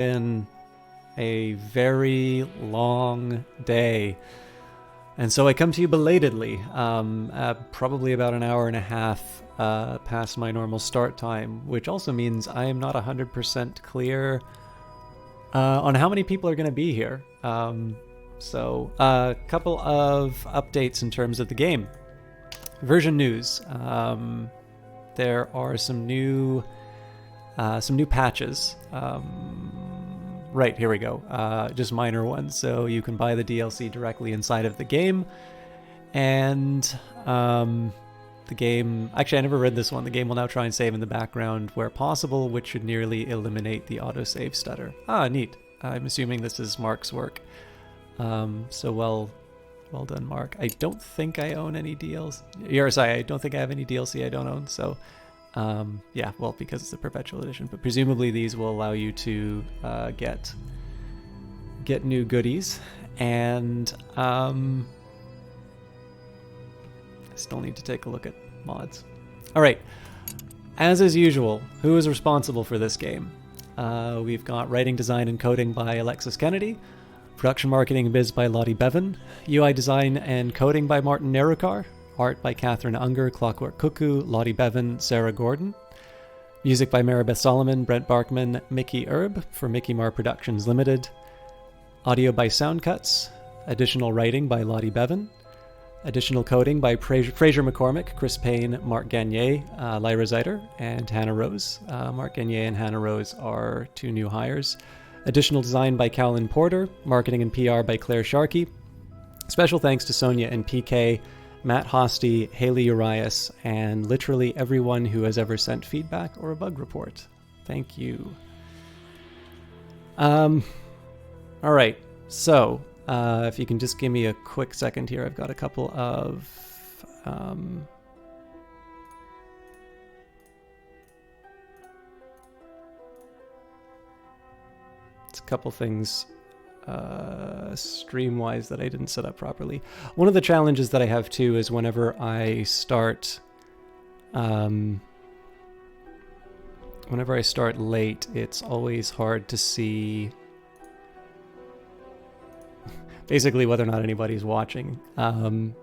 been a very long day. And so I come to you belatedly, probably about an hour and a half past my normal start time, which also means I am not 100% clear on how many people are going to be here. So a couple of updates in terms of the game. Version news. There are some new patches. Right, here we go. Just minor ones. So you can buy the DLC directly inside of the game. And the game... Actually, I never read this one. The game will now try and save in the background where possible, which should nearly eliminate the autosave stutter. Ah, neat. I'm assuming this is Mark's work. So well done, Mark. I don't think I own any DLC. Sorry, I don't think I have any DLC I don't own. So, yeah, well, because it's a perpetual edition. But presumably these will allow you to get new goodies. And I still need to take a look at mods. All right. As is usual, who is responsible for this game? We've got writing, design, and coding by Alexis Kennedy. Production, marketing, and biz by Lottie Bevan. UI design and coding by Martin Nerukar. Art by Catherine Unger, Clockwork Cuckoo, Lottie Bevan, Sarah Gordon. Music by Maribeth Solomon, Brent Barkman, Mickey Erb for Mickey Mar Productions Limited. Audio by Soundcuts. Additional writing by Lottie Bevan. Additional coding by Fraser McCormick, Chris Payne, Mark Gagne, Lyra Zeiter, and Hannah Rose. Mark Gagne and Hannah Rose are two new hires. Additional design by Callan Porter, marketing and PR by Claire Sharkey. Special thanks to Sonia and PK, Matt Hosty, Haley Urias, and literally everyone who has ever sent feedback or a bug report. Thank you. All right, so if you can just give me a quick second here, I've got a couple of... a couple things stream-wise that I didn't set up properly. One of the challenges that I have too is whenever I start late, it's always hard to see basically whether or not anybody's watching. And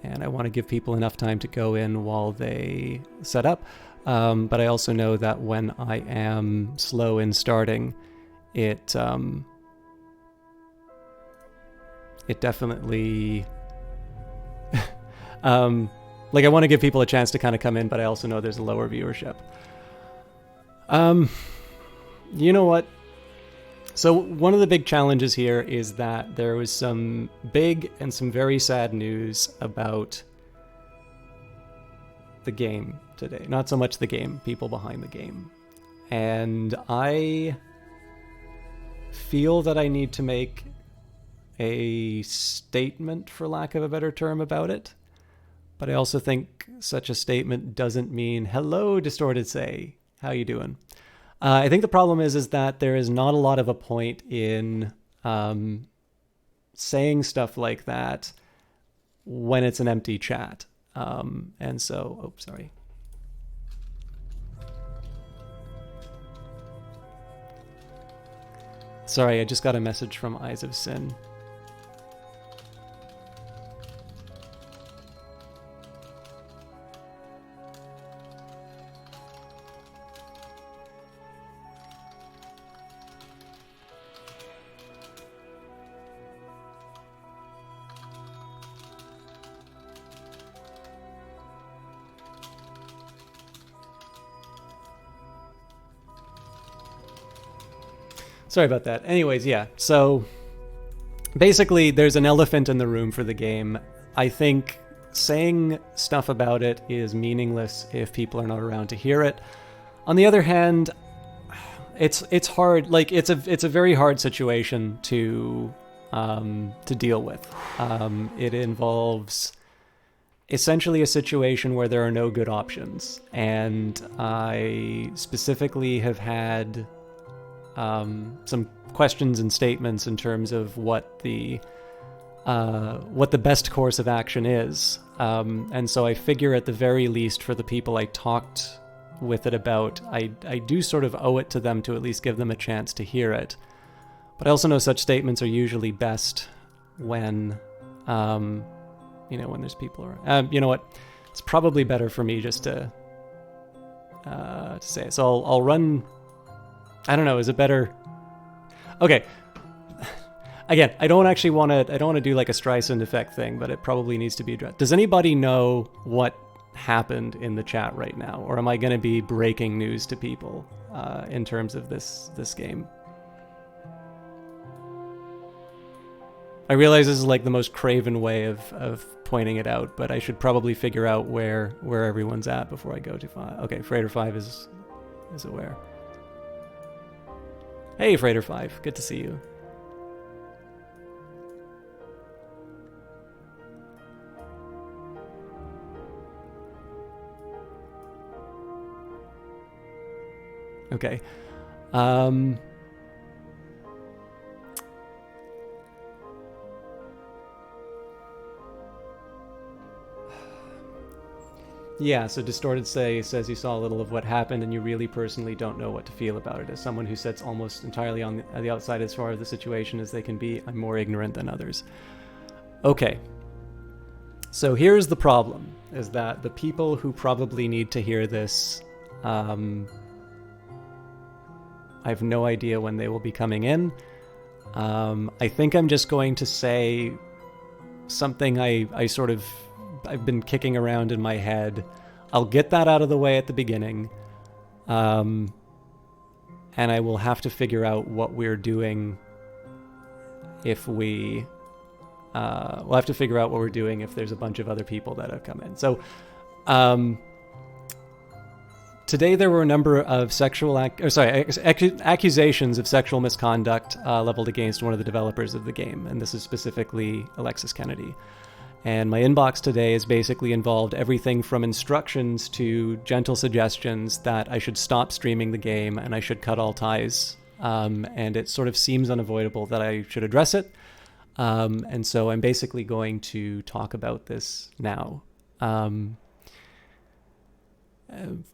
I want to give people enough time to go in while they set up. But I also know that when I am slow in starting, it definitely like I want to give people a chance to kind of come in, but I also know there's a lower viewership. You know what? So one of the big challenges here is that there was some big and some very sad news about the game today. Not so much the game, people behind the game. And I feel that I need to make a statement, for lack of a better term, about it. But I also think such a statement doesn't mean, hello, Distorted Say, how you doing? I think the problem is that there is not a lot of a point in saying stuff like that when it's an empty chat. And so, oh, sorry. Sorry, I just got a message from Eyes of Sin. Sorry about that. Anyways, yeah. So basically, there's an elephant in the room for the game. I think saying stuff about it is meaningless if people are not around to hear it. On the other hand, it's hard. Like it's a very hard situation to deal with. It involves essentially a situation where there are no good options, and I specifically have had some questions and statements in terms of what the best course of action is. And so I figure at the very least for the people I talked with it about, I do sort of owe it to them to at least give them a chance to hear it. But I also know such statements are usually best when, when there's people around. You know what? It's probably better for me just to say it. So I'll run. I don't know. Is it better? Okay. Again, I don't want to do like a Streisand effect thing, but it probably needs to be addressed. Does anybody know what happened in the chat right now, or am I going to be breaking news to people in terms of this game? I realize this is like the most craven way of pointing it out, but I should probably figure out where everyone's at before I go to 5. Okay, Freighter 5 is aware. Hey, Freighter 5, good to see you. Okay. Yeah, so Distorted says you saw a little of what happened and you really personally don't know what to feel about it. As someone who sits almost entirely on the outside as far as the situation as they can be, I'm more ignorant than others. Okay. So here's the problem, is that the people who probably need to hear this, I have no idea when they will be coming in. I think I'm just going to say something I've been kicking around in my head. I'll get that out of the way at the beginning. And I will have to figure out what we're doing if we'll have to figure out what we're doing if there's a bunch of other people that have come in. So, today there were a number of accusations of sexual misconduct leveled against one of the developers of the game, and this is specifically Alexis Kennedy. And my inbox today has basically involved everything from instructions to gentle suggestions that I should stop streaming the game and I should cut all ties. And it sort of seems unavoidable that I should address it. And so I'm basically going to talk about this now.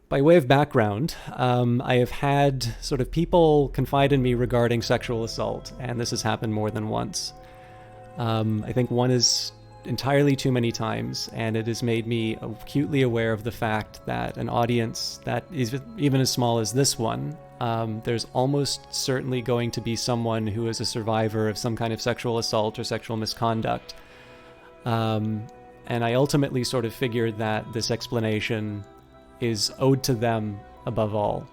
By way of background, I have had sort of people confide in me regarding sexual assault, and this has happened more than once. I think one is entirely too many times, and it has made me acutely aware of the fact that an audience that is even as small as this one, there's almost certainly going to be someone who is a survivor of some kind of sexual assault or sexual misconduct. And I ultimately sort of figured that this explanation is owed to them above all.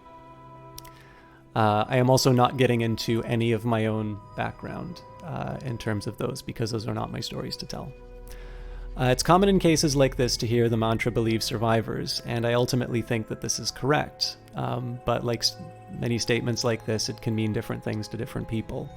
I am also not getting into any of my own background in terms of those, because those are not my stories to tell. It's common in cases like this to hear the mantra "believe survivors," and I ultimately think that this is correct. But like many statements like this, it can mean different things to different people.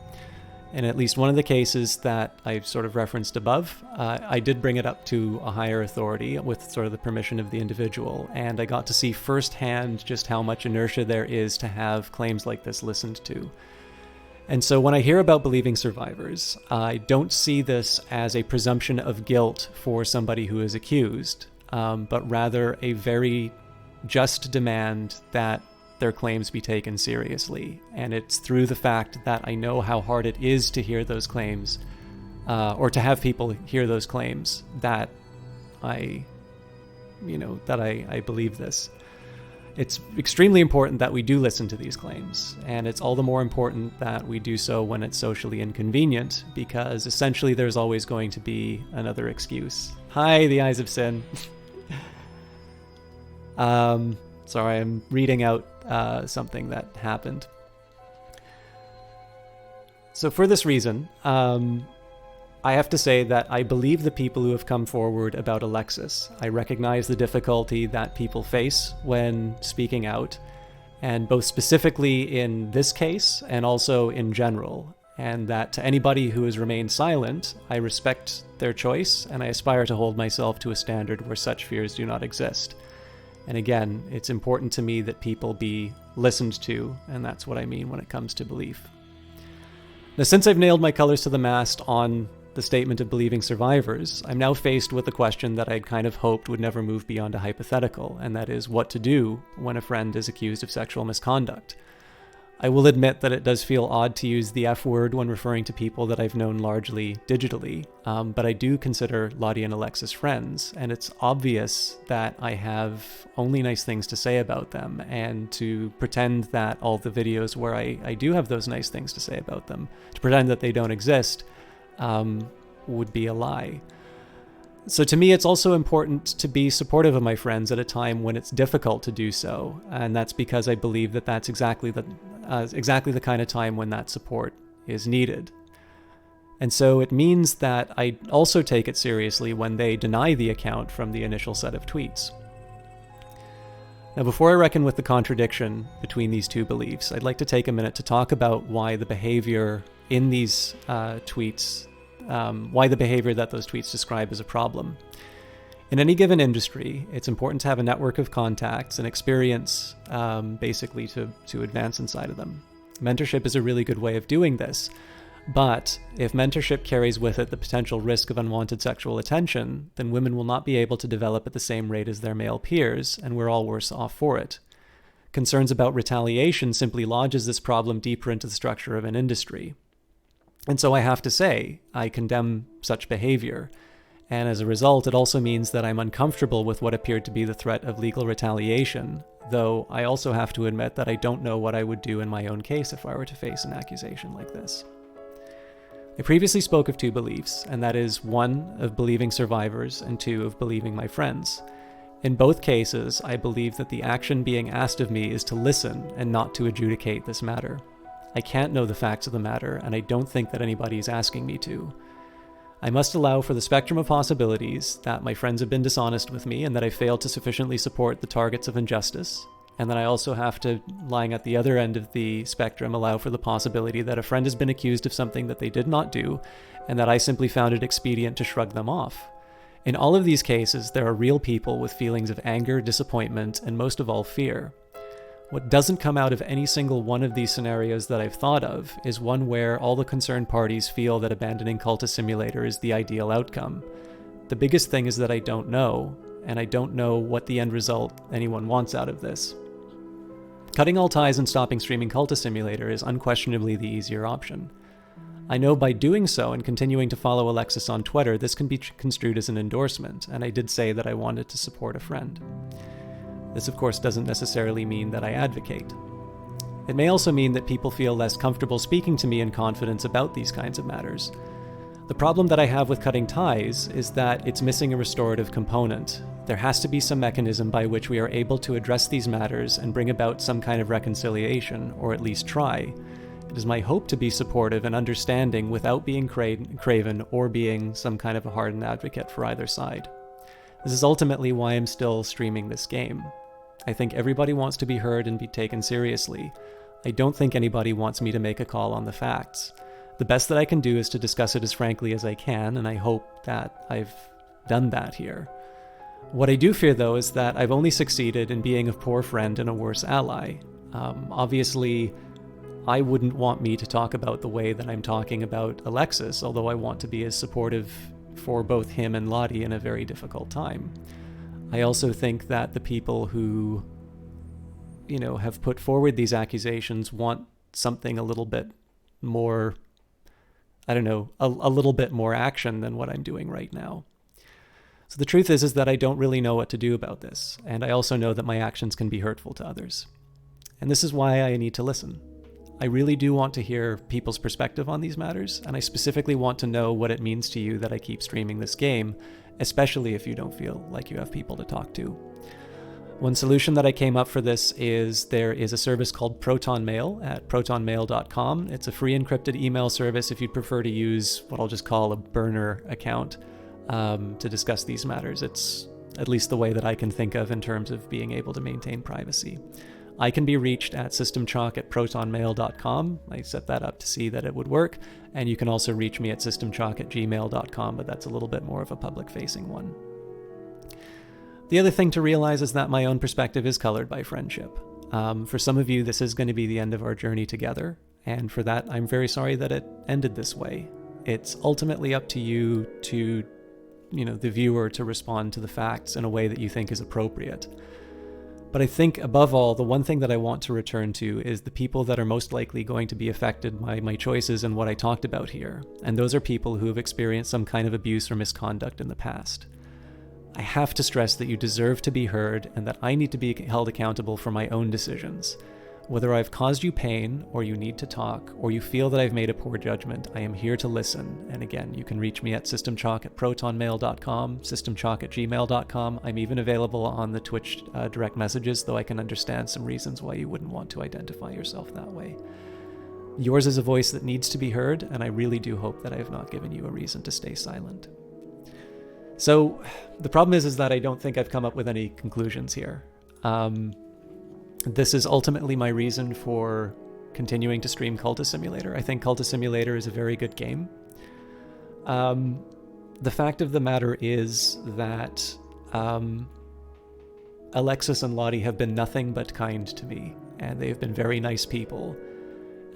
In at least one of the cases that I've sort of referenced above, I did bring it up to a higher authority with sort of the permission of the individual, and I got to see firsthand just how much inertia there is to have claims like this listened to. And so when I hear about believing survivors, I don't see this as a presumption of guilt for somebody who is accused, but rather a very just demand that their claims be taken seriously. And it's through the fact that I know how hard it is to hear those claims, or to have people hear those claims, that I believe this. It's extremely important that we do listen to these claims, and it's all the more important that we do so when it's socially inconvenient, because essentially there's always going to be another excuse. Hi, the Eyes of Sin. Sorry, I'm reading out something that happened. So for this reason, I have to say that I believe the people who have come forward about Alexis. I recognize the difficulty that people face when speaking out, and both specifically in this case and also in general, and that to anybody who has remained silent, I respect their choice, and I aspire to hold myself to a standard where such fears do not exist. And again, it's important to me that people be listened to, and that's what I mean when it comes to belief. Now, since I've nailed my colors to the mast on the statement of believing survivors, I'm now faced with a question that I'd kind of hoped would never move beyond a hypothetical, and that is what to do when a friend is accused of sexual misconduct. I will admit that it does feel odd to use the F word when referring to people that I've known largely digitally, but I do consider Lottie and Alexis friends, and it's obvious that I have only nice things to say about them, and to pretend that all the videos where I do have those nice things to say about them, to pretend that they don't exist, would be a lie. So to me, it's also important to be supportive of my friends at a time when it's difficult to do so, and that's because I believe that that's exactly the kind of time when that support is needed. And so it means that I also take it seriously when they deny the account from the initial set of tweets. Now, before I reckon with the contradiction between these two beliefs, I'd like to take a minute to talk about why the behavior in these tweets why the behavior that those tweets describe is a problem. In any given industry, it's important to have a network of contacts and experience, basically to advance inside of them. Mentorship is a really good way of doing this, but if mentorship carries with it the potential risk of unwanted sexual attention, then women will not be able to develop at the same rate as their male peers, and we're all worse off for it. Concerns about retaliation simply lodges this problem deeper into the structure of an industry. And so I have to say, I condemn such behavior. And as a result, it also means that I'm uncomfortable with what appeared to be the threat of legal retaliation, though I also have to admit that I don't know what I would do in my own case if I were to face an accusation like this. I previously spoke of two beliefs, and that is one of believing survivors and two of believing my friends. In both cases, I believe that the action being asked of me is to listen and not to adjudicate this matter. I can't know the facts of the matter, and I don't think that anybody is asking me to. I must allow for the spectrum of possibilities that my friends have been dishonest with me and that I failed to sufficiently support the targets of injustice, and then I also have to, lying at the other end of the spectrum, allow for the possibility that a friend has been accused of something that they did not do, and that I simply found it expedient to shrug them off. In all of these cases, there are real people with feelings of anger, disappointment, and most of all, fear. What doesn't come out of any single one of these scenarios that I've thought of is one where all the concerned parties feel that abandoning Cultist Simulator is the ideal outcome. The biggest thing is that I don't know, and I don't know what the end result anyone wants out of this. Cutting all ties and stopping streaming Cultist Simulator is unquestionably the easier option. I know by doing so and continuing to follow Alexis on Twitter, this can be construed as an endorsement, and I did say that I wanted to support a friend. This, of course, doesn't necessarily mean that I advocate. It may also mean that people feel less comfortable speaking to me in confidence about these kinds of matters. The problem that I have with cutting ties is that it's missing a restorative component. There has to be some mechanism by which we are able to address these matters and bring about some kind of reconciliation, or at least try. It is my hope to be supportive and understanding without being craven or being some kind of a hardened advocate for either side. This is ultimately why I'm still streaming this game. I think everybody wants to be heard and be taken seriously. I don't think anybody wants me to make a call on the facts. The best that I can do is to discuss it as frankly as I can, and I hope that I've done that here. What I do fear, though, is that I've only succeeded in being a poor friend and a worse ally. Obviously, I wouldn't want me to talk about the way that I'm talking about Alexis, although I want to be as supportive for both him and Lottie in a very difficult time. I also think that the people who, have put forward these accusations want something a little bit more, a little bit more action than what I'm doing right now. So the truth is that I don't really know what to do about this, and I also know that my actions can be hurtful to others. And this is why I need to listen. I really do want to hear people's perspective on these matters, and I specifically want to know what it means to you that I keep streaming this game, especially if you don't feel like you have people to talk to. One solution that I came up for this is there is a service called Proton Mail at protonmail.com. It's a free encrypted email service if you'd prefer to use what I'll just call a burner account to discuss these matters. It's at least the way that I can think of in terms of being able to maintain privacy. I can be reached at systemchalk@protonmail.com. I set that up to see that it would work. And you can also reach me at systemchalk@gmail.com, but that's a little bit more of a public-facing one. The other thing to realize is that my own perspective is colored by friendship. For some of you, this is going to be the end of our journey together. And for that, I'm very sorry that it ended this way. It's ultimately up to you to, the viewer, to respond to the facts in a way that you think is appropriate. But I think, above all, the one thing that I want to return to is the people that are most likely going to be affected by my choices and what I talked about here. And those are people who have experienced some kind of abuse or misconduct in the past. I have to stress that you deserve to be heard and that I need to be held accountable for my own decisions. Whether I've caused you pain, or you need to talk, or you feel that I've made a poor judgment, I am here to listen. And again, you can reach me at systemchalk@protonmail.com, systemchalk@gmail.com. I'm even available on the Twitch direct messages, though I can understand some reasons why you wouldn't want to identify yourself that way. Yours is a voice that needs to be heard, and I really do hope that I have not given you a reason to stay silent. So the problem is that I don't think I've come up with any conclusions here. This is ultimately my reason for continuing to stream Cultist Simulator. I think Cultist Simulator is a very good game. The fact of the matter is that Alexis and Lottie have been nothing but kind to me, and they've been very nice people.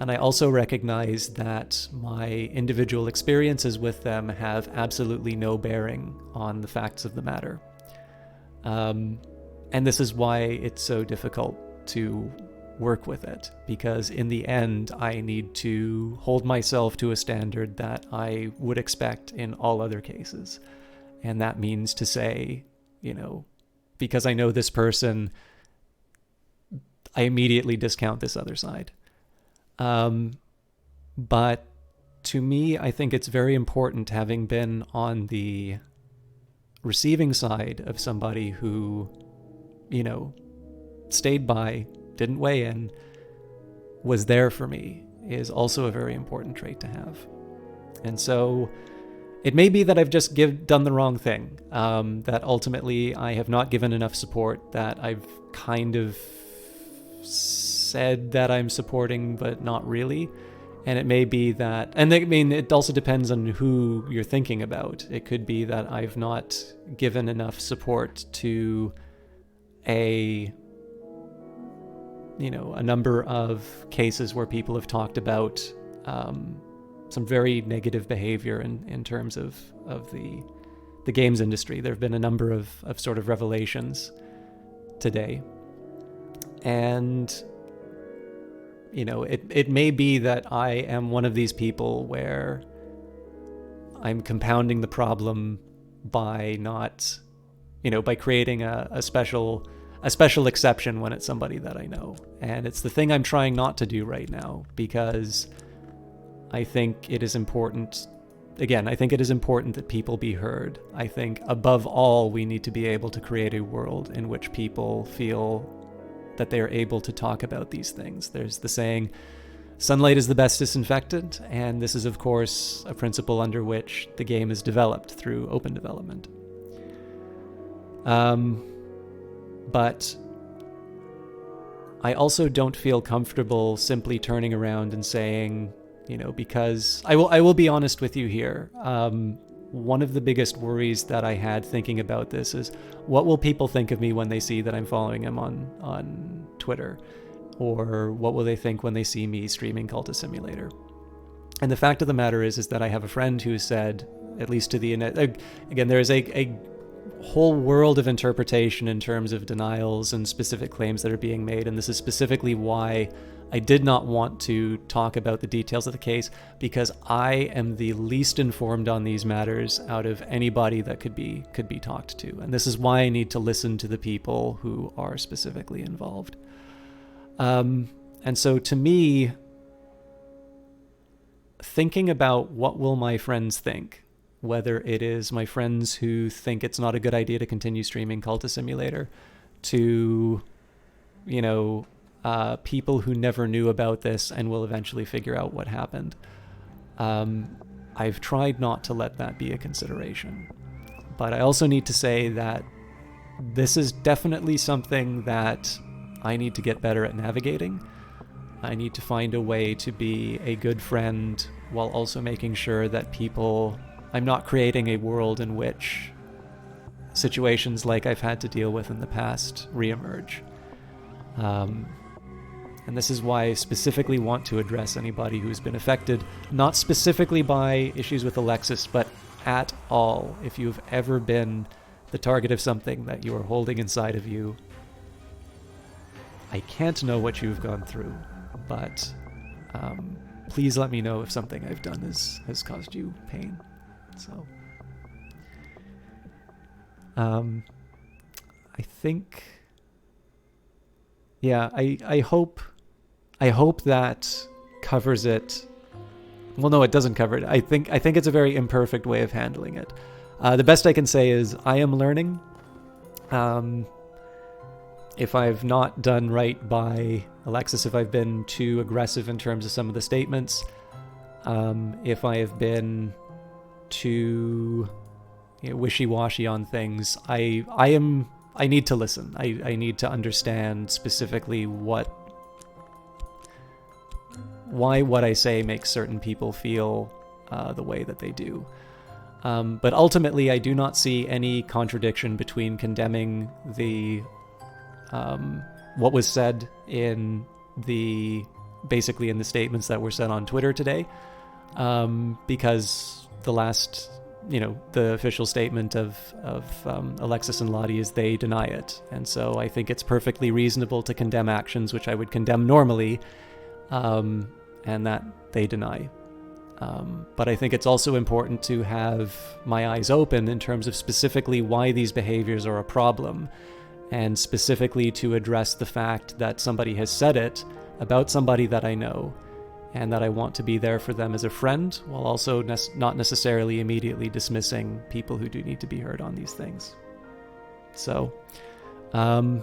And I also recognize that my individual experiences with them have absolutely no bearing on the facts of the matter. And this is why it's so difficult to work with it, because in the end I need to hold myself to a standard that I would expect in all other cases. And that means to say, because I know this person, I immediately discount this other side. But to me, I think it's very important, having been on the receiving side of somebody who, stayed by, didn't weigh in, was there for me, is also a very important trait to have. And so it may be that I've just done the wrong thing, that ultimately I have not given enough support, that I've kind of said that I'm supporting, but not really. And it may be that, and I mean, it also depends on who you're thinking about. It could be that I've not given enough support to a number of cases where people have talked about some very negative behavior in terms of the games industry. There have been a number of sort of revelations today. And, it may be that I am one of these people where I'm compounding the problem by not, by creating a special exception when it's somebody that I know. And it's the thing I'm trying not to do right now, because I think it is important. Again, I think it is important that people be heard. I think above all, we need to be able to create a world in which people feel that they are able to talk about these things. There's the saying, sunlight is the best disinfectant, and this is, of course, a principle under which the game is developed through open development. But I also don't feel comfortable simply turning around and saying, because I will be honest with you here. One of the biggest worries that I had thinking about this is, what will people think of me when they see that I'm following him on Twitter? Or what will they think when they see me streaming Cultist Simulator? And the fact of the matter is that I have a friend who said, at least to the again, there is a whole world of interpretation in terms of denials and specific claims that are being made, and this is specifically why I did not want to talk about the details of the case, because I am the least informed on these matters out of anybody that could be talked to, and this is why I need to listen to the people who are specifically involved. And so to me, thinking about what will my friends think, whether it is my friends who think it's not a good idea to continue streaming Cultist Simulator, to, people who never knew about this and will eventually figure out what happened. I've tried not to let that be a consideration. But I also need to say that this is definitely something that I need to get better at navigating. I need to find a way to be a good friend while also making sure that I'm not creating a world in which situations like I've had to deal with in the past reemerge. And this is why I specifically want to address anybody who's been affected, not specifically by issues with Alexis, but at all. If you've ever been the target of something that you are holding inside of you, I can't know what you've gone through, but please let me know if something I've done has caused you pain. So, I think, yeah, I hope that covers it. Well, no, it doesn't cover it. I think it's a very imperfect way of handling it. The best I can say is I am learning. If I've not done right by Alexis, if I've been too aggressive in terms of some of the statements, if I have been too wishy-washy on things, I need to listen. I need to understand specifically why what I say makes certain people feel the way that they do. But ultimately, I do not see any contradiction between condemning the what was said in basically in the statements that were said on Twitter today, because the last, the official statement of Alexis and Lottie is they deny it, and so I think it's perfectly reasonable to condemn actions which I would condemn normally, and that they deny. But I think it's also important to have my eyes open in terms of specifically why these behaviors are a problem, and specifically to address the fact that somebody has said it about somebody that I know, and that I want to be there for them as a friend, while also not necessarily immediately dismissing people who do need to be heard on these things. So, I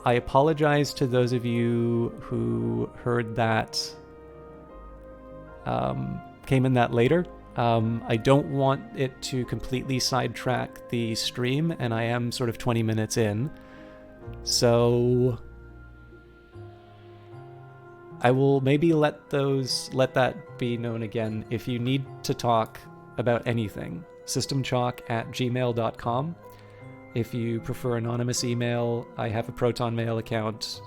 apologize to those of you who heard that, came in that later. I don't want it to completely sidetrack the stream, and I am sort of 20 minutes in. So I will maybe let that be known again. If you need to talk about anything, systemchalk@gmail.com. If you prefer anonymous email, I have a Proton Mail account.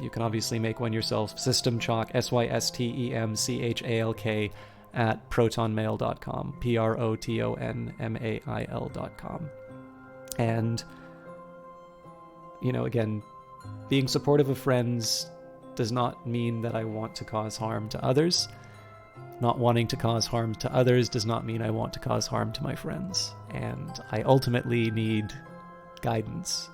You can obviously make one yourself. Systemchalk, SYSTEMCHALK @protonmail.com, PROTONMAIL.com. And, again, being supportive of friends does not mean that I want to cause harm to others. Not wanting to cause harm to others does not mean I want to cause harm to my friends. And I ultimately need guidance.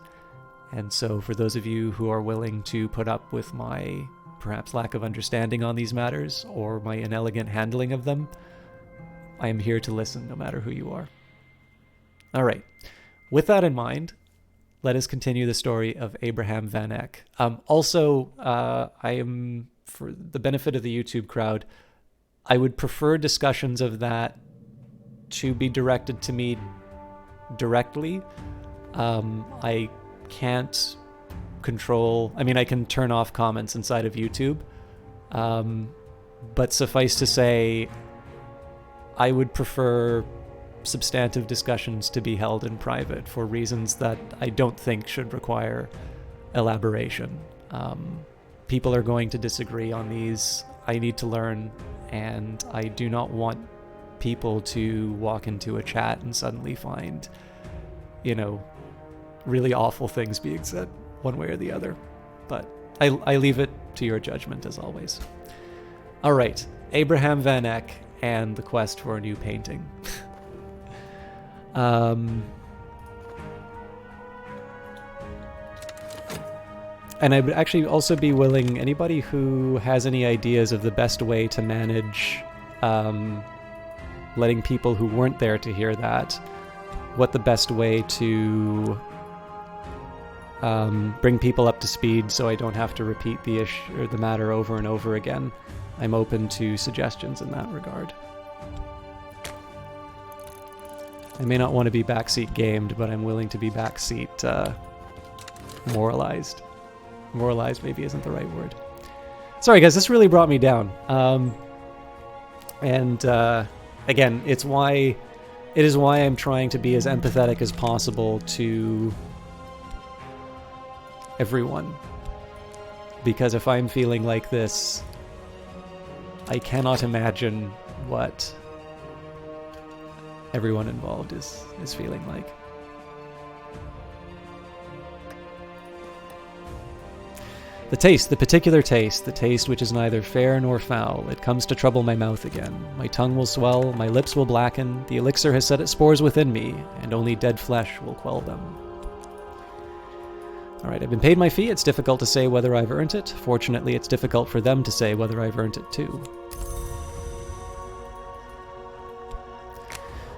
And so for those of you who are willing to put up with my perhaps lack of understanding on these matters, or my inelegant handling of them, I am here to listen no matter who you are. All right. With that in mind, let us continue the story of Abraham Van Eck. Also, I am, for the benefit of the YouTube crowd, I would prefer discussions of that to be directed to me directly. I can't control, I can turn off comments inside of YouTube, but suffice to say, I would prefer substantive discussions to be held in private for reasons that I don't think should require elaboration. People are going to disagree on these. I need to learn, and I do not want people to walk into a chat and suddenly find, really awful things being said one way or the other. But I leave it to your judgment, as always. All right, Abraham Van Eck and the quest for a new painting. And I would actually also be willing, anybody who has any ideas of the best way to manage letting people who weren't there to hear that, what the best way to bring people up to speed so I don't have to repeat the issue or the matter over and over again. I'm open to suggestions in that regard. I may not want to be backseat gamed, but I'm willing to be backseat moralized. Moralized maybe isn't the right word. Sorry guys, this really brought me down. Again, it is why I'm trying to be as empathetic as possible to everyone. because if I'm feeling like this, I cannot imagine what everyone involved is feeling like. The taste, the particular taste, the taste which is neither fair nor foul, it comes to trouble my mouth again. My tongue will swell, my lips will blacken, the elixir has set its spores within me, and only dead flesh will quell them. Alright, I've been paid my fee, it's difficult to say whether I've earned it. Fortunately, it's difficult for them to say whether I've earned it too.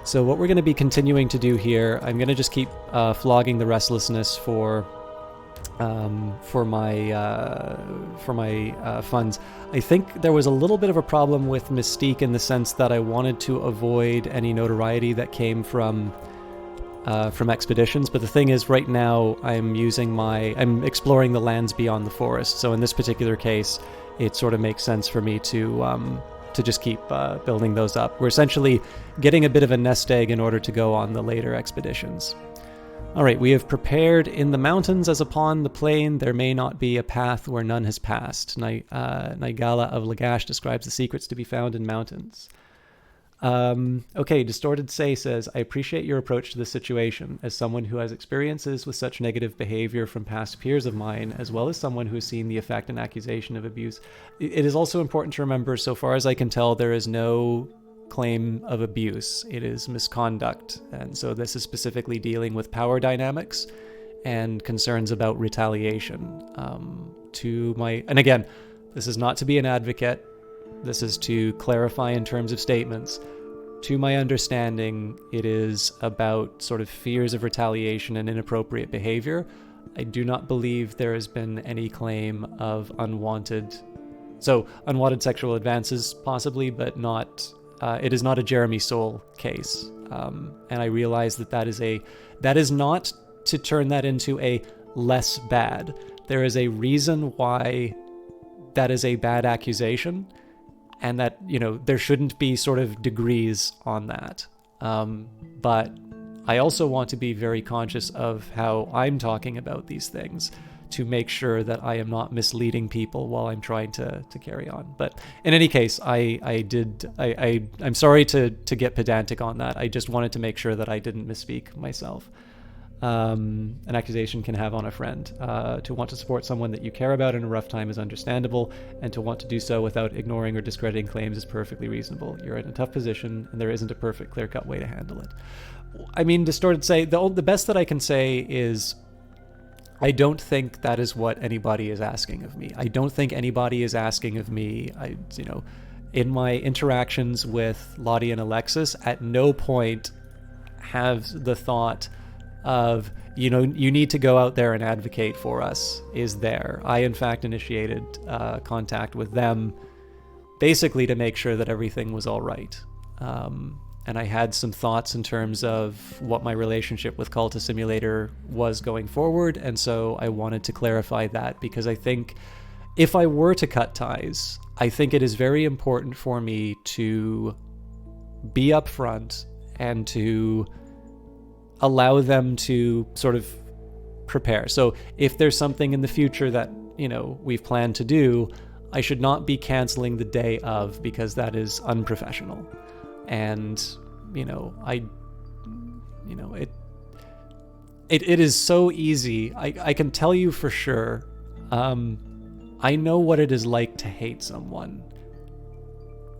So what we're going to be continuing to do here, I'm going to just keep flogging the restlessness for my funds. I think there was a little bit of a problem with Mystique in the sense that I wanted to avoid any notoriety that came from expeditions, but the thing is, right now I'm exploring the lands beyond the forest, so in this particular case it sort of makes sense for me to just keep building those up. We're essentially getting a bit of a nest egg in order to go on the later expeditions. Alright, we have prepared in the mountains as upon the plain, there may not be a path where none has passed. Naigala of Lagash describes the secrets to be found in mountains. Okay, Distorted Say says, I appreciate your approach to the situation. As someone who has experiences with such negative behavior from past peers of mine, as well as someone who has seen the effect and accusation of abuse, it is also important to remember, so far as I can tell, there is no claim of abuse. It is misconduct. And so this is specifically dealing with power dynamics and concerns about retaliation. And again, this is not to be an advocate. This is to clarify in terms of statements. To my understanding, it is about sort of fears of retaliation and inappropriate behavior. I do not believe there has been any claim of unwanted sexual advances possibly, but not, it is not a Jeremy Soule case. And I realize that is not to turn that into a less bad. There is a reason why that is a bad accusation, and that, there shouldn't be sort of degrees on that. But I also want to be very conscious of how I'm talking about these things to make sure that I am not misleading people while I'm trying to carry on. But in any case, I'm sorry to get pedantic on that. I just wanted to make sure that I didn't misspeak myself. An accusation can have on a friend. To want to support someone that you care about in a rough time is understandable, and to want to do so without ignoring or discrediting claims is perfectly reasonable. You're in a tough position, and there isn't a perfect, clear-cut way to handle it. I mean, Distorted Say, the best that I can say is I don't think that is what anybody is asking of me. I don't think anybody is asking of me, in my interactions with Lottie and Alexis, at no point have the thought of, you need to go out there and advocate for us is there. I, in fact, initiated contact with them basically to make sure that everything was all right. And I had some thoughts in terms of what my relationship with Culta Simulator was going forward, and so I wanted to clarify that, because I think if I were to cut ties, I think it is very important for me to be upfront and to allow them to sort of prepare. So if there's something in the future that, we've planned to do, I should not be canceling the day of, because that is unprofessional. And, it is so easy. I can tell you for sure, I know what it is like to hate someone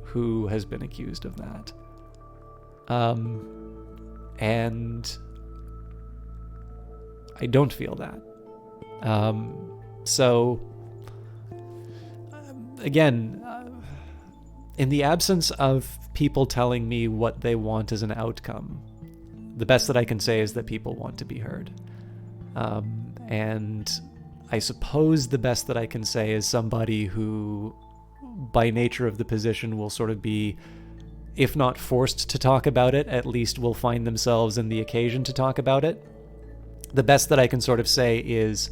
who has been accused of that. And I don't feel that. Again, in the absence of people telling me what they want as an outcome, the best that I can say is that people want to be heard. And I suppose the best that I can say is somebody who, by nature of the position, will sort of be, if not forced to talk about it, at least will find themselves in the occasion to talk about it. The best that I can sort of say is,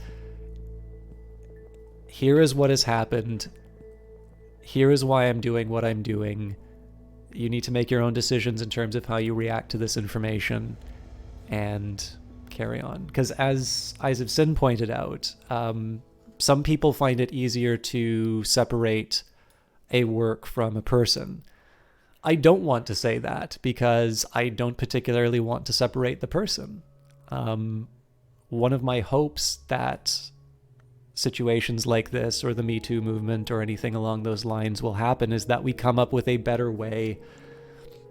here is what has happened. Here is why I'm doing what I'm doing. You need to make your own decisions in terms of how you react to this information and carry on. Because as Eyes of Sin pointed out, some people find it easier to separate a work from a person. I don't want to say that because I don't particularly want to separate the person. One of my hopes that situations like this or the Me Too movement or anything along those lines will happen is that we come up with a better way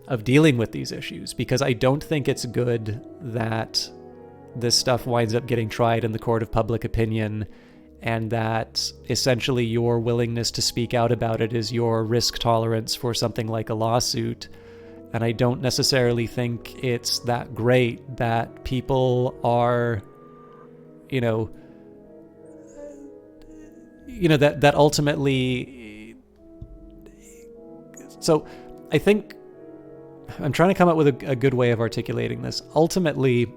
of dealing with these issues, because I don't think it's good that this stuff winds up getting tried in the court of public opinion, and that essentially your willingness to speak out about it is your risk tolerance for something like a lawsuit. And I don't necessarily think it's that great that people are, that ultimately. So I think I'm trying to come up with a good way of articulating this. Ultimately,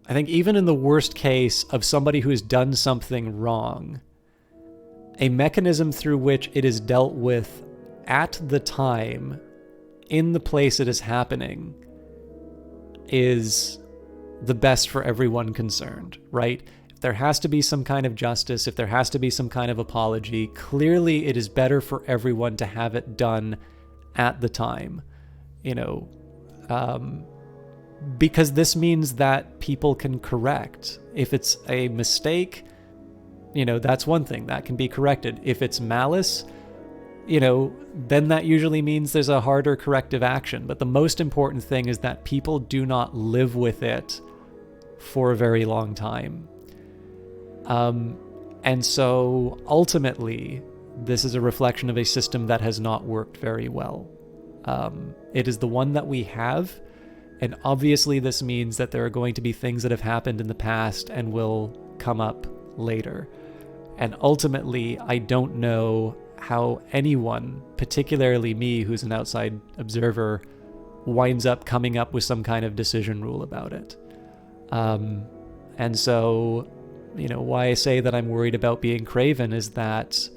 I think even in the worst case of somebody who has done something wrong, a mechanism through which it is dealt with at the time, in the place it is happening, is the best for everyone concerned, right? If there has to be some kind of justice, if there has to be some kind of apology, clearly it is better for everyone to have it done at the time, because this means that people can correct. If it's a mistake, that's one thing that can be corrected. If it's malice, then that usually means there's a harder corrective action. But the most important thing is that people do not live with it for a very long time. And so ultimately, this is a reflection of a system that has not worked very well. It is the one that we have. And obviously this means that there are going to be things that have happened in the past and will come up later. And ultimately, I don't know how anyone, particularly me, who's an outside observer, winds up coming up with some kind of decision rule about it. And so, why I say that I'm worried about being craven is that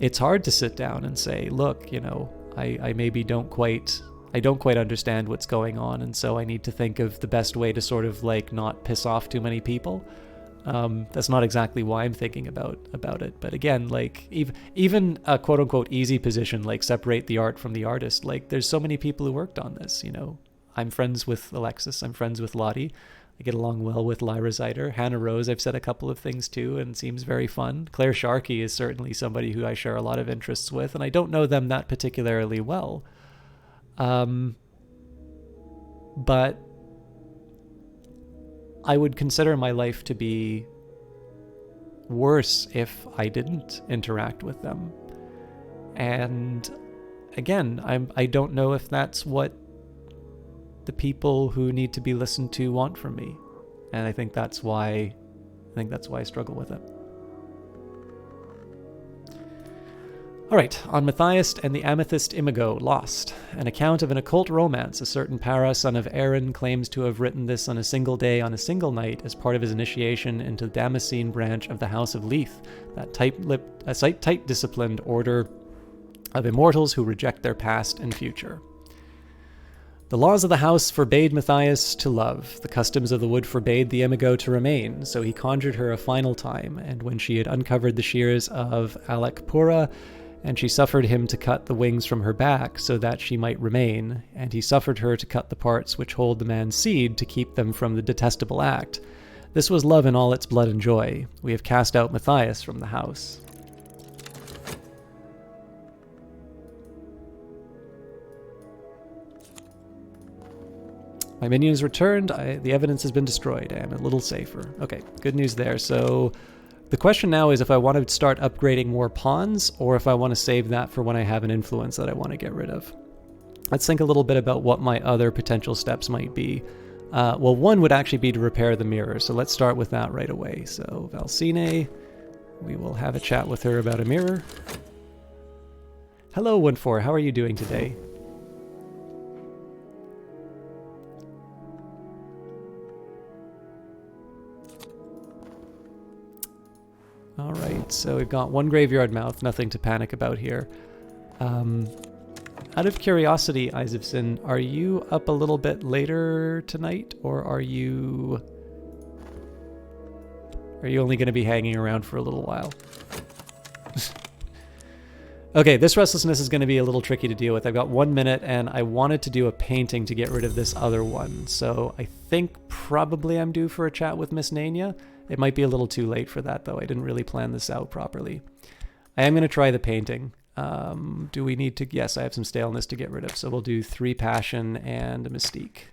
it's hard to sit down and say, look, I maybe don't quite understand what's going on, and so I need to think of the best way to sort of not piss off too many people. That's not exactly why I'm thinking about it. But again, even a quote unquote easy position, like separate the art from the artist, there's so many people who worked on this, I'm friends with Alexis, I'm friends with Lottie. I get along well with Lyra Zeider. Hannah Rose, I've said a couple of things to and seems very fun. Claire Sharkey is certainly somebody who I share a lot of interests with, and I don't know them that particularly well. But I would consider my life to be worse if I didn't interact with them. And again, I don't know if that's what the people who need to be listened to want from me. And I think that's why I struggle with it. All right, on Matthias and the Amethyst Imago, Lost. An account of an occult romance. A certain Para, son of Aaron, claims to have written this on a single day on a single night as part of his initiation into the Damascene branch of the House of Leith, that tight-disciplined order of immortals who reject their past and future. The laws of the house forbade Matthias to love. The customs of the wood forbade the Imago to remain, so he conjured her a final time, and when she had uncovered the shears of Alakpura, and she suffered him to cut the wings from her back, so that she might remain, and he suffered her to cut the parts which hold the man's seed, to keep them from the detestable act. This was love in all its blood and joy. We have cast out Matthias from the house. My minion is returned. The evidence has been destroyed. I am a little safer. Okay, good news there. So the question now is if I want to start upgrading more pawns, or if I want to save that for when I have an influence that I want to get rid of. Let's think a little bit about what my other potential steps might be. Well, one would actually be to repair the mirror, so let's start with that right away. So Valsine, we will have a chat with her about a mirror. Hello, 1-4, how are you doing today? All right, so we've got one graveyard mouth, nothing to panic about here. Out of curiosity, Eyes of Sin, are you up a little bit later tonight, or are you Or are you only going to be hanging around for a little while? Okay, this restlessness is going to be a little tricky to deal with. I've got 1 minute, and I wanted to do a painting to get rid of this other one. So I think probably I'm due for a chat with Miss Nania. It might be a little too late for that, though. I didn't really plan this out properly. I am going to try the painting. Do we need to... Yes, I have some staleness to get rid of. So we'll do 3 passion and a mystique.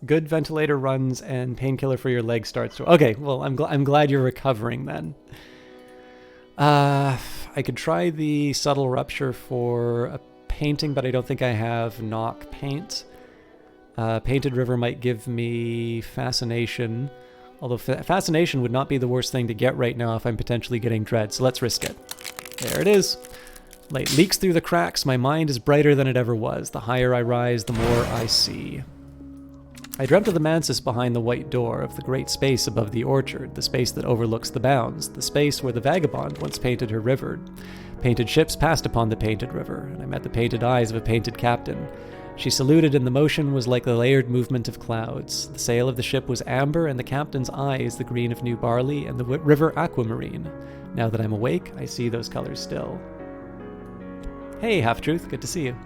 Good ventilator runs and painkiller for your leg starts to... Okay, well, I'm glad you're recovering then. I could try the subtle rupture for a painting, but I don't think I have knock paint. Painted River might give me fascination, although fascination would not be the worst thing to get right now if I'm potentially getting dread, so let's risk it. There it is. Light leaks through the cracks. My mind is brighter than it ever was. The higher I rise, the more I see. I dreamt of the mansis behind the white door, of the great space above the orchard, the space that overlooks the bounds, the space where the vagabond once painted her river. Painted ships passed upon the painted river, and I met the painted eyes of a painted captain. She saluted, and the motion was like the layered movement of clouds. The sail of the ship was amber, and the captain's eyes the green of new barley, and the river aquamarine. Now that I'm awake, I see those colors still. Hey, Half-Truth, good to see you.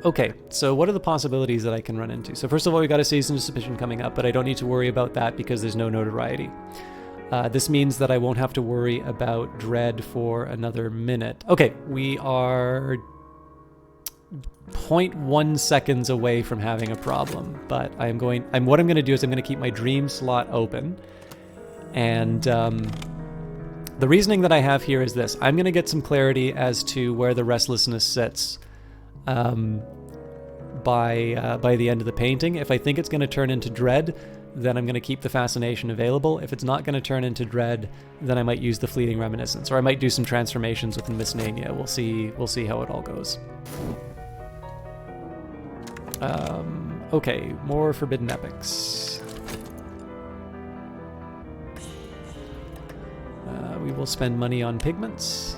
Okay, so what are the possibilities that I can run into? So first of all, we got a Season of Suspicion coming up, but I don't need to worry about that because there's no notoriety. This means that I won't have to worry about dread for another minute. Okay, we are 0.1 seconds away from having a problem, but what I'm going to do is I'm going to keep my dream slot open. And the reasoning that I have here is this. I'm going to get some clarity as to where the restlessness sits by the end of the painting. If I think it's going to turn into dread, then I'm going to keep the fascination available. If it's not going to turn into dread, then I might use the fleeting reminiscence, or I might do some transformations with Miss Nania. We'll see how it all goes. Okay, more forbidden epics. We will spend money on pigments.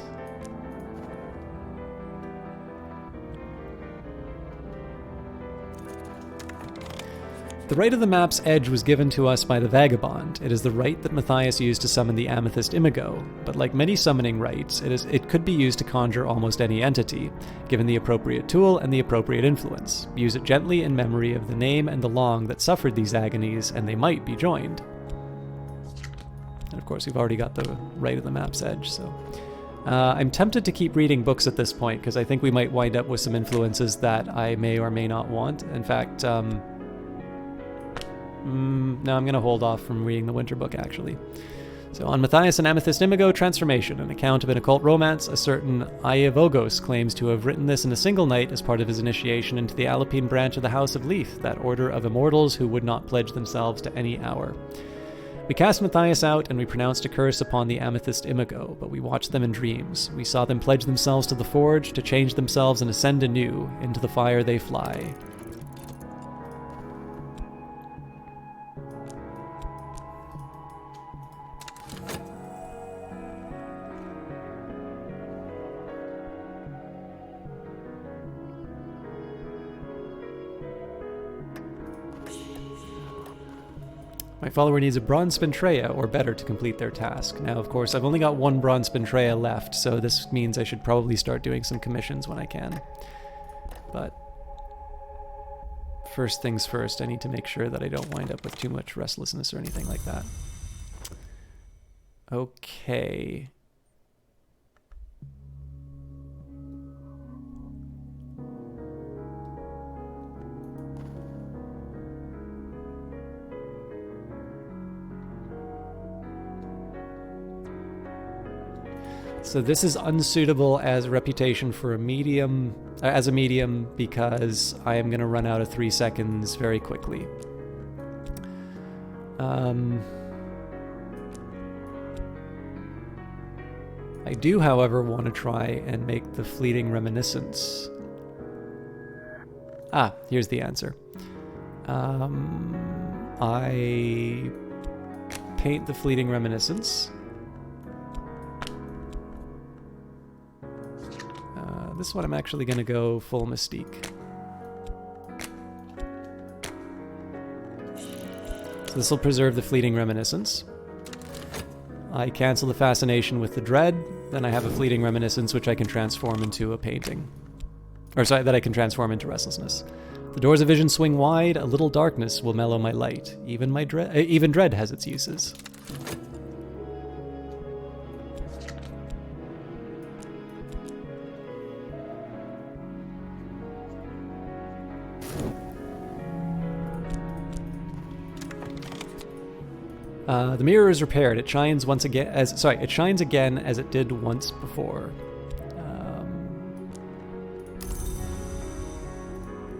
The right of the map's edge was given to us by the Vagabond. It is the right that Matthias used to summon the Amethyst Imago, but like many summoning rites, it could be used to conjure almost any entity, given the appropriate tool and the appropriate influence. Use it gently in memory of the name and the long that suffered these agonies, and they might be joined. And of course, we've already got the right of the map's edge, so... I'm tempted to keep reading books at this point, because I think we might wind up with some influences that I may or may not want. In fact, no, I'm going to hold off from reading the Winter book, actually. So, on Matthias and Amethyst Imago, Transformation, an account of an occult romance. A certain Ievogos claims to have written this in a single night as part of his initiation into the Alpine branch of the House of Leaf, that order of immortals who would not pledge themselves to any hour. We cast Matthias out, and we pronounced a curse upon the Amethyst Imago, but we watched them in dreams. We saw them pledge themselves to the forge, to change themselves and ascend anew. Into the fire they fly. My follower needs a bronze spintrea or better to complete their task. Now, of course, I've only got 1 bronze spintrea left, so this means I should probably start doing some commissions when I can. But first things first, I need to make sure that I don't wind up with too much restlessness or anything like that. Okay. So this is unsuitable as a reputation for a medium, as a medium, because I am going to run out of 3 seconds very quickly. I do, however, want to try and make the fleeting reminiscence. Ah, here's the answer. I paint the fleeting reminiscence. This one I'm actually going to go full Mystique. So this will preserve the fleeting reminiscence. I cancel the fascination with the dread, then I have a fleeting reminiscence which I can transform into a painting. Or sorry, that I can transform into restlessness. The doors of vision swing wide, a little darkness will mellow my light. Even dread has its uses. The mirror is repaired. It shines once again it shines again as it did once before.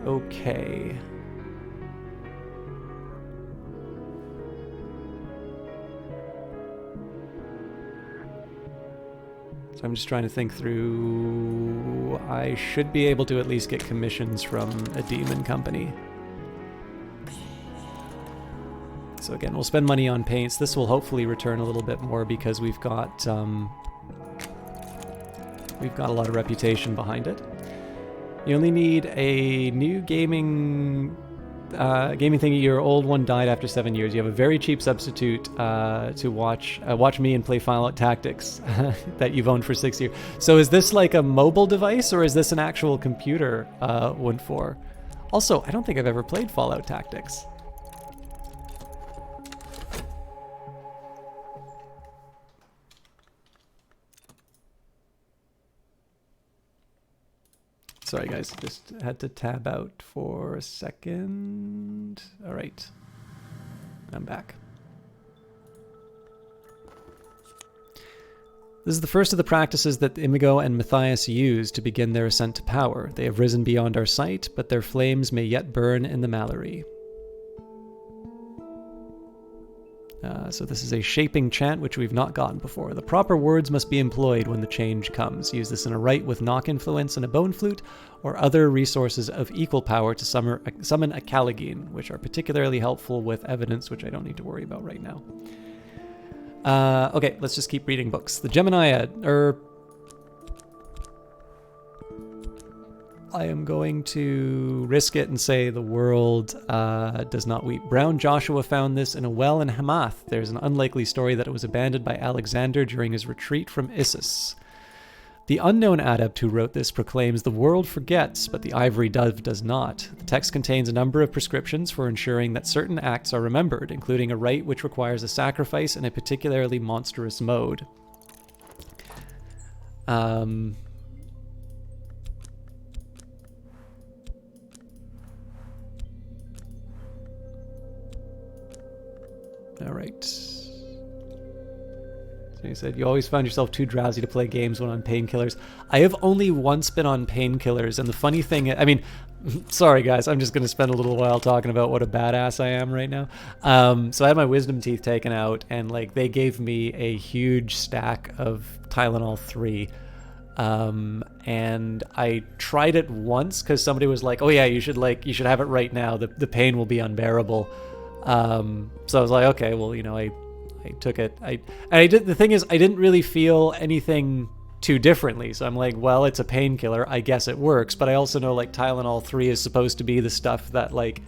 Okay. So I'm just trying to think through. I should be able to at least get commissions from a demon company. So again, we'll spend money on paints. This will hopefully return a little bit more because we've got a lot of reputation behind it. You only need a new gaming thingy. Your old one died after 7 years. You have a very cheap substitute to watch me and play Fallout Tactics that you've owned for 6 years. So is this like a mobile device or is this an actual computer one for? Also, I don't think I've ever played Fallout Tactics. Sorry guys, just had to tab out for a second. All right, I'm back. This is the first of the practices that Imigo and Matthias use to begin their ascent to power. They have risen beyond our sight, but their flames may yet burn in the Mallory. So this is a shaping chant which we've not gotten before. The proper words must be employed when the change comes. Use this in a rite with knock influence and a bone flute, or other resources of equal power to summon a Caligine, which are particularly helpful with evidence, which I don't need to worry about right now. Okay, let's just keep reading books. The Geminiad, I am going to risk it and say the world does not weep. Brown Joshua found this in a well in Hamath. There's an unlikely story that it was abandoned by Alexander during his retreat from Issus. The unknown adept who wrote this proclaims the world forgets, but the ivory dove does not. The text contains a number of prescriptions for ensuring that certain acts are remembered, including a rite which requires a sacrifice in a particularly monstrous mode. All right. So he said, you always found yourself too drowsy to play games when on painkillers. I have only once been on painkillers, and the funny thing, I mean, sorry guys, I'm just going to spend a little while talking about what a badass I am right now. So I had my wisdom teeth taken out, and like they gave me a huge stack of Tylenol 3. And I tried it once because somebody was like, oh yeah, you should have it right now. The pain will be unbearable. So I was like, okay, well, you know, I took it. The thing is, I didn't really feel anything too differently. So I'm like, well, it's a painkiller. I guess it works. But I also know like Tylenol 3 is supposed to be the stuff that like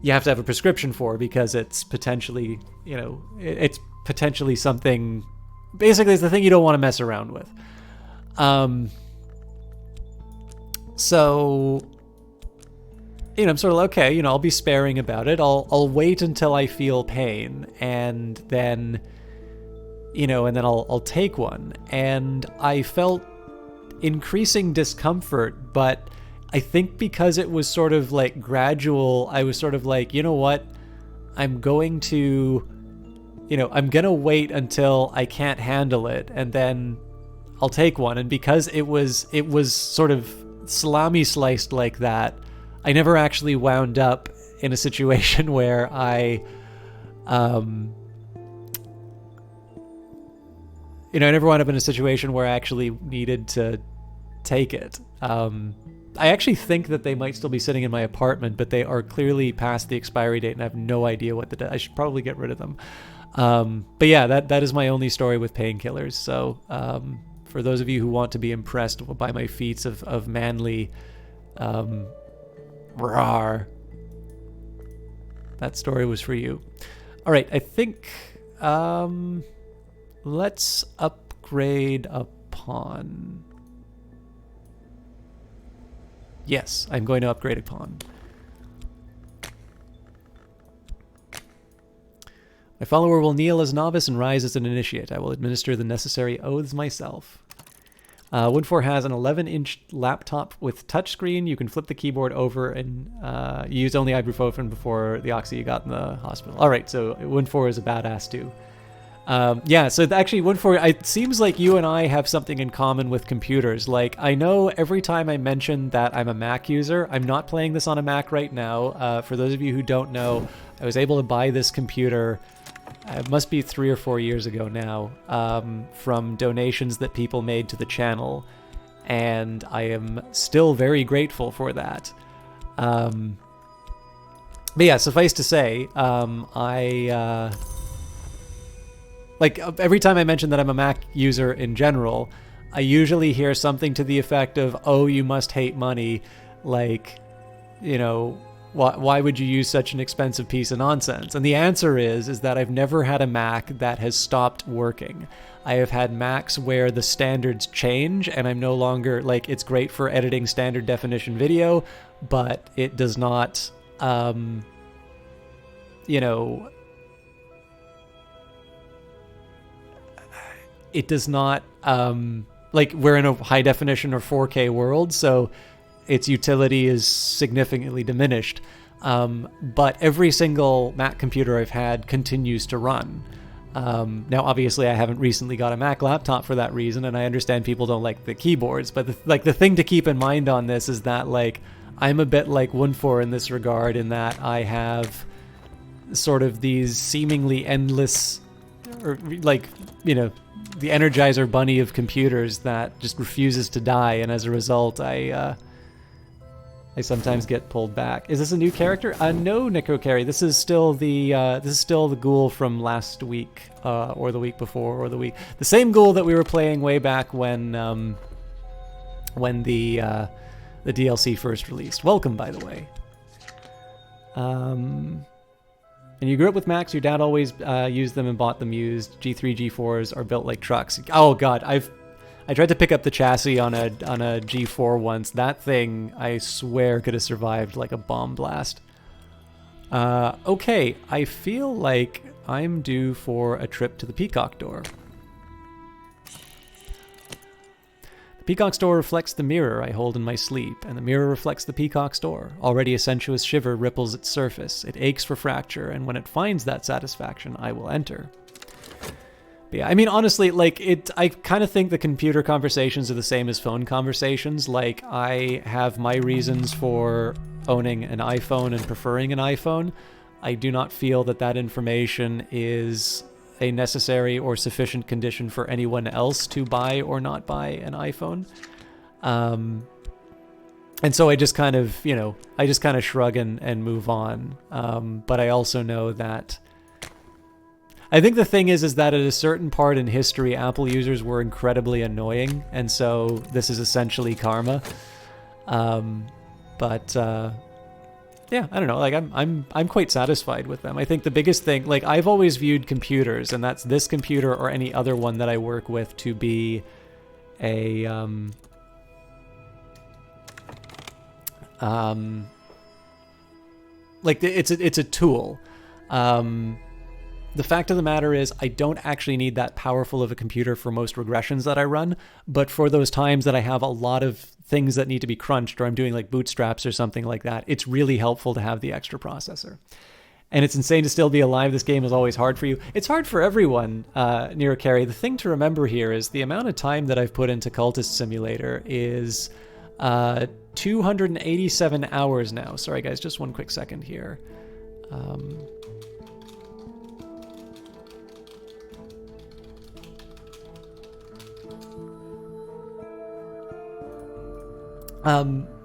you have to have a prescription for because it's potentially, you know, it's potentially something, basically it's the thing you don't want to mess around with. So, you know, I'm sort of like, okay, you know, I'll be sparing about it. I'll wait until I feel pain, and then, you know, and then I'll take one. And I felt increasing discomfort, but I think because it was sort of like gradual, I was sort of like, you know what, I'm going to wait until I can't handle it, and then I'll take one. And because it was sort of salami sliced like that, I never actually wound up in a situation where I never wound up in a situation where I actually needed to take it. I actually think that they might still be sitting in my apartment, but they are clearly past the expiry date, and I have no idea what I should probably get rid of them. But yeah, that is my only story with painkillers. So For those of you who want to be impressed by my feats of manly rawr, that story was for you. All right, I think let's upgrade a pawn. Yes, I'm going to upgrade a pawn. My follower will kneel as novice and rise as an initiate. I will administer the necessary oaths myself. Wood4 has an 11-inch laptop with touchscreen. You can flip the keyboard over and you use only ibuprofen before the oxy you got in the hospital. All right, so Wood4 is a badass too. Yeah, so actually, Wood4, it seems like you and I have something in common with computers. Like, I know every time I mention that I'm a Mac user, I'm not playing this on a Mac right now. For those of you who don't know, I was able to buy this computer, it must be 3 or 4 years ago now, from donations that people made to the channel, and I am still very grateful for that. But yeah, suffice to say, like, every time I mention that I'm a Mac user in general, I usually hear something to the effect of, oh, you must hate money. Like, you know, why would you use such an expensive piece of nonsense? And the answer is that I've never had a Mac that has stopped working. I have had Macs where the standards change, and I'm no longer, like, it's great for editing standard definition video, but it does not, you know, it does not, like, we're in a high definition or 4K world, so its utility is significantly diminished. But every single Mac computer I've had continues to run. Now, obviously, I haven't recently got a Mac laptop for that reason, and I understand people don't like the keyboards, but the thing to keep in mind on this is that, like, I'm a bit like Wood4 in this regard, in that I have sort of these seemingly endless, or, like, you know, the Energizer Bunny of computers that just refuses to die, and as a result, I sometimes get pulled back. Is this a new character? No, Necrocarry. This is still the ghoul from last week, or the week before, or the same ghoul that we were playing way back when the DLC first released. Welcome, by the way. And you grew up with Macs. Your dad always used them and bought them used. G3, G4s are built like trucks. Oh God, I tried to pick up the chassis on a G4 once. That thing, I swear, could have survived like a bomb blast. Okay, I feel like I'm due for a trip to the Peacock Door. The Peacock's Door reflects the mirror I hold in my sleep, and the mirror reflects the Peacock's Door. Already a sensuous shiver ripples its surface. It aches for fracture, and when it finds that satisfaction, I will enter. But yeah, I mean, honestly, like, I kind of think the computer conversations are the same as phone conversations. Like, I have my reasons for owning an iPhone and preferring an iPhone. I do not feel that that information is a necessary or sufficient condition for anyone else to buy or not buy an iPhone. And so I just kind of, you know, shrug and move on. But I also know that I think the thing is that at a certain part in history, Apple users were incredibly annoying, and so this is essentially karma. Yeah, I don't know. Like, I'm quite satisfied with them. I think the biggest thing, like, I've always viewed computers, and that's this computer or any other one that I work with, to be a like, it's a tool. The fact of the matter is, I don't actually need that powerful of a computer for most regressions that I run, but for those times that I have a lot of things that need to be crunched, or I'm doing like bootstraps or something like that, it's really helpful to have the extra processor. And it's insane to still be alive. This game is always hard for you. It's hard for everyone, Necrocarry. The thing to remember here is the amount of time that I've put into Cultist Simulator is 287 hours now. Sorry guys, just one quick second here.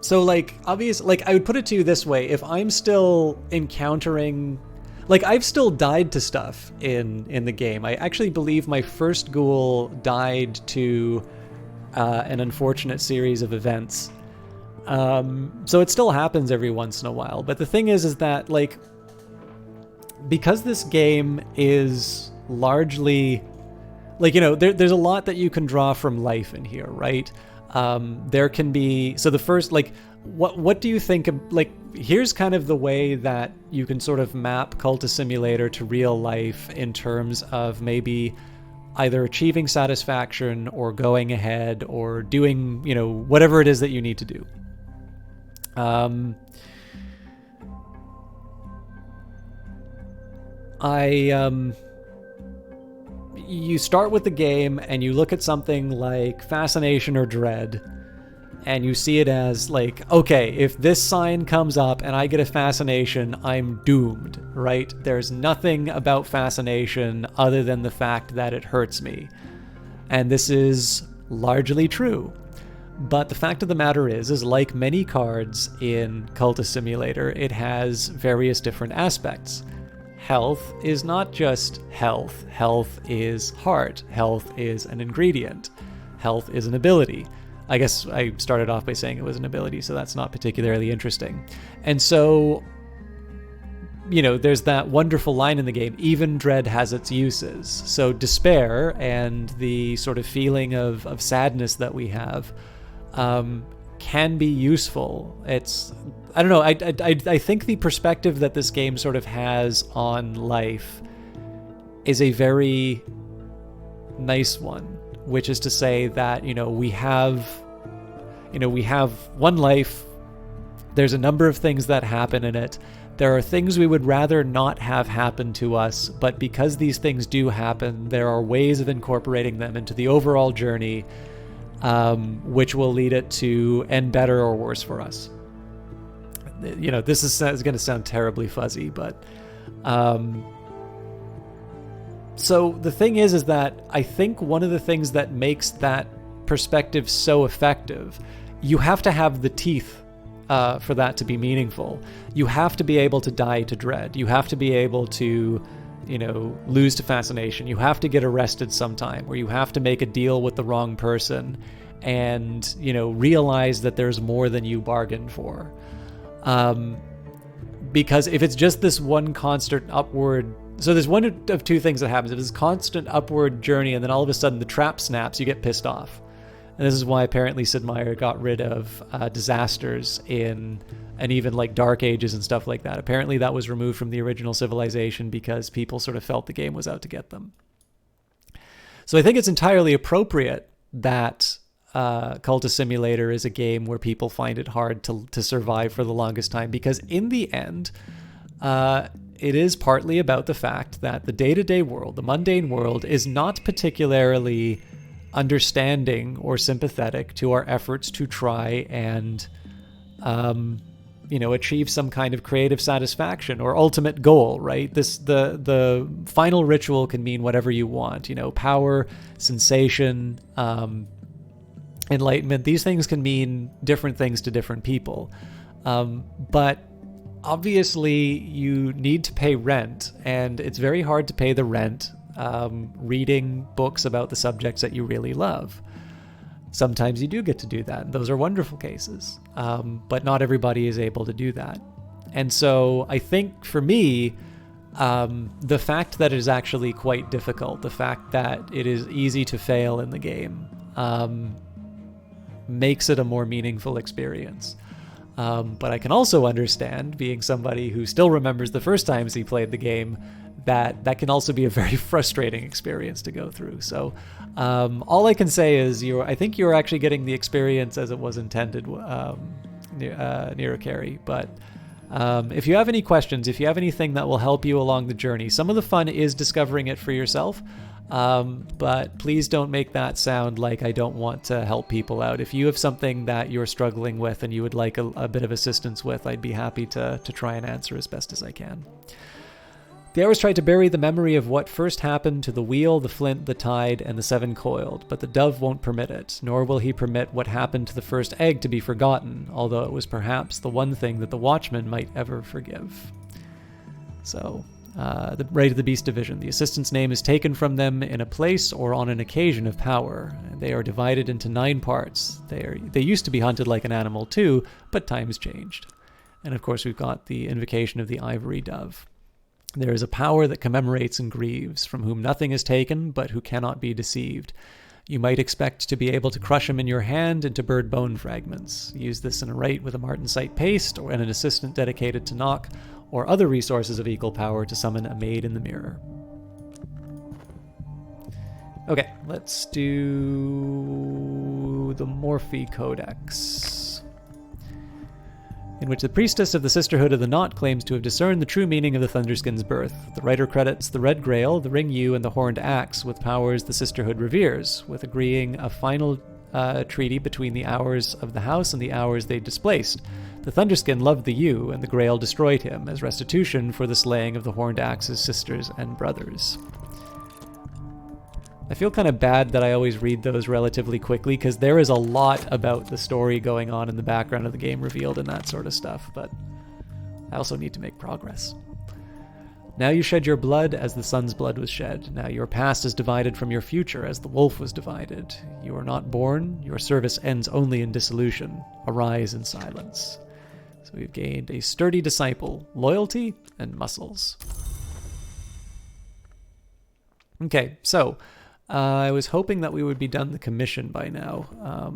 So, like, obviously, like, I would put it to you this way: if I'm still encountering, like, I've still died to stuff in the game. I actually believe my first ghoul died to an unfortunate series of events. So it still happens every once in a while. But the thing is that, like, because this game is largely, like, you know, there's a lot that you can draw from life in here, right? There can be, so the first, like, what do you think of, like, here's kind of the way that you can sort of map Cultist Simulator to real life in terms of maybe either achieving satisfaction or going ahead or doing, you know, whatever it is that you need to do. You start with the game and you look at something like fascination or dread, and you see it as like, okay, if this sign comes up and I get a fascination, I'm doomed, right? There's nothing about fascination other than the fact that it hurts me. And this is largely true. But the fact of the matter is like many cards in Cultist Simulator, it has various different aspects. Health is not just health. Health is heart. Health is an ingredient. Health is an ability. I guess I started off by saying it was an ability, so that's not particularly interesting. And so, you know, there's that wonderful line in the game, even dread has its uses. So despair and the sort of feeling of sadness that we have can be useful. It's, I don't know, I think the perspective that this game sort of has on life is a very nice one, which is to say that, you know, we have one life. There's a number of things that happen in it. There are things we would rather not have happen to us, but because these things do happen, there are ways of incorporating them into the overall journey, which will lead it to end better or worse for us. You know, this is going to sound terribly fuzzy, but so the thing is that I think one of the things that makes that perspective so effective, you have to have the teeth for that to be meaningful. You have to be able to die to dread. You have to be able to, you know, lose to fascination. You have to get arrested sometime, or you have to make a deal with the wrong person and, you know, realize that there's more than you bargained for. Because if it's just this one constant upward, so there's one of two things that happens. If it's a constant upward journey and then all of a sudden the trap snaps, you get pissed off. And this is why apparently Sid Meier got rid of disasters in, and even like Dark Ages and stuff like that. Apparently that was removed from the original Civilization because people sort of felt the game was out to get them. So I think it's entirely appropriate that Cultist Simulator is a game where people find it hard to survive for the longest time, because in the end, it is partly about the fact that the day-to-day world, the mundane world, is not particularly understanding or sympathetic to our efforts to try and, you know, achieve some kind of creative satisfaction or ultimate goal, right? The final ritual can mean whatever you want, you know, power, sensation, enlightenment. These things can mean different things to different people. But obviously you need to pay rent, and it's very hard to pay the rent reading books about the subjects that you really love. Sometimes you do get to do that. Those are wonderful cases. But not everybody is able to do that. And so I think for me, the fact that it is actually quite difficult, the fact that it is easy to fail in the game, makes it a more meaningful experience. But I can also understand, being somebody who still remembers the first times he played the game, that can also be a very frustrating experience to go through. So all I can say is I think you're actually getting the experience as it was intended, Nero-Carry. But if you have any questions, if you have anything that will help you along the journey, some of the fun is discovering it for yourself. But please don't make that sound like I don't want to help people out. If you have something that you're struggling with and you would like a bit of assistance with, I'd be happy to try and answer as best as I can. The Hours tried to bury the memory of what first happened to the wheel, the flint, the tide, and the seven coiled, but the dove won't permit it, nor will he permit what happened to the first egg to be forgotten, although it was perhaps the one thing that the watchman might ever forgive. So, The Raid of the Beast Division. The assistant's name is taken from them in a place or on an occasion of power. They are divided into 9 parts. They used to be hunted like an animal too, but times changed. And of course we've got the invocation of the Ivory Dove. There is a power that commemorates and grieves, from whom nothing is taken, but who cannot be deceived. You might expect to be able to crush him in your hand into bird bone fragments. Use this in a rite with a martensite paste or an assistant dedicated to knock, or other resources of equal power to summon a maid in the mirror. Okay, let's do the Morphe Codex, in which the priestess of the Sisterhood of the Knot claims to have discerned the true meaning of the Thunderskin's birth. The writer credits the Red Grail, the Ring Yew, and the Horned Axe with powers the Sisterhood reveres, with agreeing a final treaty between the Hours of the House and the Hours they displaced. The Thunderskin loved the Yew, and the Grail destroyed him, as restitution for the slaying of the Horned Axe's sisters and brothers. I feel kind of bad that I always read those relatively quickly, because there is a lot about the story going on in the background of the game revealed and that sort of stuff, but I also need to make progress. Now you shed your blood as the sun's blood was shed. Now your past is divided from your future as the wolf was divided. You are not born. Your service ends only in dissolution. Arise in silence. So we've gained a sturdy disciple, loyalty, and muscles. Okay, so I was hoping that we would be done the commission by now.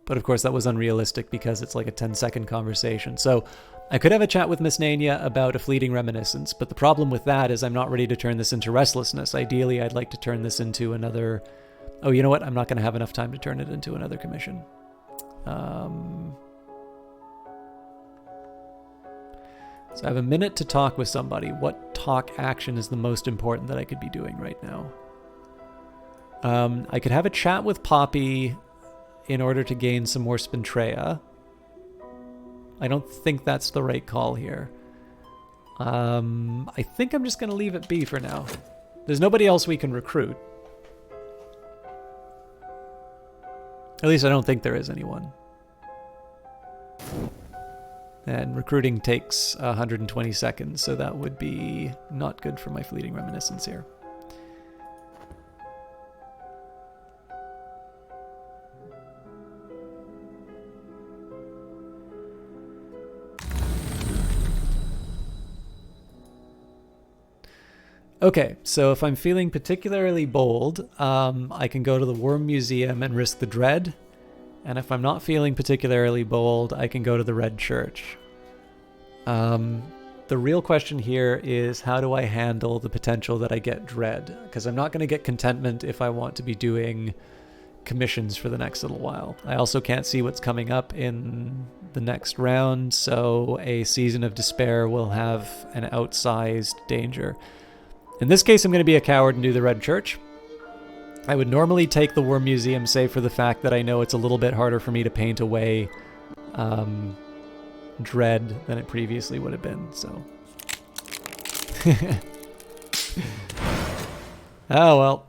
But of course that was unrealistic because it's like a 10-second conversation. So I could have a chat with Miss Nania about a fleeting reminiscence, but the problem with that is I'm not ready to turn this into restlessness. Ideally, I'd like to turn this into another... Oh, you know what? I'm not going to have enough time to turn it into another commission. So I have a minute to talk with somebody. What talk action is the most important that I could be doing right now? I could have a chat with Poppy in order to gain some more Spintrea. I don't think that's the right call here. I think I'm just going to leave it be for now. There's nobody else we can recruit. At least I don't think there is anyone. And recruiting takes 120 seconds, so that would be not good for my fleeting reminiscence here. Okay, so if I'm feeling particularly bold, I can go to the Worm Museum and risk the dread. And if I'm not feeling particularly bold, I can go to the Red Church. The real question here is, how do I handle the potential that I get dread? Because I'm not going to get contentment if I want to be doing commissions for the next little while. I also can't see what's coming up in the next round, so a Season of Despair will have an outsized danger. In this case, I'm going to be a coward and do the Red Church. I would normally take the Worm Museum, save for the fact that I know it's a little bit harder for me to paint away dread than it previously would have been, so. Oh well.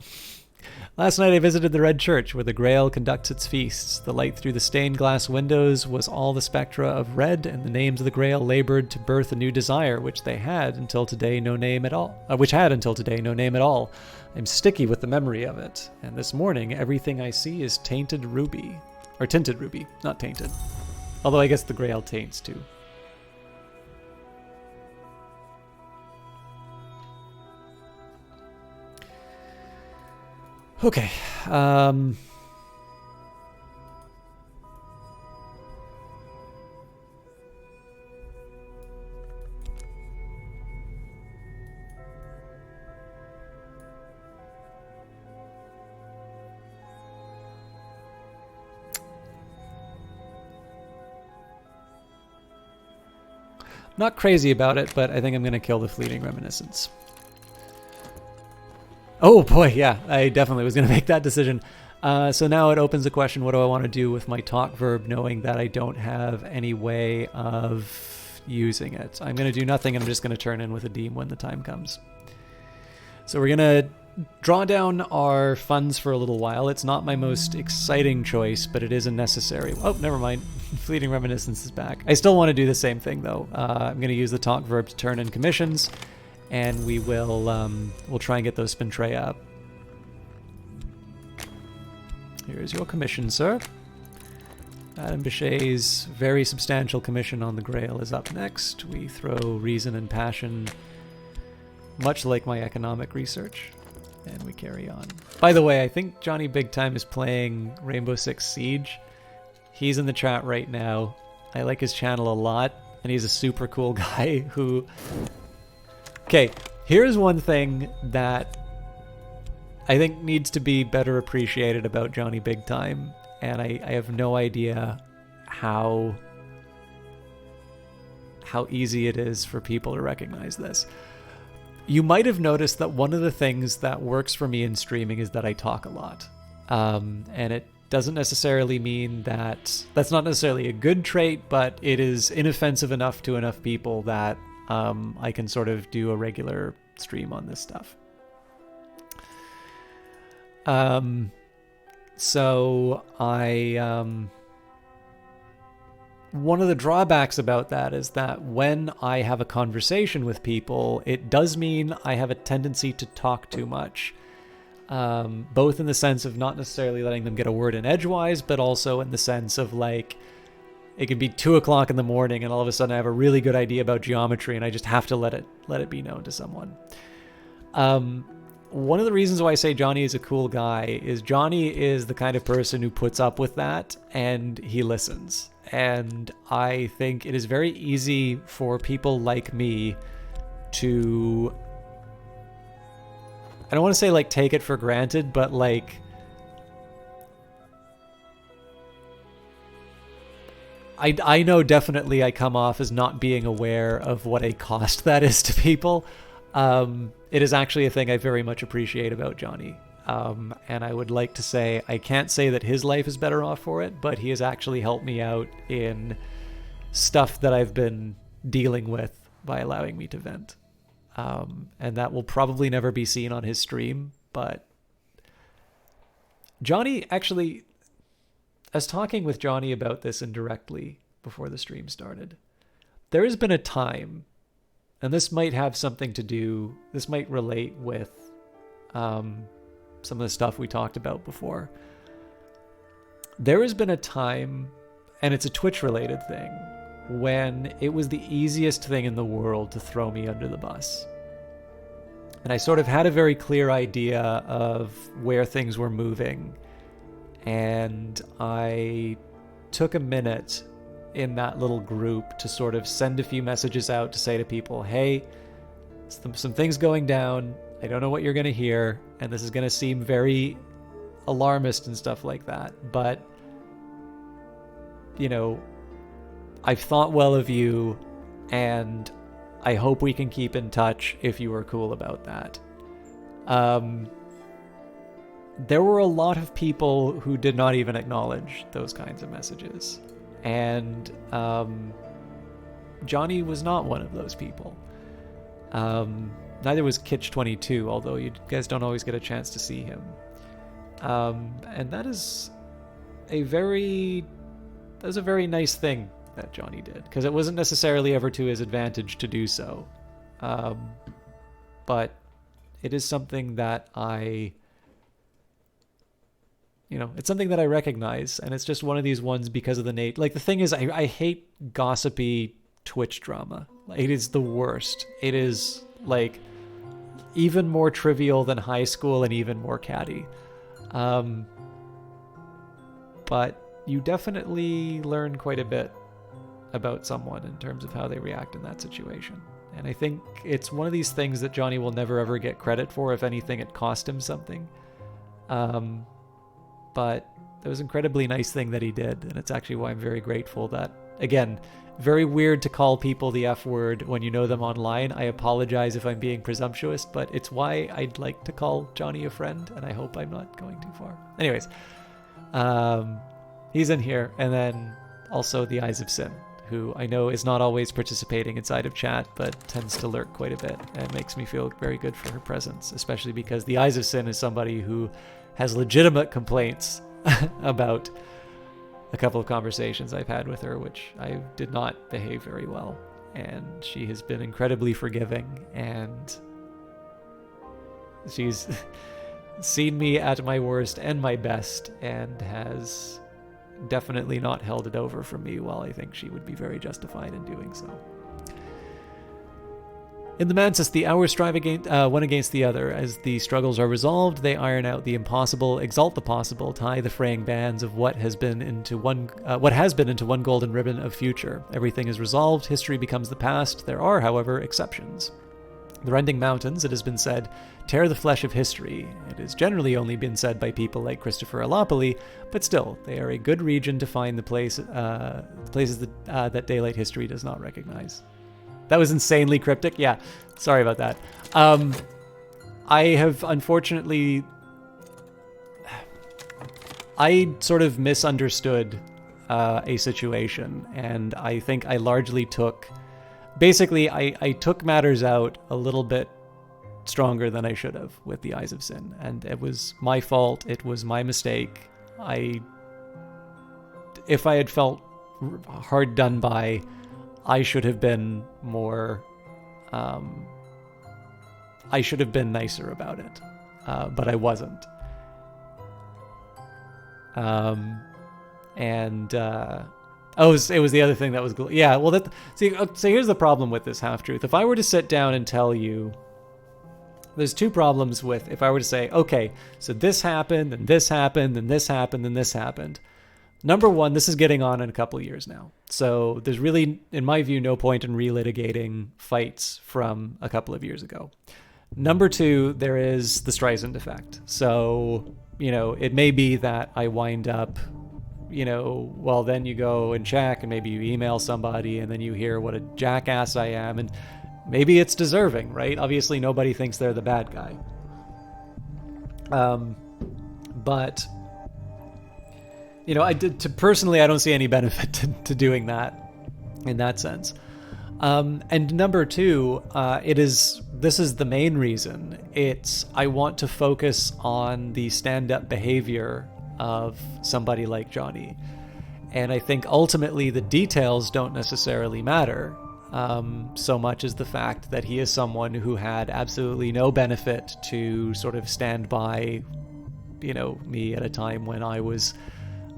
Last night I visited the Red Church, where the Grail conducts its feasts. The light through the stained glass windows was all the spectra of red, and the names of the Grail labored to birth a new desire, which had until today no name at all. I'm sticky with the memory of it, and this morning everything I see is tainted ruby. Or tinted ruby, not tainted. Although I guess the Grail taints too. Okay, not crazy about it, but I think I'm going to kill the fleeting reminiscence. Oh boy, yeah, I definitely was going to make that decision. So now it opens the question, what do I want to do with my talk verb, knowing that I don't have any way of using it? I'm going to do nothing, and I'm just going to turn in with a Deem when the time comes. So we're going to draw down our funds for a little while. It's not my most exciting choice, but it is a necessary... Oh, never mind. Fleeting Reminiscence is back. I still want to do the same thing, though. I'm going to use the talk verb to turn in commissions, and we'll try and get those spin tray up. Here's your commission, sir. Adam Bichet's very substantial commission on the Grail is up next. We throw reason and passion, much like my economic research, and we carry on. By the way, I think Johnny Big Time is playing Rainbow Six Siege. He's in the chat right now. I like his channel a lot, and he's a super cool guy who... Okay, here's one thing that I think needs to be better appreciated about Johnny Big Time, and I have no idea how easy it is for people to recognize this. You might have noticed that one of the things that works for me in streaming is that I talk a lot. And it doesn't necessarily mean that... That's not necessarily a good trait, but it is inoffensive enough to enough people that I can sort of do a regular stream on this stuff. So one of the drawbacks about that is that when I have a conversation with people, it does mean I have a tendency to talk too much. Both in the sense of not necessarily letting them get a word in edgewise, but also in the sense of like, it could be 2 o'clock in the morning and all of a sudden I have a really good idea about geometry and I just have to let it be known to someone. One of the reasons why I say Johnny is a cool guy is Johnny is the kind of person who puts up with that and he listens. And I think it is very easy for people like me to, I don't want to say like take it for granted, but like I know definitely I come off as not being aware of what a cost that is to people. It is actually a thing I very much appreciate about Johnny. And I would like to say, I can't say that his life is better off for it, but he has actually helped me out in stuff that I've been dealing with by allowing me to vent. And that will probably never be seen on his stream, but Johnny actually, I was talking with Johnny about this indirectly before the stream started. There has been a time, and this might have something to do, this might relate with some of the stuff we talked about before. There has been a time, and it's a Twitch-related thing, when it was the easiest thing in the world to throw me under the bus. And I sort of had a very clear idea of where things were moving. And I took a minute in that little group to sort of send a few messages out to say to people, hey, some things going down. I don't know what you're going to hear, and this is going to seem very alarmist and stuff like that. But, you know, I've thought well of you, and I hope we can keep in touch if you are cool about that. There were a lot of people who did not even acknowledge those kinds of messages. And Johnny was not one of those people. Neither was Kitch22, although you guys don't always get a chance to see him. And that is a very nice thing that Johnny did, because it wasn't necessarily ever to his advantage to do so. But it is something that it's something that I recognize, and it's just one of these ones because of the Nate. Like, the thing is, I hate gossipy Twitch drama. Like, it is the worst. It is, like, even more trivial than high school and even more catty. But you definitely learn quite a bit about someone in terms of how they react in that situation. And I think it's one of these things that Johnny will never ever get credit for. If anything, it cost him something. But it was an incredibly nice thing that he did, and it's actually why I'm very grateful that, again, very weird to call people the F word when you know them online. I apologize if I'm being presumptuous, but it's why I'd like to call Johnny a friend, and I hope I'm not going too far. Anyways, he's in here, and then also the Eyes of Sin, who I know is not always participating inside of chat, but tends to lurk quite a bit, and makes me feel very good for her presence, especially because the Eyes of Sin is somebody who has legitimate complaints about a couple of conversations I've had with her, which I did not behave very well. and she has been incredibly forgiving, and she's seen me at my worst and my best, and has definitely not held it over from me, while I think she would be very justified in doing so. In the Mantis, the hours strive one against the other. As the struggles are resolved, they iron out the impossible, exalt the possible, tie the fraying bands of what has been into one golden ribbon of future. Everything is resolved. History becomes the past. There are, however, exceptions. The Rending Mountains, it has been said, tear the flesh of history. It has generally only been said by people like Christopher Alopoli, but still, they are a good region to find the places that daylight history does not recognize. That was insanely cryptic. Yeah, sorry about that. I have unfortunately... I sort of misunderstood a situation, and I think I largely took... Basically, I took matters out a little bit stronger than I should have with the Eyes of Sin, and it was my fault. It was my mistake. If I had felt hard done by, I should have been more, I should have been nicer about it, but I wasn't. It was the other thing that was, yeah, well, so here's the problem with this half-truth. If I were to sit down and tell you, there's two problems with, if I were to say, okay, so this happened, and this happened, and this happened, and this happened. Number one, this is getting on in a couple of years now. So there's really, in my view, no point in relitigating fights from a couple of years ago. Number two, there is the Streisand effect. So, it may be that I wind up, well, then you go and check, and maybe you email somebody, and then you hear what a jackass I am, and maybe it's deserving, right? Obviously, nobody thinks they're the bad guy. But... personally, I don't see any benefit to doing that in that sense. And number two, this is the main reason. I want to focus on the stand-up behavior of somebody like Johnny. And I think ultimately the details don't necessarily matter so much as the fact that he is someone who had absolutely no benefit to sort of stand by, me at a time when I was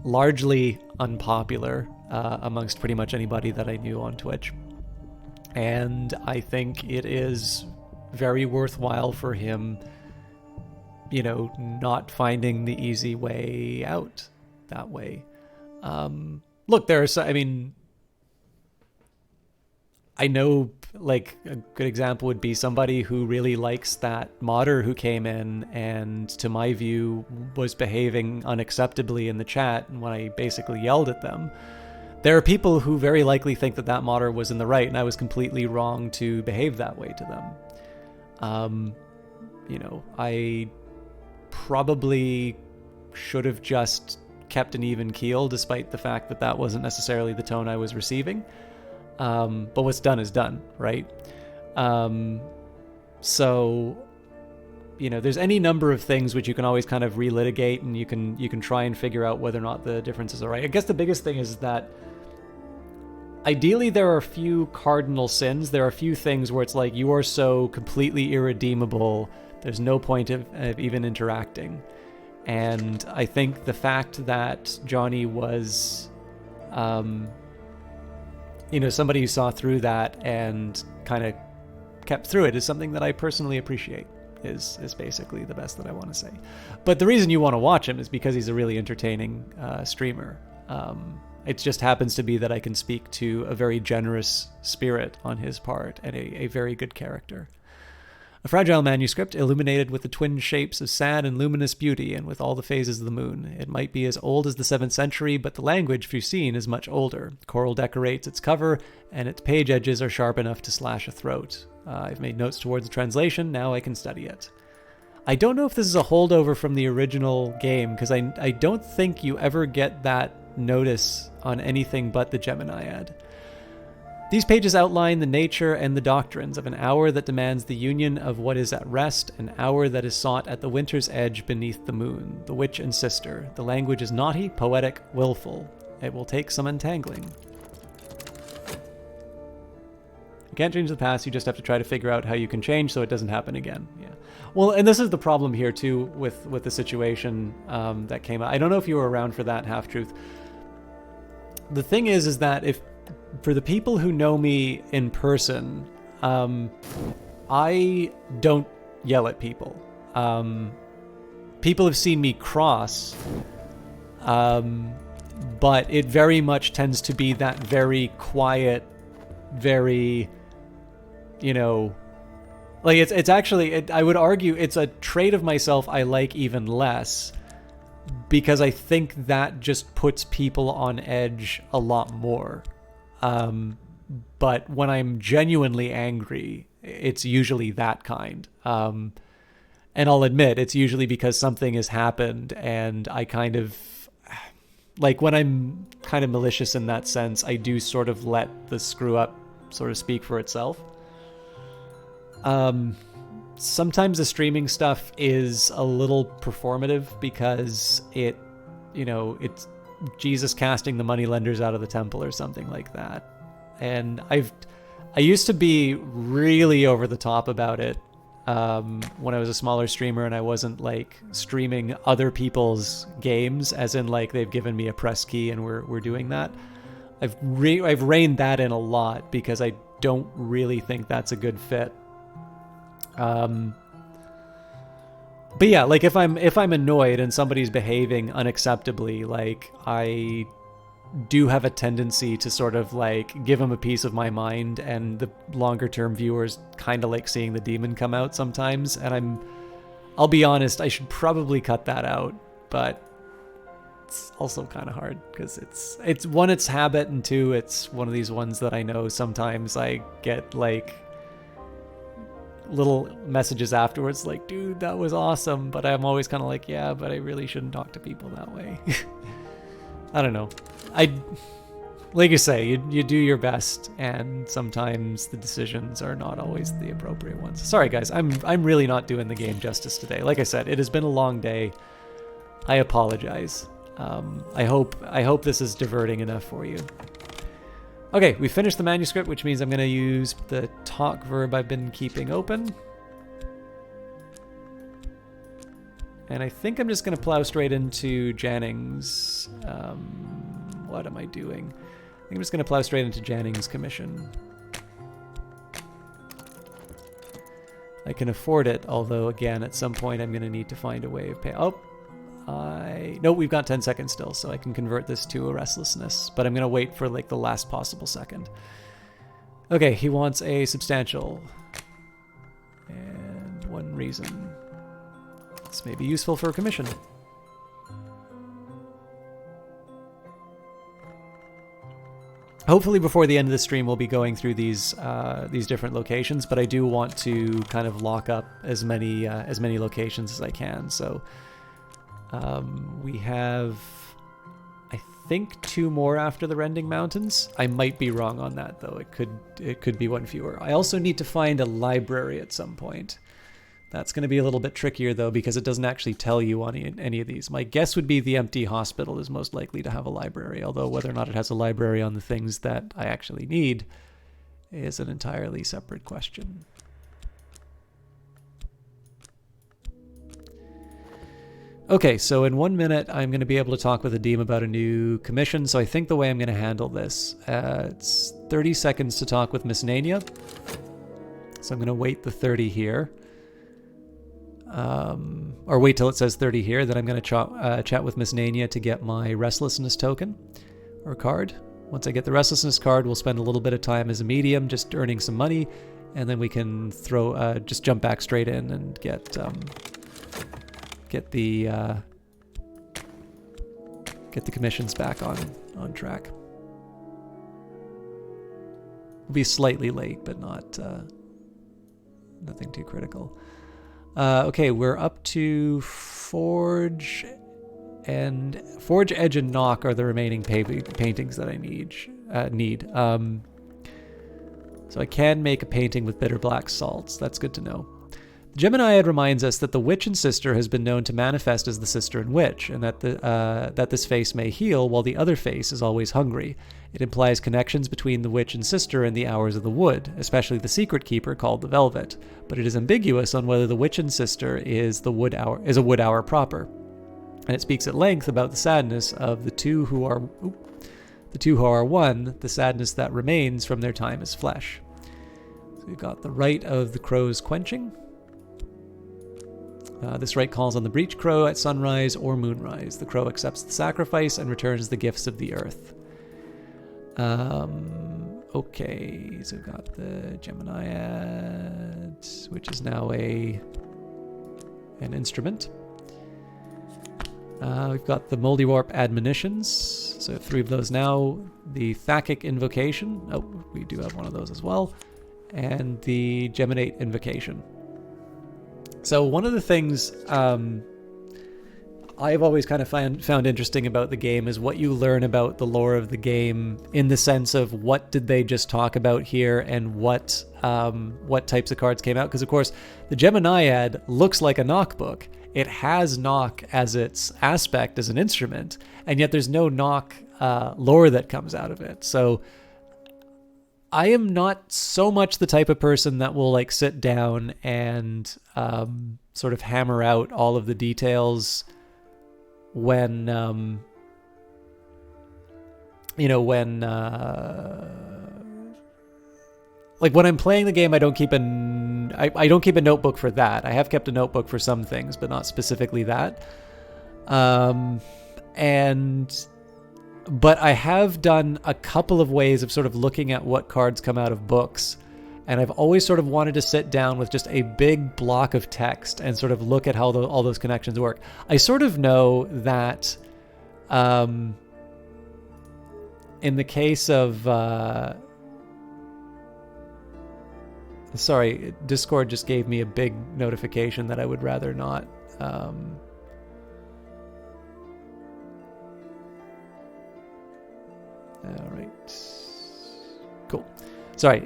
largely unpopular amongst pretty much anybody that I knew on Twitch. And I think it is very worthwhile for him, not finding the easy way out that way. Look, I know, like, a good example would be somebody who really likes that modder who came in and, to my view, was behaving unacceptably in the chat when I basically yelled at them. There are people who very likely think that modder was in the right, and I was completely wrong to behave that way to them. I probably should have just kept an even keel, despite the fact that wasn't necessarily the tone I was receiving. But what's done is done, right? So, there's any number of things which you can always kind of relitigate, and you can try and figure out whether or not the differences are right. I guess the biggest thing is that ideally there are a few cardinal sins. There are a few things where it's like, you are so completely irredeemable, there's no point of even interacting. And I think the fact that Johnny was... somebody who saw through that and kind of kept through it is something that I personally appreciate, is basically the best that I want to say. But the reason you want to watch him is because he's a really entertaining streamer. It just happens to be that I can speak to a very generous spirit on his part and a very good character. A fragile manuscript illuminated with the twin shapes of sad and luminous beauty and with all the phases of the moon. It might be as old as the 7th century, but the language, if you've seen, is much older. Coral decorates its cover, and its page edges are sharp enough to slash a throat. I've made notes towards the translation, now I can study it. I don't know if this is a holdover from the original game, because I don't think you ever get that notice on anything but the Geminiad. These pages outline the nature and the doctrines of an hour that demands the union of what is at rest, an hour that is sought at the winter's edge beneath the moon, the witch and sister. The language is naughty, poetic, willful. It will take some untangling. You can't change the past. You just have to try to figure out how you can change so it doesn't happen again. Yeah. Well, and this is the problem here too with the situation that came out. I don't know if you were around for that, Half-Truth. The thing is that if for the people who know me in person, I don't yell at people. People have seen me cross, but it very much tends to be that very quiet, very, you know, like it's actually, I would argue it's a trait of myself I like even less, because I think that just puts people on edge a lot more. But when I'm genuinely angry, it's usually that kind. And I'll admit, it's usually because something has happened and I kind of, like when I'm kind of malicious in that sense, I do sort of let the screw up sort of speak for itself. Sometimes the streaming stuff is a little performative because it, you know, it's Jesus casting the moneylenders out of the temple or something like that. And I used to be really over the top about it when I was a smaller streamer and I wasn't like streaming other people's games, as in like they've given me a press key and we're doing that. I've reined that in a lot because I don't really think that's a good fit. But yeah, like if I'm annoyed and somebody's behaving unacceptably, like I do have a tendency to sort of like give them a piece of my mind, and the longer term viewers kind of like seeing the demon come out sometimes. And I'll be honest, I should probably cut that out, but it's also kind of hard because it's one, it's habit, and two, it's one of these ones that I know sometimes I get like little messages afterwards like, dude, that was awesome, but I'm always kind of like, yeah, but I really shouldn't talk to people that way. I don't know. Like you say, you do your best, and sometimes the decisions are not always the appropriate ones. Sorry guys, I'm really not doing the game justice today. Like I said, it has been a long day. I apologize. I hope this is diverting enough for you. Okay, we finished the manuscript, which means I'm going to use the talk verb I've been keeping open. And I think I'm just going to plow straight into Janning's... what am I doing? I think I'm just going to plow straight into Janning's commission. I can afford it, although, again, at some point I'm going to need to find a way of pay... Oh! No, we've got 10 seconds still, so I can convert this to a restlessness, but I'm going to wait for like the last possible second. Okay, he wants a substantial. And one reason. This may be useful for a commission. Hopefully before the end of the stream we'll be going through these different locations, but I do want to kind of lock up as many locations as I can, so... we have, I think, 2 more after the Rending Mountains. I might be wrong on that, though. It could be 1 fewer. I also need to find a library at some point. That's going to be a little bit trickier, though, because it doesn't actually tell you on any of these. My guess would be the empty hospital is most likely to have a library, although whether or not it has a library on the things that I actually need is an entirely separate question. Okay, so in 1 minute, I'm going to be able to talk with Adim about a new commission, so I think the way I'm going to handle this, it's 30 seconds to talk with Miss Nania. So I'm going to wait the 30 here. Or wait till it says 30 here, then I'm going to chat with Miss Nania to get my Restlessness token, or card. Once I get the Restlessness card, we'll spend a little bit of time as a medium, just earning some money, and then we can just jump back straight in and get the commissions back on track. We'll be slightly late, but not nothing too critical. Okay, we're up to Forge, Edge, and Knock are the remaining paintings that I need. So I can make a painting with bitter black salts. That's good to know. Geminiad reminds us that the witch and sister has been known to manifest as the sister and witch, and that that this face may heal while the other face is always hungry. It implies connections between the witch and sister and the hours of the wood, especially the secret keeper called the Velvet. But it is ambiguous on whether the witch and sister is a wood hour proper, and it speaks at length about the sadness of the two who are one, the sadness that remains from their time as flesh. So we've got the rite of the crow's quenching. This rite calls on the breech crow at sunrise or moonrise. The crow accepts the sacrifice and returns the gifts of the earth. Okay, so we've got the Geminiad, which is now an instrument. We've got the Moldywarp admonitions, so 3 of those now. The Thakic invocation, we do have one of those as well, and the Geminate invocation. So one of the things I've always kind of found interesting about the game is what you learn about the lore of the game, in the sense of what did they just talk about here and what types of cards came out. Because of course the Geminiad looks like a knock book. It has knock as its aspect as an instrument, and yet there's no knock lore that comes out of it. So I am not so much the type of person that will like sit down and sort of hammer out all of the details when when I'm playing the game. I don't keep a notebook for that. I have kept a notebook for some things, but not specifically that. But I have done a couple of ways of sort of looking at what cards come out of books. And I've always sort of wanted to sit down with just a big block of text and sort of look at how all those connections work. I sort of know that in the case of... sorry, Discord just gave me a big notification that I would rather not... all right. Cool. Sorry,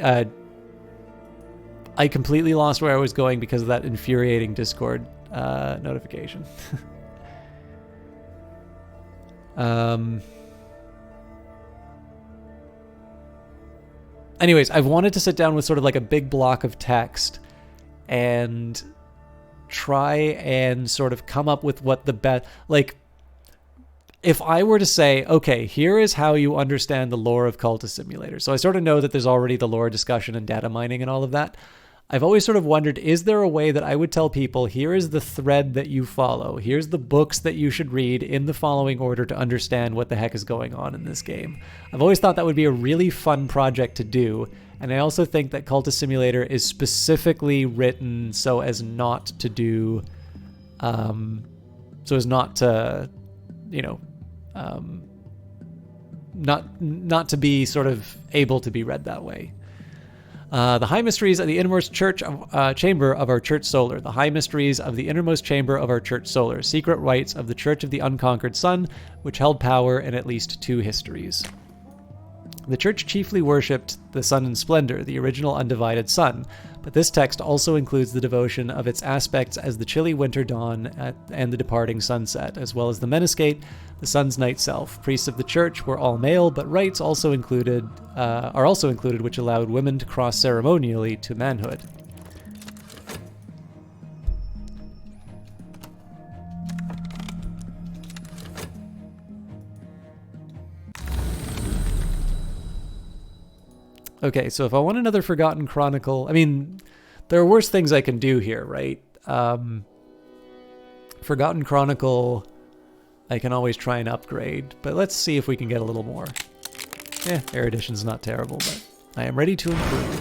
I completely lost where I was going because of that infuriating Discord notification. Anyways, I've wanted to sit down with sort of like a big block of text and try and sort of come up with what the best... Like, if I were to say, okay, here is how you understand the lore of Cultist Simulator. So I sort of know that there's already the lore discussion and data mining and all of that. I've always sort of wondered, is there a way that I would tell people, here is the thread that you follow. Here's the books that you should read in the following order to understand what the heck is going on in this game. I've always thought that would be a really fun project to do. And I also think that Cultist Simulator is specifically written so as not to do, so as not to, not to be sort of able to be read that way. The High Mysteries of the Innermost Chamber of our Church Solar. The High Mysteries of the Innermost Chamber of our Church Solar. Secret rites of the Church of the Unconquered Sun, which held power in at least 2 histories. The Church chiefly worshipped the sun in splendor, the original undivided sun, but this text also includes the devotion of its aspects as the chilly winter dawn and the departing sunset, as well as the Meniscate, the sun's night self. Priests of the church were all male, but rites are also included, which allowed women to cross ceremonially to manhood. Okay, so if I want another Forgotten Chronicle, I mean, there are worse things I can do here, right? Forgotten Chronicle, I can always try and upgrade, but let's see if we can get a little more. Erudition's not terrible, but I am ready to improve.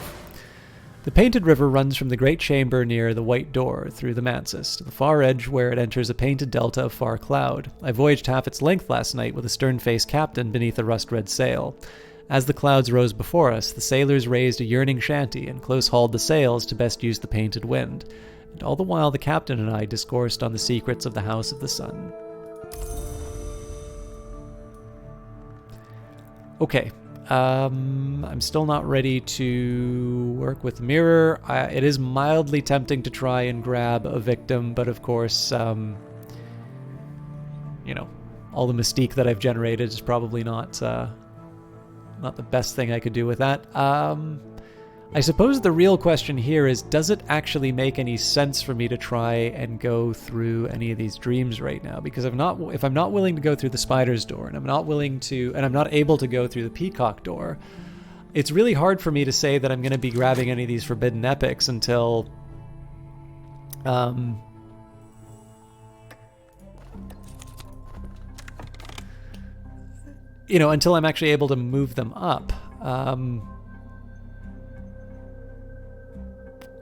The Painted River runs from the great chamber near the White Door through the Mansis to the far edge where it enters a painted delta of far cloud. I voyaged half its length last night with a stern-faced captain beneath a rust-red sail. As the clouds rose before us, the sailors raised a yearning shanty and close-hauled the sails to best use the painted wind. And all the while the captain and I discoursed on the secrets of the House of the Sun. Okay. I'm still not ready to work with Mirror. It is mildly tempting to try and grab a victim, but of course, you know, all the mystique that I've generated is probably not the best thing I could do with that. I suppose the real question here is, does it actually make any sense for me to try and go through any of these dreams right now? Because if I'm not willing to go through the spider's door, and I'm not able to go through the peacock door, it's really hard for me to say that I'm going to be grabbing any of these forbidden epics until until I'm actually able to move them up.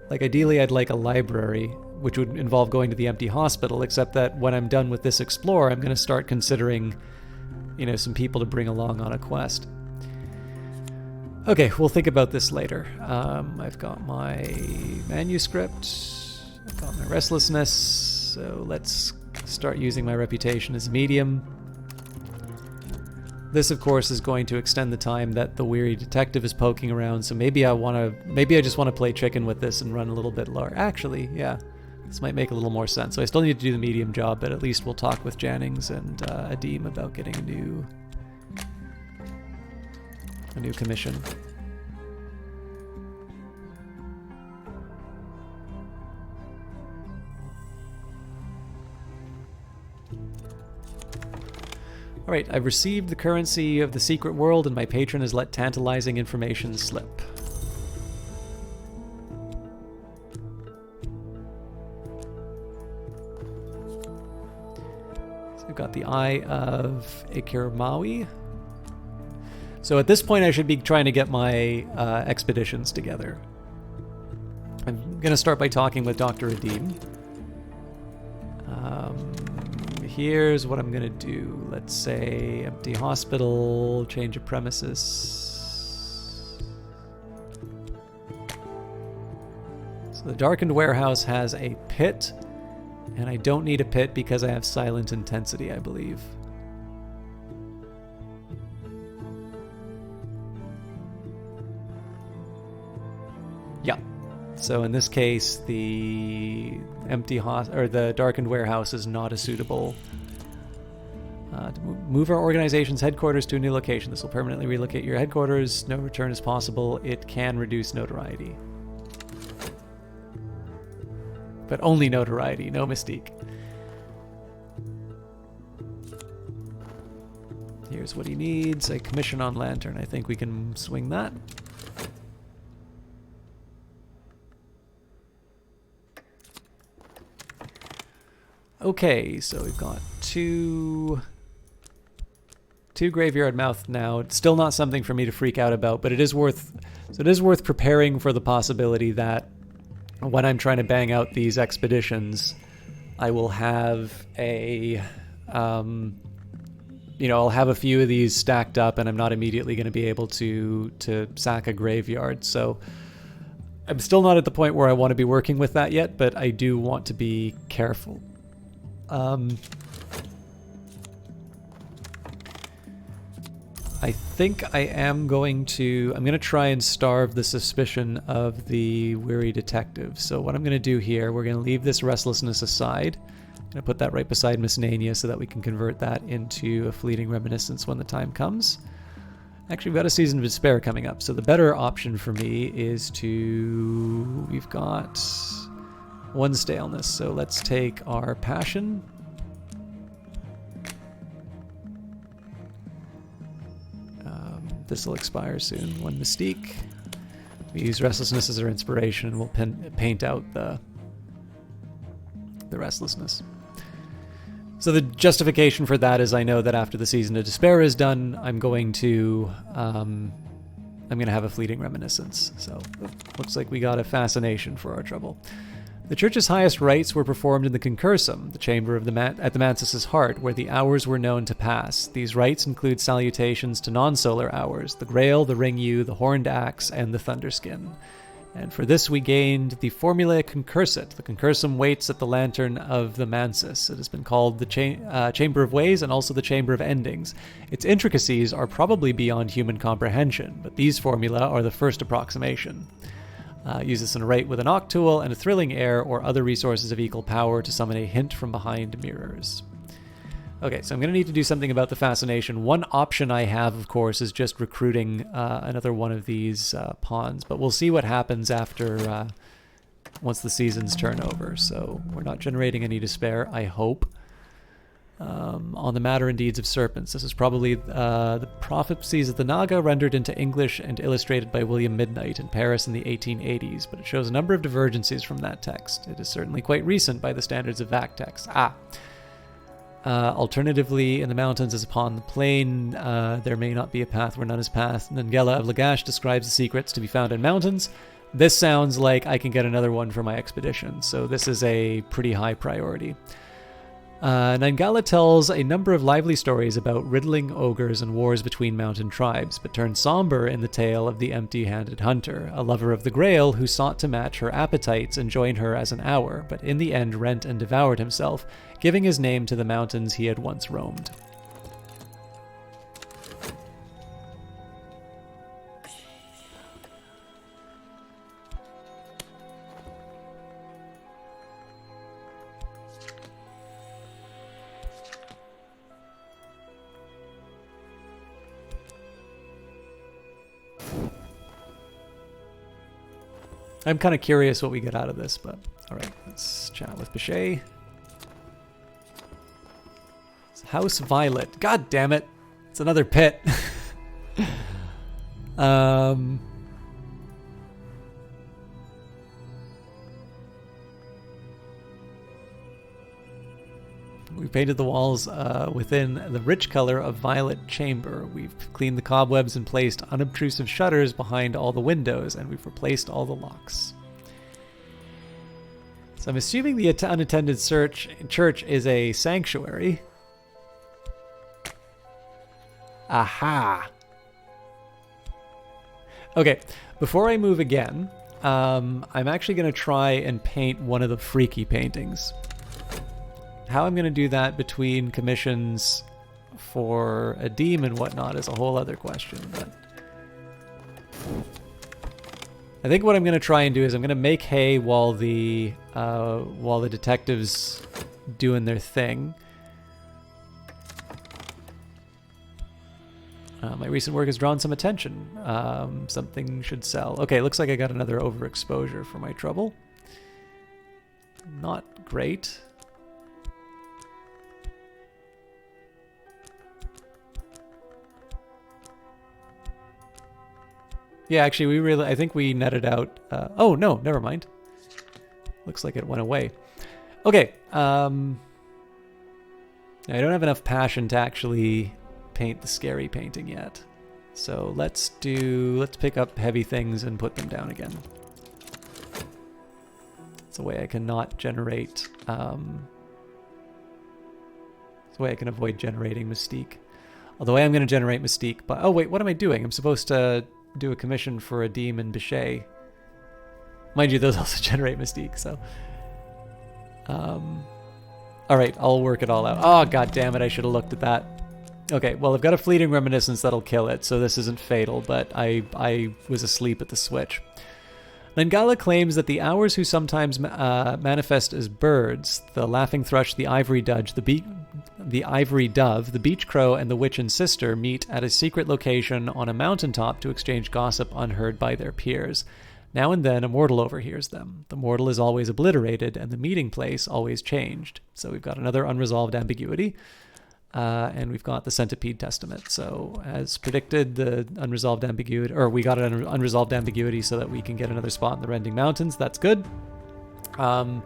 Like, ideally, I'd like a library, which would involve going to the empty hospital, except that when I'm done with this explore, I'm going to start considering, some people to bring along on a quest. Okay, we'll think about this later. I've got my manuscript, I've got my restlessness, so let's start using my reputation as medium. This, of course, is going to extend the time that the weary detective is poking around, so maybe I just want to play chicken with this and run a little bit lower. Actually, yeah, this might make a little more sense. So I still need to do the medium job, but at least we'll talk with Jannings and Adim about getting a new commission. Alright, I've received the currency of the secret world and my patron has let tantalizing information slip. So I've got the Eye of Ikirmawi. So at this point I should be trying to get my expeditions together. I'm going to start by talking with Dr. Adim. Here's what I'm gonna do. Let's say empty hospital, change of premises. So the darkened warehouse has a pit, and I don't need a pit because I have silent intensity, I believe. Yeah. So in this case, the the darkened warehouse is not a suitable. To move our organization's headquarters to a new location. This will permanently relocate your headquarters. No return is possible. It can reduce notoriety, but only notoriety, no mystique. Here's what he needs: a commission on Lantern. I think we can swing that. Okay, so we've got two graveyard mouth now. It's still not something for me to freak out about, but it is worth preparing for the possibility that when I'm trying to bang out these expeditions, I will have I'll have a few of these stacked up, and I'm not immediately going to be able to sack a graveyard. So I'm still not at the point where I want to be working with that yet, but I do want to be careful. I think I'm going to try and starve the suspicion of the weary detective. So what I'm going to do here, we're going to leave this restlessness aside. I'm going to put that right beside Miss Nania so that we can convert that into a fleeting reminiscence when the time comes. Actually, we've got a Season of Despair coming up, so the better option for me is we've got one staleness, so let's take our passion. This will expire soon. One mystique. We use restlessness as our inspiration, and we'll paint out the restlessness. So the justification for that is I know that after the Season of Despair is done, I'm going to have a fleeting reminiscence. So looks like we got a fascination for our trouble. The church's highest rites were performed in the concursum, the chamber of at the Mantis' heart, where the hours were known to pass. These rites include salutations to non-solar hours, the Grail, the Ring-Yew, the Horned Axe, and the Thunderskin. And for this we gained the formula concursit, the concursum waits at the lantern of the mansus. It has been called the Chamber of Ways and also the Chamber of Endings. Its intricacies are probably beyond human comprehension, but these formula are the first approximation. Use this in a rite with an octool and a thrilling air or other resources of equal power to summon a hint from behind mirrors. Okay, so I'm going to need to do something about the fascination. One option I have, of course, is just recruiting another one of these pawns, but we'll see what happens after once the seasons turn over. So we're not generating any despair, I hope. On the matter and deeds of serpents. This is probably the prophecies of the Naga rendered into English and illustrated by William Midnight in Paris in the 1880s, but it shows a number of divergencies from that text. It is certainly quite recent by the standards of VAC text. Alternatively, in the mountains as upon the plain, there may not be a path where none is path. Nangela of Lagash describes the secrets to be found in mountains. This sounds like I can get another one for my expedition, so this is a pretty high priority. Nangala tells a number of lively stories about riddling ogres and wars between mountain tribes, but turned somber in the tale of the empty-handed hunter, a lover of the Grail who sought to match her appetites and join her as an hour, but in the end rent and devoured himself, giving his name to the mountains he had once roamed. I'm kind of curious what we get out of this, but alright, let's chat with Bichet. House Violet. God damn it. It's another pit. We painted the walls within the rich color of Violet Chamber. We've cleaned the cobwebs and placed unobtrusive shutters behind all the windows, and we've replaced all the locks. So I'm assuming the unattended church is a sanctuary. Aha! Okay, before I move again, I'm actually going to try and paint one of the freaky paintings. How I'm going to do that between commissions for a Deem and whatnot is a whole other question, but I think what I'm going to try and do is I'm going to make hay while the detectives doing their thing. My recent work has drawn some attention. Something should sell. Okay, looks like I got another overexposure for my trouble. Not great. Yeah, actually, I think we netted out. Oh, no, never mind. Looks like it went away. Okay. I don't have enough passion to actually paint the scary painting yet. So let's pick up heavy things and put them down again. It's a way I cannot generate, it's a way I can avoid generating Mystique. Although I am going to generate Mystique, but, oh wait, what am I doing? I'm supposed to do a commission for a Deem and Bichet. Mind you, those also generate Mystique, so. Alright, I'll work it all out. Oh, god damn it, I should have looked at that. Okay, well, I've got a fleeting reminiscence that'll kill it, so this isn't fatal, but I was asleep at the switch. Nangala claims that the hours who sometimes manifest as birds, the laughing thrush, the ivory dove, the beach crow, and the witch and sister meet at a secret location on a mountaintop to exchange gossip unheard by their peers. Now and then a mortal overhears them. The mortal is always obliterated, and the meeting place always changed. So we've got another unresolved ambiguity. And we've got the Centipede Testament. So, as predicted, the unresolved ambiguity, or we got an unresolved ambiguity so that we can get another spot in the Rending Mountains. That's good. I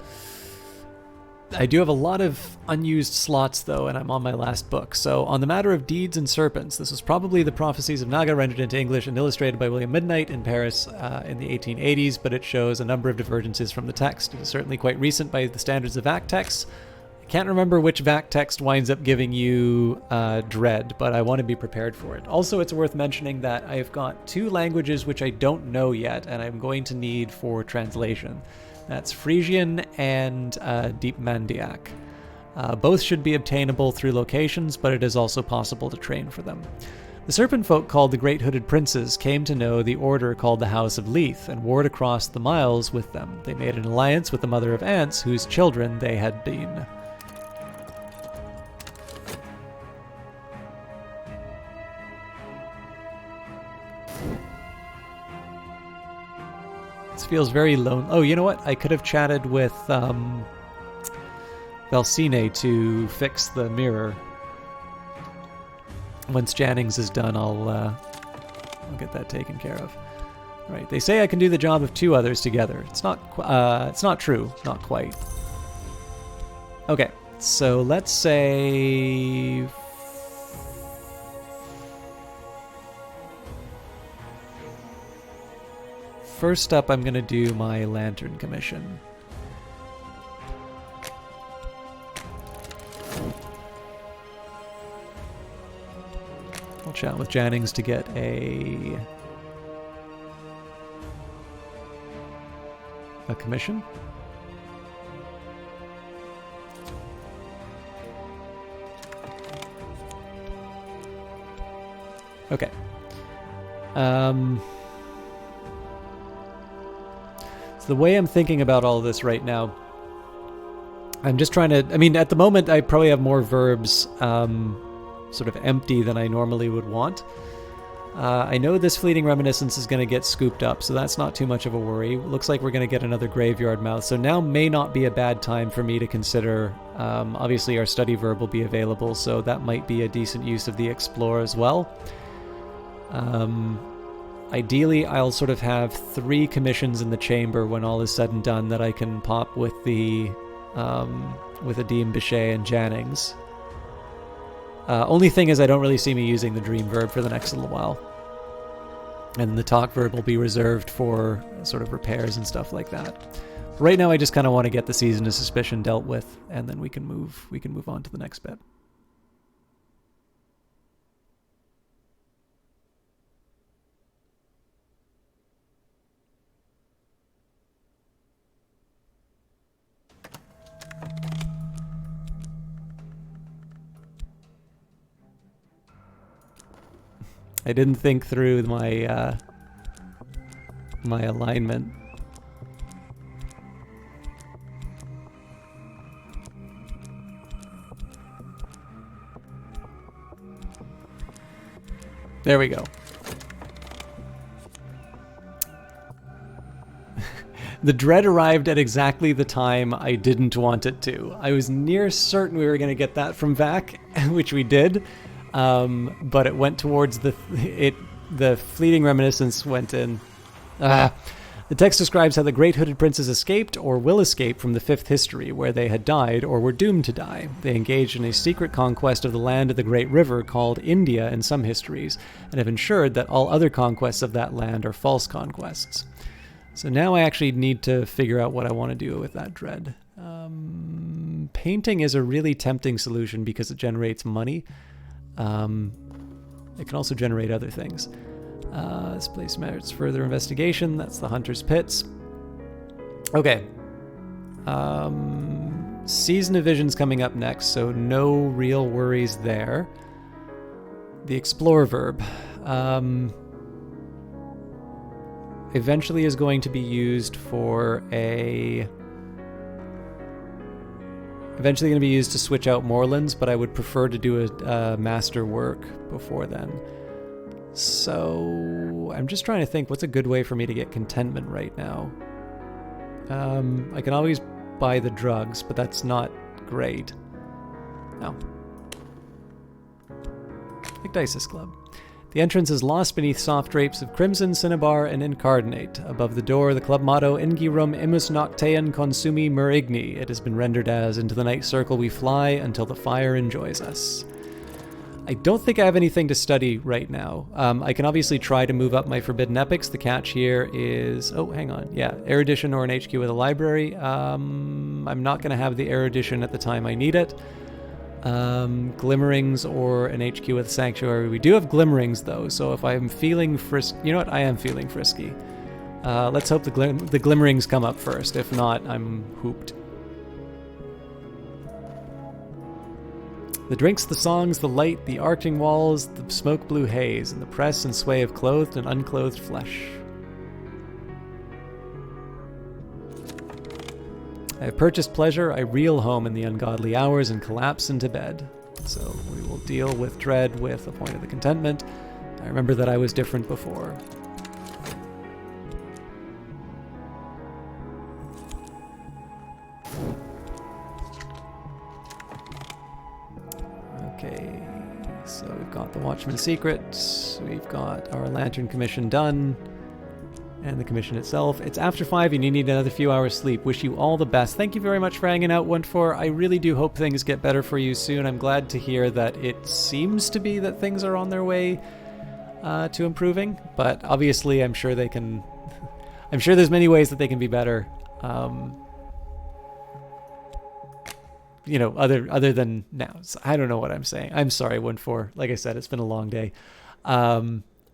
do have a lot of unused slots, though, and I'm on my last book. So, on the matter of deeds and serpents, this was probably the prophecies of Naga rendered into English and illustrated by William Midnight in Paris in the 1880s, but it shows a number of divergences from the text. It is certainly quite recent by the standards of VAC texts. Can't remember which VAC text winds up giving you dread, but I want to be prepared for it. Also, it's worth mentioning that I've got 2 languages which I don't know yet, and I'm going to need for translation. That's Frisian and Deep Mandiac. Both should be obtainable through locations, but it is also possible to train for them. The serpent folk called the Great Hooded Princes came to know the order called the House of Leith and warred across the miles with them. They made an alliance with the Mother of Ants, whose children they had been. This feels very lone. Oh, you know what? I could have chatted with Valsine to fix the mirror. Once Jannings is done, I'll get that taken care of. All right. They say I can do the job of 2 others together. It's not true. Not quite. Okay. So let's say. First up, I'm going to do my Lantern Commission. I'll chat with Jannings to get a commission. Okay. So the way I'm thinking about all of this right now, I'm just trying to, I mean, at the moment I probably have more verbs sort of empty than I normally would want. I know this Fleeting Reminiscence is going to get scooped up, so that's not too much of a worry. Looks like we're going to get another Graveyard Mouth, so now may not be a bad time for me to consider. Obviously our study verb will be available, so that might be a decent use of the Explore as well. Ideally, I'll sort of have 3 commissions in the chamber when all is said and done that I can pop with the with Adim, Bichet, and Jannings. Only thing is I don't really see me using the Dream verb for the next little while. And the Talk verb will be reserved for sort of repairs and stuff like that. Right now I just kind of want to get the Season of Suspicion dealt with, and then we can move on to the next bit. I didn't think through my my alignment. There we go. The dread arrived at exactly the time I didn't want it to. I was near certain we were going to get that from VAC, which we did. But it went towards the Fleeting Reminiscence went in. The text describes how the Great Hooded Princes escaped or will escape from the 5th history, where they had died or were doomed to die. They engaged in a secret conquest of the land of the Great River called India in some histories, and have ensured that all other conquests of that land are false conquests. So now I actually need to figure out what I want to do with that dread. Painting is a really tempting solution because it generates money. It can also generate other things. This place merits further investigation. That's the Hunter's Pits. Okay. Season of Vision's coming up next, so no real worries there. The Explore verb. Eventually is going to be used for a... Eventually going to be used to switch out Moorlands, but I would prefer to do a master work before then. So I'm just trying to think what's a good way for me to get contentment right now. I can always buy the drugs, but that's not great. No. Ecdysis Club. The entrance is lost beneath soft drapes of crimson, cinnabar, and incardinate. Above the door, the club motto, Ingirum imus noctean consumi murigni. It has been rendered as, into the night circle we fly until the fire enjoys us. I don't think I have anything to study right now. I can obviously try to move up my forbidden epics. The catch here is... Oh, hang on. Yeah, erudition or an HQ with a library. I'm not going to have the erudition at the time I need it. Glimmerings or an HQ with sanctuary. We do have glimmerings, though, so if I'm feeling frisky... You know what? I am feeling frisky. Let's hope the glimmerings come up first. If not, I'm hooped. The drinks, the songs, the light, the arcing walls, the smoke blue haze, and the press and sway of clothed and unclothed flesh. I have purchased pleasure, I reel home in the ungodly hours and collapse into bed. So we will deal with dread with a point of the contentment. I remember that I was different before. Okay, so we've got the Watchman's Secret, we've got our Lantern Commission done, and the commission itself. It's after 5 and you need another few hours sleep. Wish you all the best. Thank you very much for hanging out, 1-4. I really do hope things get better for you soon. I'm glad to hear that it seems to be that things are on their way to improving, but obviously I'm sure they can... I'm sure there's many ways that they can be better. You know, other than now. So I don't know what I'm saying. I'm sorry, 1-4. Like I said, it's been a long day.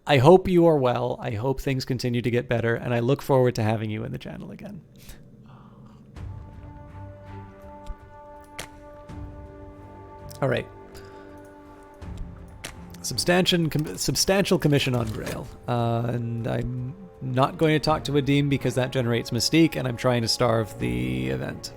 I hope you are well. I hope things continue to get better, and I look forward to having you in the channel again. All right. Substantial commission on Grail. And I'm not going to talk to Wadim because that generates Mystique, and I'm trying to starve the event.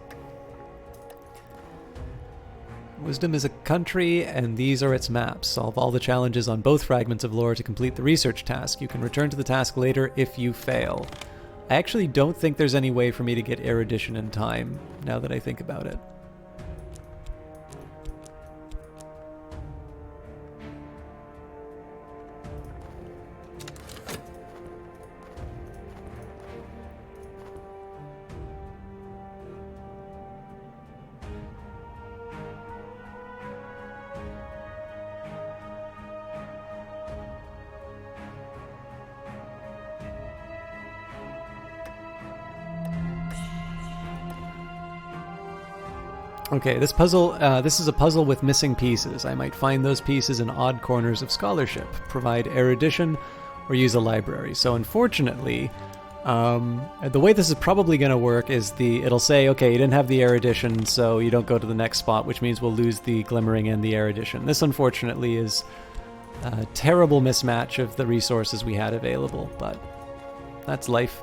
Wisdom is a country, and these are its maps. Solve all the challenges on both fragments of lore to complete the research task. You can return to the task later if you fail. I actually don't think there's any way for me to get erudition in time, now that I think about it. Okay, this puzzle, this is a puzzle with missing pieces. I might find those pieces in odd corners of scholarship, provide erudition, or use a library. So unfortunately, the way this is probably going to work is it'll say, okay, you didn't have the erudition, so you don't go to the next spot, which means we'll lose the glimmering and the erudition. This unfortunately is a terrible mismatch of the resources we had available, but that's life.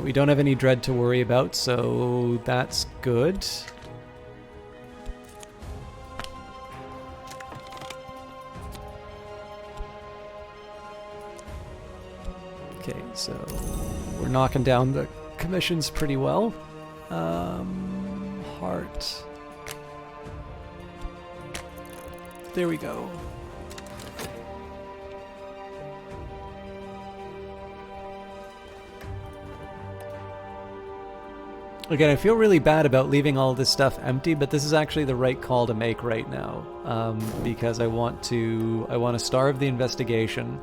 We don't have any dread to worry about, so that's good. Okay, so we're knocking down the commissions pretty well. Heart. There we go. Again, I feel really bad about leaving all this stuff empty, but this is actually the right call to make right now, because I want to starve the investigation.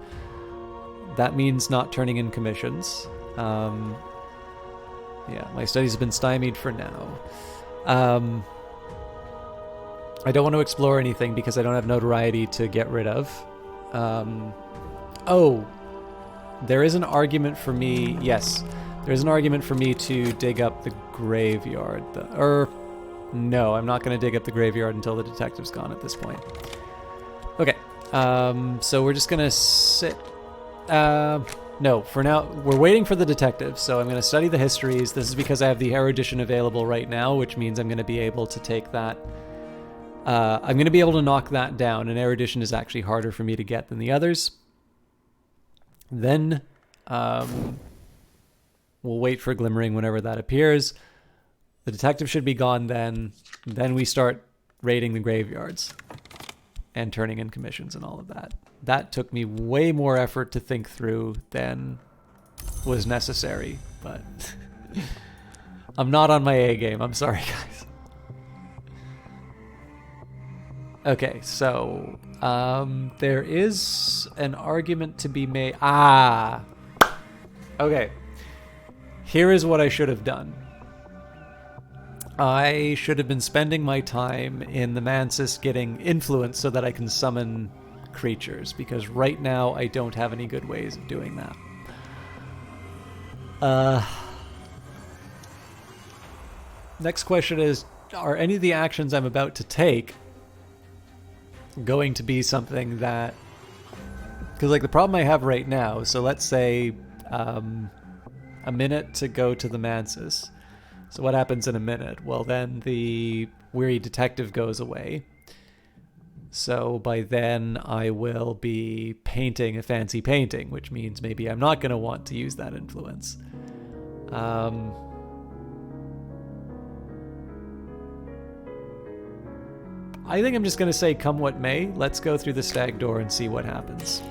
That means not turning in commissions. Yeah, my studies have been stymied for now. I don't want to explore anything because I don't have notoriety to get rid of. Oh, there is an argument for me. Yes, there's an argument for me to dig up the graveyard. No, I'm not going to dig up the graveyard until the detective's gone at this point. Okay, so we're just going to sit... no, for now, we're waiting for the detective, so I'm going to study the histories. This is because I have the erudition available right now, which means I'm going to be able to take that... I'm going to be able to knock that down, and erudition is actually harder for me to get than the others. Then, we'll wait for glimmering whenever that appears. The detective should be gone then. Then we start raiding the graveyards and turning in commissions and all of that. That took me way more effort to think through than was necessary, but I'm not on my A game. I'm sorry, guys. Okay, so there is an argument to be made. Ah, okay. Here is what I should have done. I should have been spending my time in the Mansis getting influence so that I can summon creatures, because right now I don't have any good ways of doing that. Next question is, are any of the actions I'm about to take going to be something that... Because, like, the problem I have right now, so let's say a minute to go to the Mansis. So what happens in a minute? Well, then the weary detective goes away. So by then I will be painting a fancy painting, which means maybe I'm not going to want to use that influence. I think I'm just going to say come what may. Let's go through the stag door and see what happens.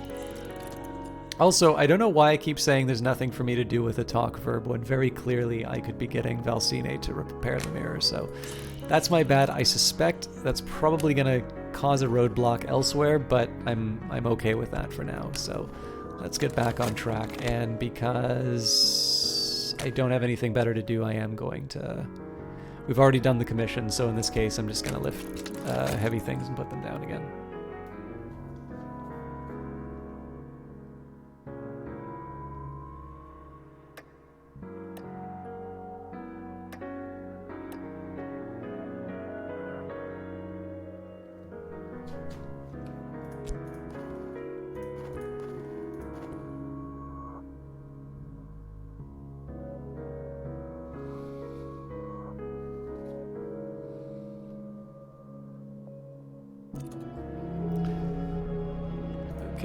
Also, I don't know why I keep saying there's nothing for me to do with a talk verb when very clearly I could be getting Valsine to repair the mirror, so that's my bad. I suspect that's probably going to cause a roadblock elsewhere, but I'm okay with that for now, so let's get back on track. And because I don't have anything better to do, I am going to... We've already done the commission, so in this case I'm just going to lift heavy things and put them down again.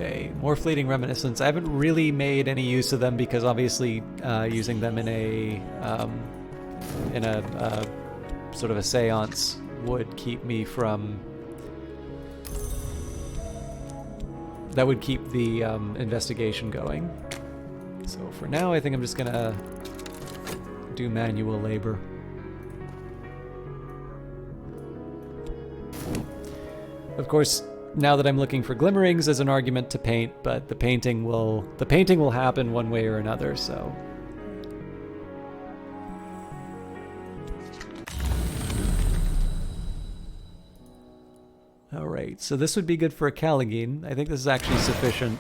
Okay, more fleeting reminiscence. I haven't really made any use of them because obviously using them in a sort of a seance would keep me from... That would keep the investigation going. So for now, I think I'm just gonna do manual labor. Of course, now that I'm looking for glimmerings as an argument to paint, but the painting will happen one way or another, so... Alright, so this would be good for a Callagine. I think this is actually sufficient.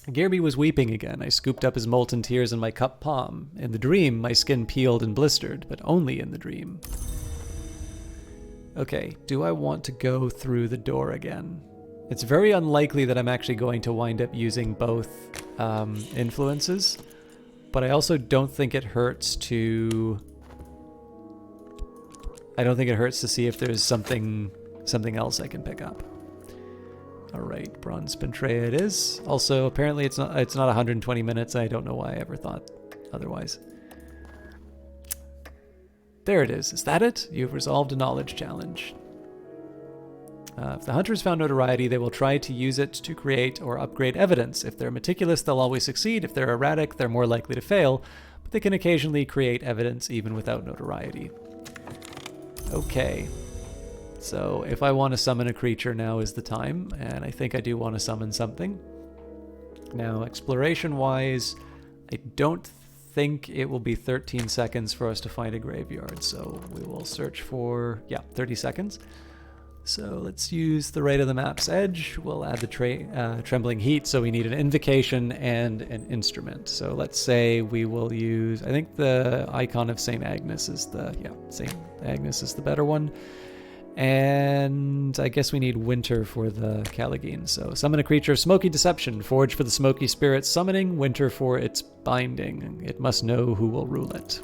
Gearby was weeping again. I scooped up his molten tears in my cup palm. In the dream, my skin peeled and blistered, but only in the dream. Okay, do I want to go through the door again? It's very unlikely that I'm actually going to wind up using both influences, but I also don't think it hurts to... I don't think it hurts to see if there's something else I can pick up. Alright, Bronze Spintrea it is. Also, apparently it's not 120 minutes. I don't know why I ever thought otherwise. There it is. Is that it? You've resolved a knowledge challenge. If the hunters found notoriety, they will try to use it to create or upgrade evidence. If they're meticulous, they'll always succeed. If they're erratic, they're more likely to fail. But they can occasionally create evidence even without notoriety. Okay. So if I want to summon a creature, now is the time. And I think I do want to summon something. Now, exploration-wise, I don't think it will be 13 seconds for us to find a graveyard, so we will search for 30 seconds. So let's use the right of the map's edge. We'll add the trembling heat, so we need an invocation and an instrument. So let's say we will use, I think the icon of St. Agnes is St. Agnes is the better one. And I guess we need winter for the Callagine. So summon a creature of smoky deception, forge for the smoky spirit summoning, winter for its binding. It must know who will rule it.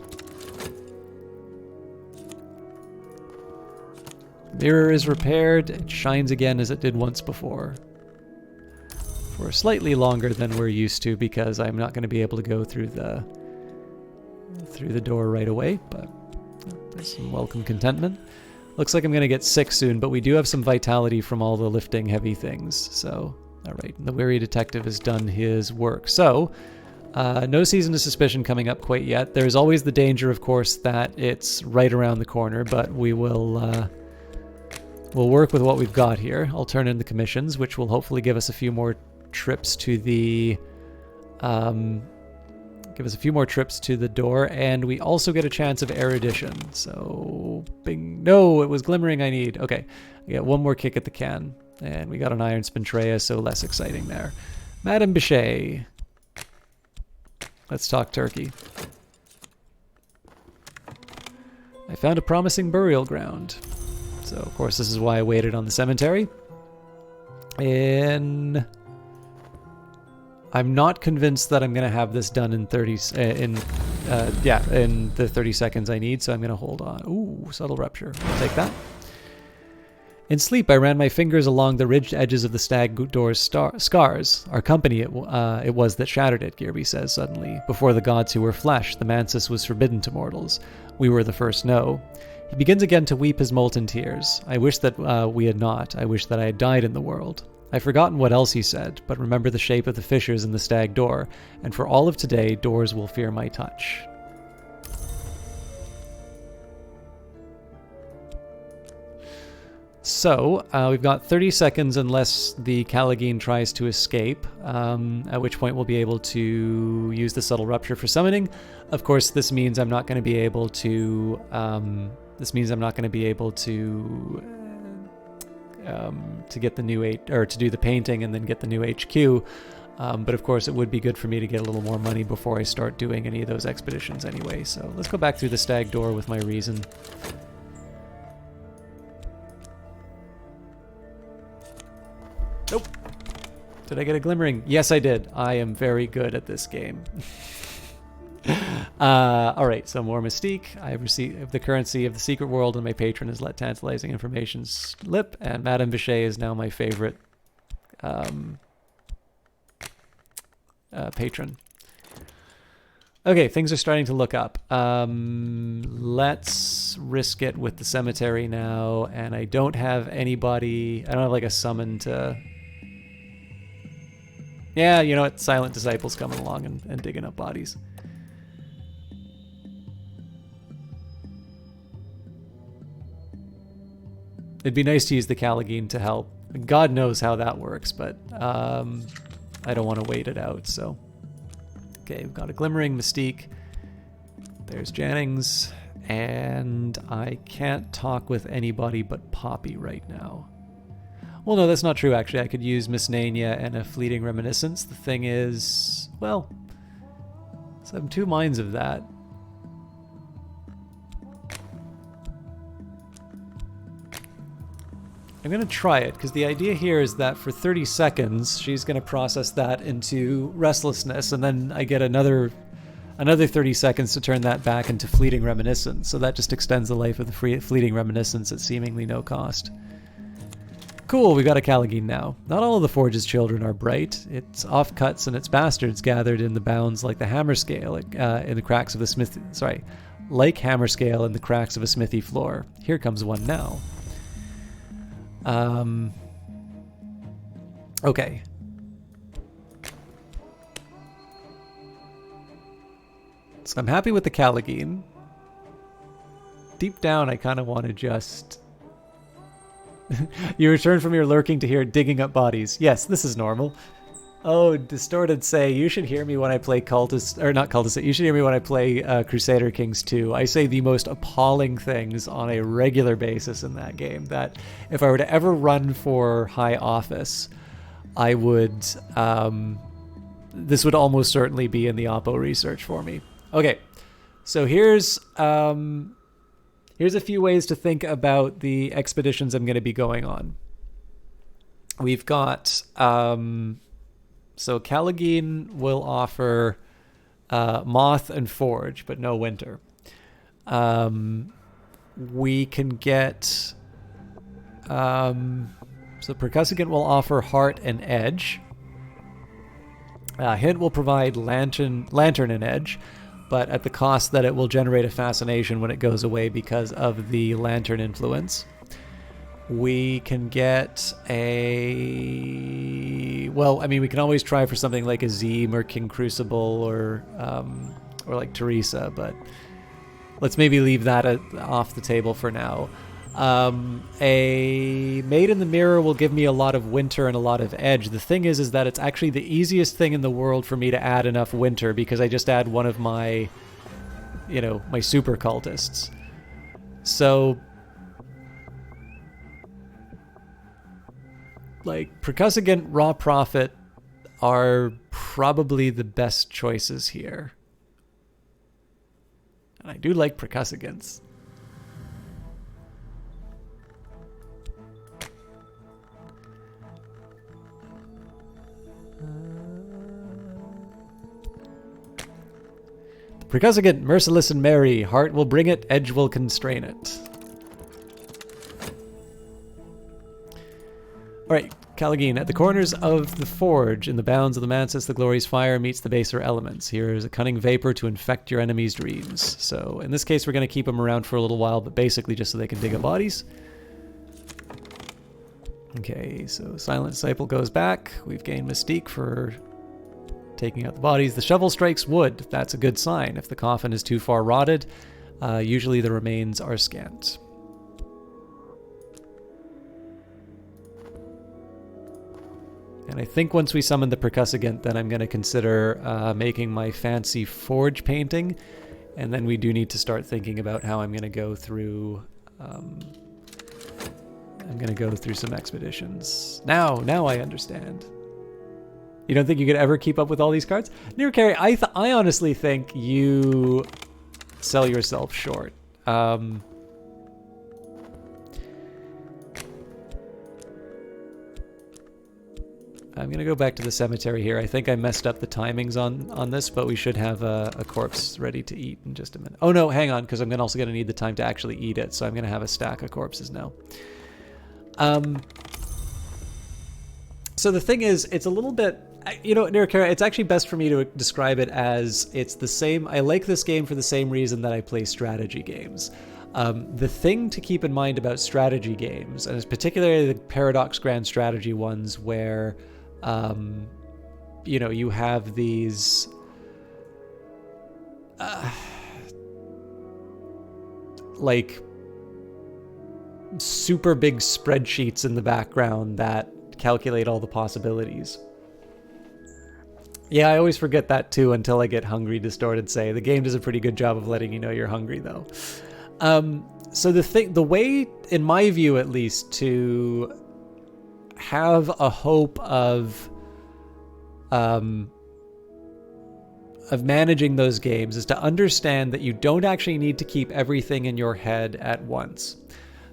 Mirror is repaired. It shines again as it did once before. For slightly longer than we're used to, because I'm not going to be able to go through the door right away, but there's some welcome contentment. Looks like I'm going to get sick soon, but we do have some vitality from all the lifting heavy things. So, alright, the Weary Detective has done his work. So, no Season of Suspicion coming up quite yet. There's always the danger, of course, that it's right around the corner, but we will We'll work with what we've got here. I'll turn in the commissions, which will hopefully give us a few more trips to the door, and we also get a chance of erudition. So, bing. No, it was glimmering I need. Okay, I get one more kick at the can, and we got an iron spintrea, so less exciting there. Madame Bichet. Let's talk turkey. I found a promising burial ground. So, of course, this is why I waited on the cemetery. And I'm not convinced that I'm going to have this done in in the 30 seconds I need, so I'm going to hold on. Ooh, subtle rupture. I'll take that. In sleep, I ran my fingers along the ridged edges of the stag door's scars. Our company it was that shattered it, Gearby says suddenly. Before the gods who were flesh, the mantis was forbidden to mortals. We were the first no. He begins again to weep his molten tears. I wish that we had not. I wish that I had died in the world. I've forgotten what else he said, but remember the shape of the fissures in the stag door, and for all of today, doors will fear my touch. So, we've got 30 seconds unless the Callagine tries to escape, at which point we'll be able to use the subtle rupture for summoning. Of course, this means I'm not going to be able to get the new to do the painting and then get the new HQ. But of course, it would be good for me to get a little more money before I start doing any of those expeditions anyway. So let's go back through the stag door with my reason. Nope. Did I get a glimmering? Yes, I did. I am very good at this game. Alright, so more Mystique. I have received the currency of the secret world, and my patron has let tantalizing information slip, and Madame Bichet is now my favorite patron. Okay, things are starting to look up. Let's risk it with the cemetery now, and I don't have anybody... I don't have like a summon to... Yeah, you know what? Silent Disciple's coming along and digging up bodies. It'd be nice to use the Callagine to help. God knows how that works, but I don't want to wait it out, so... Okay, we've got a Glimmering, Mystique. There's Jennings. And I can't talk with anybody but Poppy right now. Well, no, that's not true, actually. I could use Miss Nania and a Fleeting Reminiscence. The thing is... Well... So I'm two minds of that. I'm going to try it, because the idea here is that for 30 seconds, she's going to process that into restlessness, and then I get another 30 seconds to turn that back into Fleeting Reminiscence, so that just extends the life of the Fleeting Reminiscence at seemingly no cost. Cool, we got a Callagine now. Not all of the Forge's children are bright. Its offcuts and its bastards gathered in the bounds like the hammerscale in the cracks of the smith... Sorry, like hammerscale in the cracks of a smithy floor. Here comes one now. Okay. So I'm happy with the Callagine. Deep down, I kind of want to just... You return from your lurking to hear digging up bodies. Yes, this is normal. Oh, Distorted say, you should hear me when I play Cultist... Or not Cultist, you should hear me when I play Crusader Kings 2. I say the most appalling things on a regular basis in that game, that if I were to ever run for high office, I would... this would almost certainly be in the Oppo research for me. Okay, so here's a few ways to think about the expeditions I'm going to be going on. We've got... So Callagine will offer Moth and Forge, but no Winter. We can get... so Percussivant will offer Heart and Edge. Hint will provide Lantern and Edge, but at the cost that it will generate a fascination when it goes away because of the Lantern influence. We can get a... Well, I mean, we can always try for something like a Zeem or King Crucible or like Teresa, but let's maybe leave that off the table for now. A Made in the Mirror will give me a lot of winter and a lot of edge. The thing is that it's actually the easiest thing in the world for me to add enough winter because I just add one of my, my super cultists. So, like, Percussagant, Raw Prophet are probably the best choices here. And I do like Percussagants. Percussagant, merciless and merry, heart will bring it, edge will constrain it. Alright, Callagine, at the corners of the forge, in the bounds of the mantis, the glorious fire meets the baser elements. Here is a cunning vapor to infect your enemy's dreams. So, in this case, we're going to keep them around for a little while, but basically just so they can dig up bodies. Okay, so Silent Disciple goes back. We've gained Mystique for taking out the bodies. The shovel strikes wood. That's a good sign. If the coffin is too far rotted, usually the remains are scant. And I think once we summon the Percussagant, then I'm going to consider making my fancy forge painting. And then we do need to start thinking about how I'm going to go through... some expeditions. Now I understand. You don't think you could ever keep up with all these cards? Nirkari, I honestly think you sell yourself short. I'm going to go back to the cemetery here. I think I messed up the timings on this, but we should have a corpse ready to eat in just a minute. Oh no, hang on, because I'm also going to need the time to actually eat it, so I'm going to have a stack of corpses now. So the thing is, it's a little bit... Nirkara, it's actually best for me to describe it as it's the same... I like this game for the same reason that I play strategy games. The thing to keep in mind about strategy games, and it's particularly the Paradox Grand Strategy ones where, you have these... like, super big spreadsheets in the background that calculate all the possibilities. Yeah, I always forget that too until I get Hungry Distorted Say. The game does a pretty good job of letting you know you're hungry though. So the way, in my view at least, to have a hope of managing those games is to understand that you don't actually need to keep everything in your head at once.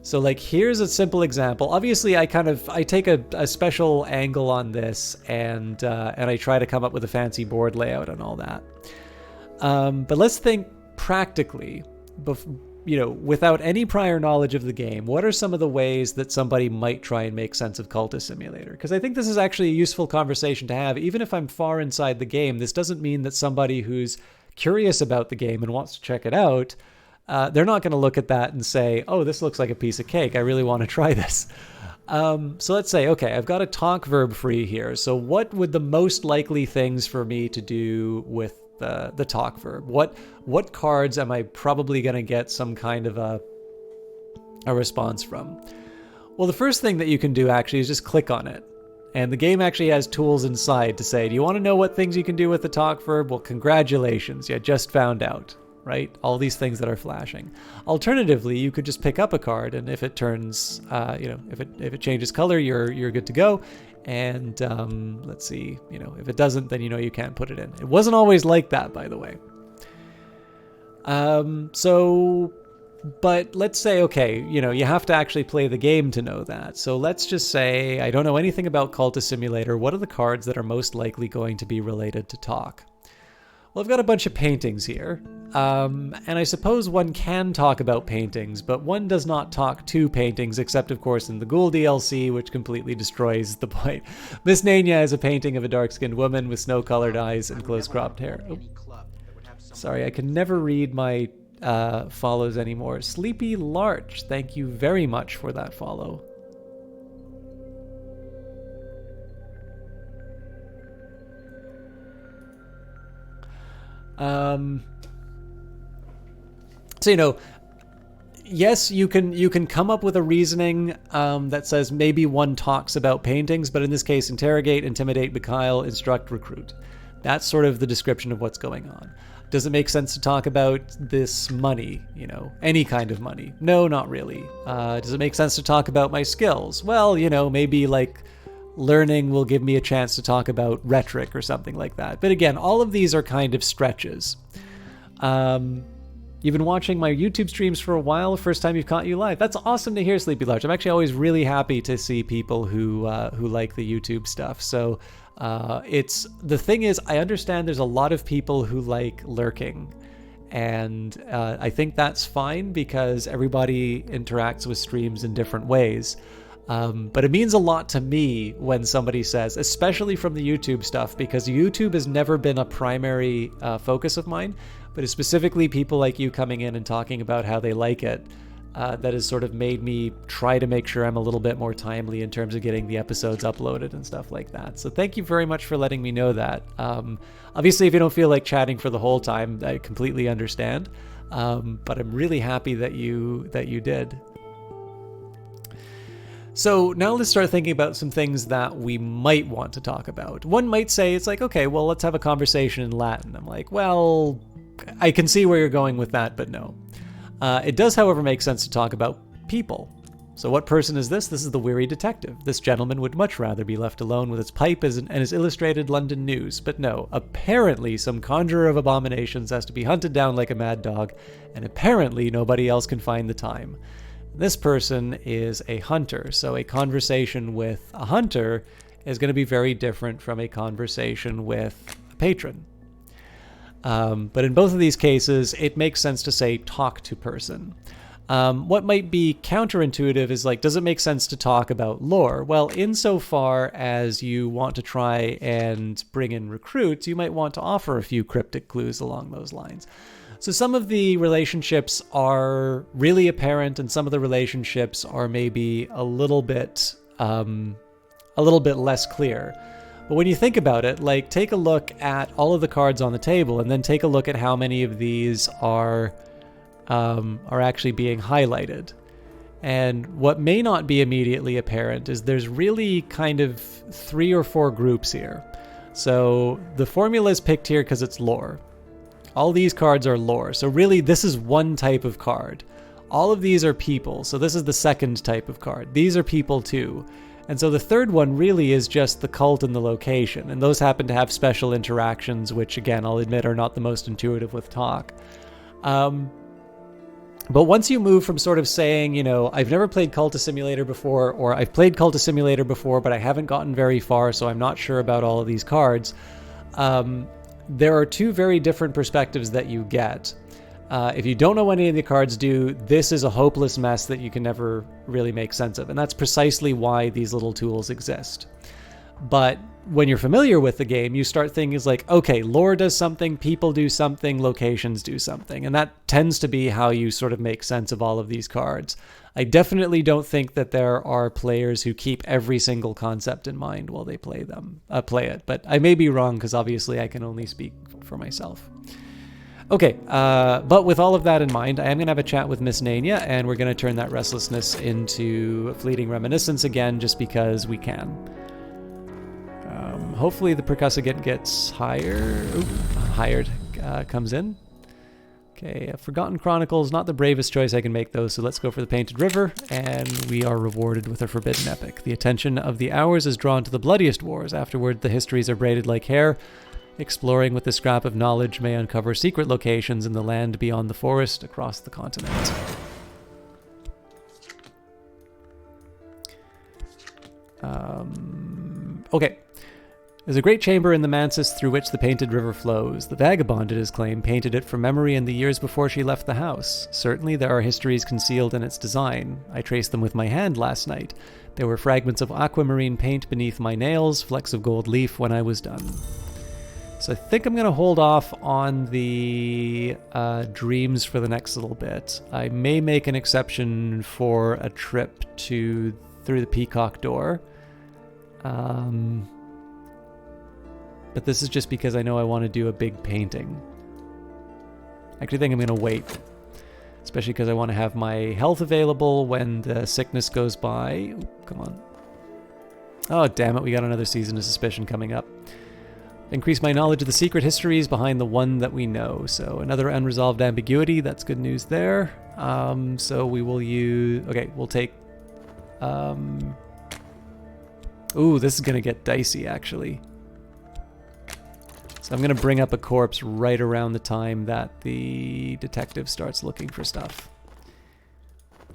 So like, here's a simple example. Obviously, I take a special angle on this, and I try to come up with a fancy board layout and all that. But let's think practically, without any prior knowledge of the game, what are some of the ways that somebody might try and make sense of Cultist Simulator? Because I think this is actually a useful conversation to have. Even if I'm far inside the game, this doesn't mean that somebody who's curious about the game and wants to check it out, they're not going to look at that and say, oh, this looks like a piece of cake. I really want to try this. So let's say, okay, I've got a talk verb free here. So what would the most likely things for me to do with the talk verb? What cards am I probably going to get some kind of a response from? Well, the first thing that you can do actually is just click on it. And the game actually has tools inside to say, do you want to know what things you can do with the talk verb? Well, congratulations, you just found out. Right? All these things that are flashing. Alternatively, you could just pick up a card, and if it turns, if it changes color, you're good to go. And let's see, if it doesn't, then you can't put it in. It wasn't always like that, by the way. But let's say, okay, you have to actually play the game to know that. So let's just say I don't know anything about Cultist Simulator. What are the cards that are most likely going to be related to talk? Well, I've got a bunch of paintings here, and I suppose one can talk about paintings, but one does not talk to paintings, except, of course, in the Ghoul DLC, which completely destroys the point. Miss Nanya is a painting of a dark-skinned woman with snow-colored eyes and close-cropped hair. Oh. Sorry, I can never read my follows anymore. Sleepy Larch, thank you very much for that follow. So, yes, you can come up with a reasoning that says maybe one talks about paintings, but in this case, interrogate, intimidate, beguile, instruct, recruit. That's sort of the description of what's going on. Does it make sense to talk about this money? You know, any kind of money? No, not really. Does it make sense to talk about my skills? Well, you know, maybe like learning will give me a chance to talk about rhetoric or something like that. But again, all of these are kind of stretches. You've been watching my YouTube streams for a while. First time you've caught you live. That's awesome to hear, Sleepy Large. I'm actually always really happy to see people who like the YouTube stuff. So the thing is, I understand there's a lot of people who like lurking, and I think that's fine because everybody interacts with streams in different ways. But it means a lot to me when somebody says, especially from the YouTube stuff, because YouTube has never been a primary focus of mine, but it's specifically people like you coming in and talking about how they like it that has sort of made me try to make sure I'm a little bit more timely in terms of getting the episodes uploaded and stuff like that. So thank you very much for letting me know that. Obviously, if you don't feel like chatting for the whole time, I completely understand. But I'm really happy that you did. So now let's start thinking about some things that we might want to talk about. One might say, it's like, okay, well, let's have a conversation in Latin. I'm like, well, I can see where you're going with that, but no. It does, however, make sense to talk about people. So what person is this? This is the weary detective. This gentleman would much rather be left alone with his pipe and his illustrated London news. But no, apparently some conjurer of abominations has to be hunted down like a mad dog, and apparently nobody else can find the time. This person is a hunter, so a conversation with a hunter is going to be very different from a conversation with a patron. But in both of these cases, it makes sense to say talk to person. What might be counterintuitive is like, does it make sense to talk about lore? Well, insofar as you want to try and bring in recruits, you might want to offer a few cryptic clues along those lines. So some of the relationships are really apparent, and some of the relationships are maybe a little bit less clear. But when you think about it, like, take a look at all of the cards on the table, and then take a look at how many of these are actually being highlighted. And what may not be immediately apparent is there's really kind of 3 or 4 groups here. So the formula is picked here because it's lore. All these cards are lore. So really, this is one type of card. All of these are people. So this is the second type of card. These are people too. And so the third one really is just the cult and the location. And those happen to have special interactions, which again, I'll admit are not the most intuitive with talk. But once you move from sort of saying, you know, I've never played Cultist Simulator before, or I've played Cultist Simulator before, but I haven't gotten very far, so I'm not sure about all of these cards. There are 2 very different perspectives that you get. If you don't know what any of the cards do, this is a hopeless mess that you can never really make sense of. And that's precisely why these little tools exist. But when you're familiar with the game, you start thinking like, okay, lore does something, people do something, locations do something. And that tends to be how you sort of make sense of all of these cards. I definitely don't think that there are players who keep every single concept in mind while they play it. But I may be wrong because obviously I can only speak for myself. Okay, but with all of that in mind, I am going to have a chat with Miss Nania, and we're going to turn that restlessness into a fleeting reminiscence again, just because we can. Hopefully the percussive gets higher. Hired comes in. Okay, Forgotten Chronicles, not the bravest choice I can make though, so let's go for the Painted River, and we are rewarded with a Forbidden Epic. The attention of the hours is drawn to the bloodiest wars. Afterward, the histories are braided like hair. Exploring with the scrap of knowledge may uncover secret locations in the land beyond the forest across the continent. Okay. There's a great chamber in the mansis through which the Painted River flows. The vagabond, it is claimed, painted it from memory in the years before she left the house. Certainly there are histories concealed in its design. I traced them with my hand last night. There were fragments of aquamarine paint beneath my nails, flecks of gold leaf when I was done. So I think I'm going to hold off on the dreams for the next little bit. I may make an exception for a trip through the Peacock Door. But this is just because I know I want to do a big painting. I actually think I'm going to wait. especially because I want to have my health available when the sickness goes by. Ooh, come on. Oh, damn it, we got another season of suspicion coming up. Increase my knowledge of the secret histories behind the one that we know. So another unresolved ambiguity. That's good news there. So we will use... Okay, we'll take... Ooh, this is going to get dicey, actually. So I'm going to bring up a corpse right around the time that the detective starts looking for stuff.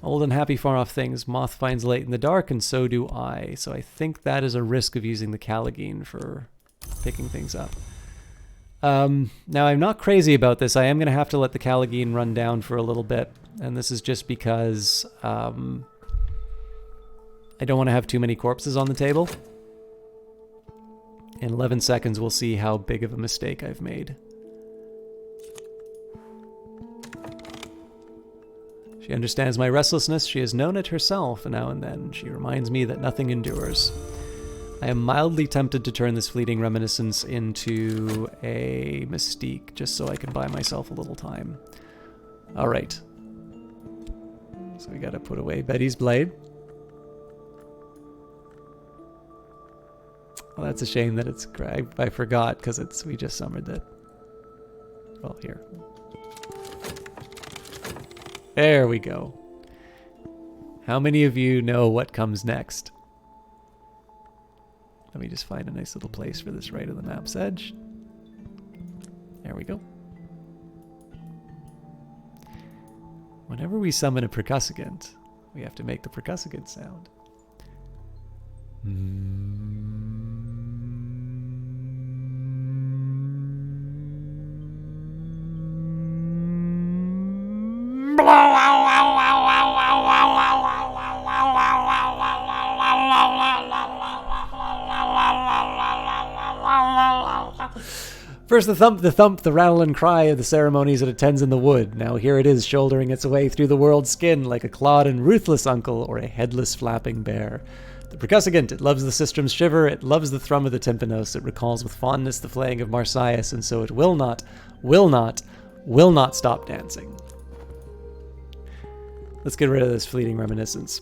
Old and happy far off things. Moth finds light in the dark, and so do I. So I think that is a risk of using the Callagine for picking things up. Now, I'm not crazy about this. I am going to have to let the Callagine run down for a little bit. And this is just because I don't want to have too many corpses on the table. In 11 seconds, we'll see how big of a mistake I've made. She understands my restlessness. She has known it herself now and then. She reminds me that nothing endures. I am mildly tempted to turn this fleeting reminiscence into a mystique, just so I can buy myself a little time. All right. So we got to put away Betty's blade. Well, that's a shame that it's... I forgot, because we just summoned it. Well, here. There we go. How many of you know what comes next? Let me just find a nice little place for this right of the map's edge. There we go. Whenever we summon a percussivant, we have to make the percussivant sound. First the thump, the rattle and cry of the ceremonies it attends in the wood. Now here it is, shouldering its way through the world's skin like a clawed and ruthless uncle or a headless flapping bear. The percussivant, it loves the sistrum's shiver, it loves the thrum of the tympanos, it recalls with fondness the flaying of Marsyas, and so it will not stop dancing. Let's get rid of this fleeting reminiscence.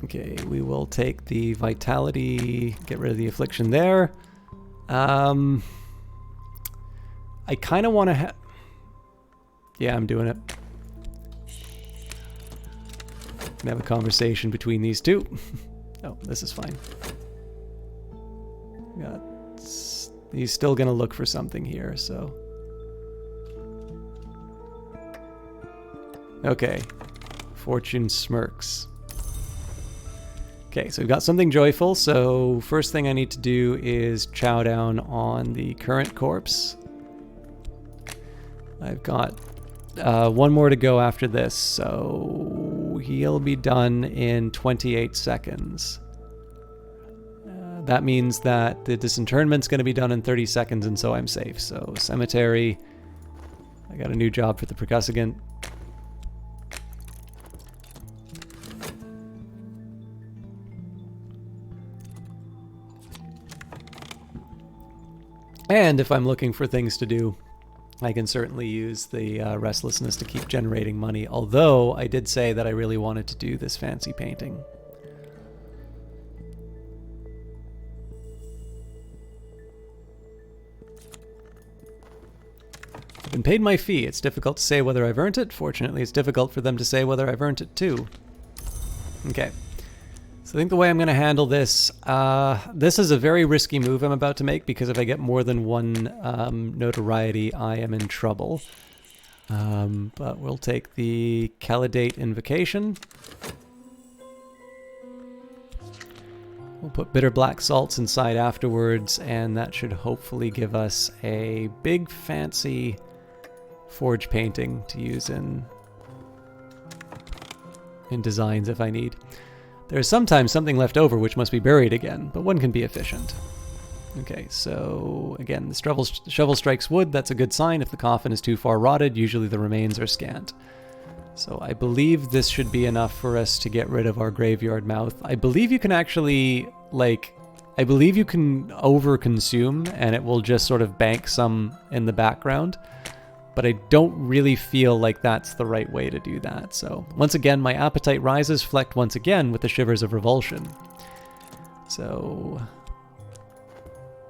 Okay, we will take the vitality, get rid of the affliction there. I kind of want to have... Yeah, I'm doing it. Can have a conversation between these two. Oh, this is fine. He's still going to look for something here, so... Okay. Fortune smirks. Okay, so we've got something joyful, so first thing I need to do is chow down on the current corpse. I've got one more to go after this, so he'll be done in 28 seconds. That means that the disinterment's going to be done in 30 seconds, and so I'm safe. So cemetery, I got a new job for the percussivant. And if I'm looking for things to do, I can certainly use the restlessness to keep generating money, although I did say that I really wanted to do this fancy painting. I've been paid my fee. It's difficult to say whether I've earned it. Fortunately, it's difficult for them to say whether I've earned it too. Okay. So I think the way I'm going to handle this, this is a very risky move I'm about to make, because if I get more than one notoriety, I am in trouble. But we'll take the Calidate Invocation. We'll put bitter black salts inside afterwards, and that should hopefully give us a big fancy forge painting to use in designs if I need. There is sometimes something left over which must be buried again, but one can be efficient. Okay, so again, the shovel strikes wood. That's a good sign. If the coffin is too far rotted, usually the remains are scant. So I believe this should be enough for us to get rid of our graveyard mouth. I believe you can actually, like, I believe you can overconsume and it will just sort of bank some in the background, but I don't really feel like that's the right way to do that. So once again, my appetite rises, flecked once again with the shivers of revulsion. So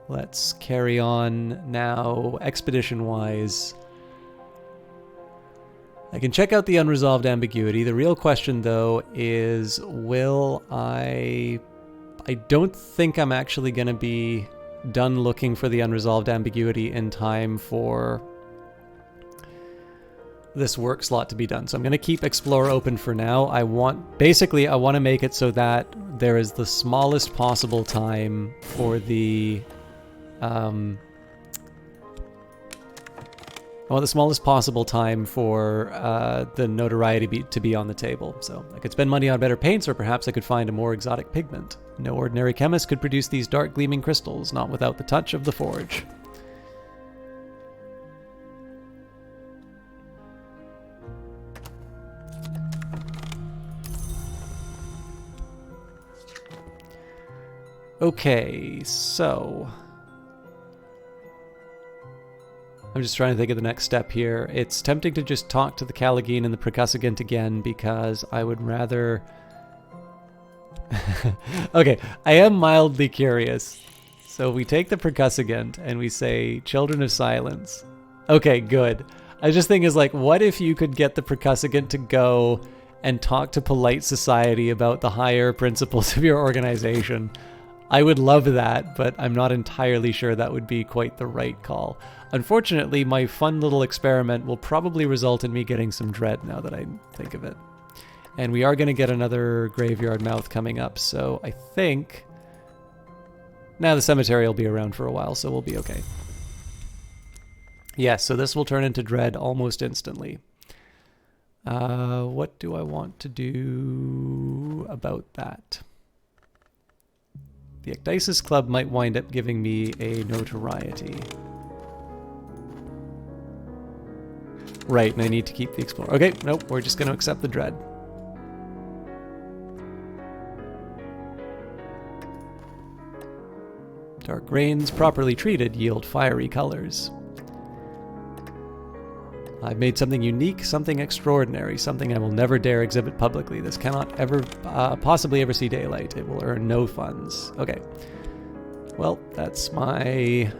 let's carry on now, expedition-wise. I can check out the unresolved ambiguity. The real question, though, is will I don't think I'm actually going to be done looking for the unresolved ambiguity in time for this work slot to be done. So I'm going to keep Explore open for now. I want to make it so that there is the smallest possible time for the I want the smallest possible time for the notoriety to be on the table. So I could spend money on better paints, or perhaps I could find a more exotic pigment. No ordinary chemist could produce these dark gleaming crystals, not without the touch of the forge. Okay, so I'm just trying to think of the next step here. It's tempting to just talk to the Callagine and the Percussagant again because I would rather... Okay, I am mildly curious. So we take the Percussagant and we say, Children of Silence. Okay, good. I just think is like, what if you could get the Percussagant to go and talk to polite society about the higher principles of your organization? I would love that, but I'm not entirely sure that would be quite the right call. Unfortunately, my fun little experiment will probably result in me getting some dread now that I think of it. And we are going to get another graveyard mouth coming up, so I think... Now the cemetery will be around for a while, so we'll be okay. Yes, so this will turn into dread almost instantly. What do I want to do about that? The Ecdysis Club might wind up giving me a notoriety. Right, and I need to keep the Explorer. Okay, nope, we're just going to accept the dread. Dark rains, properly treated, yield fiery colors. I've made something unique, something extraordinary, something I will never dare exhibit publicly. This cannot ever, possibly ever see daylight. It will earn no funds. Okay. Well, that's my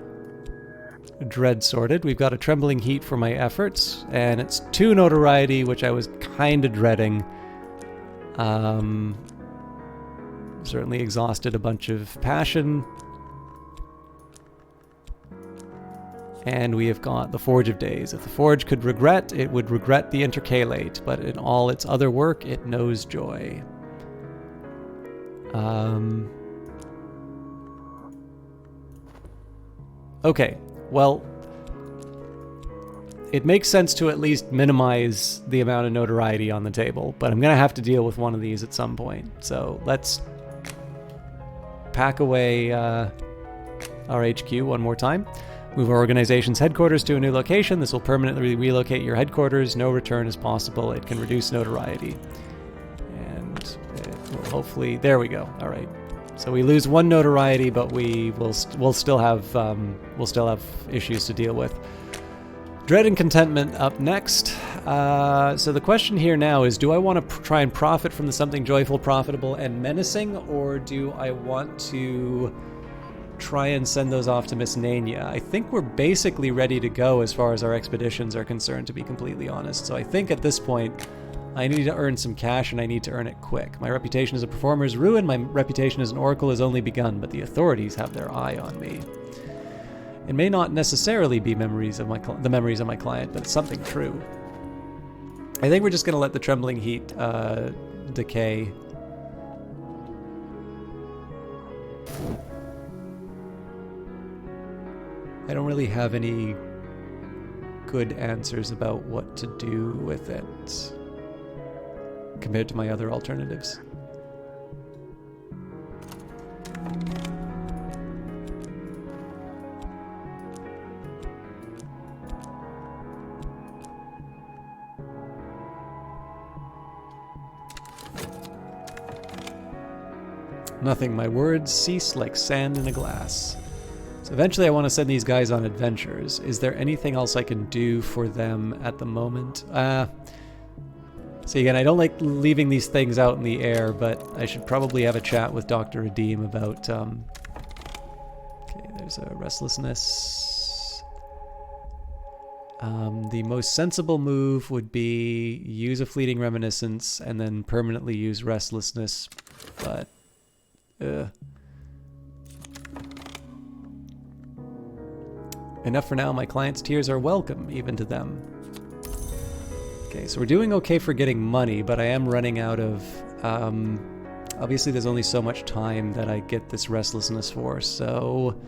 dread sorted. We've got a trembling heat for my efforts, and it's 2 notoriety, which I was kind of dreading. Certainly exhausted a bunch of passion. And we have got the Forge of Days. If the Forge could regret, it would regret the intercalate, but in all its other work, it knows joy. Okay, well, it makes sense to at least minimize the amount of notoriety on the table, but I'm going to have to deal with one of these at some point. So let's pack away our HQ one more time. Move our organization's headquarters to a new location. This will permanently relocate your headquarters. No return is possible. It can reduce notoriety. And it will hopefully... There we go. All right. So we lose 1 notoriety, but we'll still have issues to deal with. Dread and Contentment up next. So the question here now is, do I want to try and profit from the something joyful, profitable, and menacing, or do I want to try and send those off to Miss Nania? I think we're basically ready to go as far as our expeditions are concerned, to be completely honest. So I think at this point, I need to earn some cash, and I need to earn it quick. My reputation as a performer is ruined. My reputation as an oracle has only begun, but the authorities have their eye on me. It may not necessarily be the memories of my client, but it's something true. I think we're just going to let the Trembling Heat decay. I don't really have any good answers about what to do with it compared to my other alternatives. Nothing. My words cease like sand in a glass. So eventually I want to send these guys on adventures. Is there anything else I can do for them at the moment? See, again, I don't like leaving these things out in the air, but I should probably have a chat with Dr. Redeem about... Okay, there's a restlessness. The most sensible move would be use a fleeting reminiscence and then permanently use restlessness, but... Enough for now. My clients' tears are welcome, even to them. Okay, so we're doing okay for getting money, but I am running out of... obviously, there's only so much time that I get this restlessness for, so...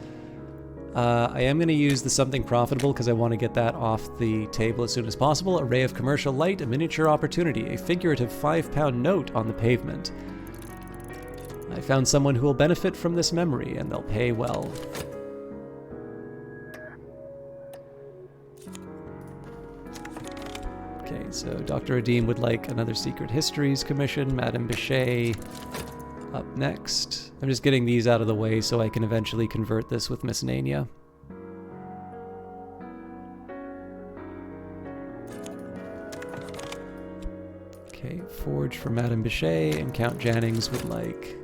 I am going to use the something profitable because I want to get that off the table as soon as possible. A ray of commercial light, a miniature opportunity, a figurative £5 note on the pavement. I found someone who will benefit from this memory, and they'll pay well. Okay, so Dr. Redeem would like another Secret Histories commission. Madame Bichet up next. I'm just getting these out of the way so I can eventually convert this with Miss Nania. Okay, forge for Madame Bichet, and Count Jannings would like...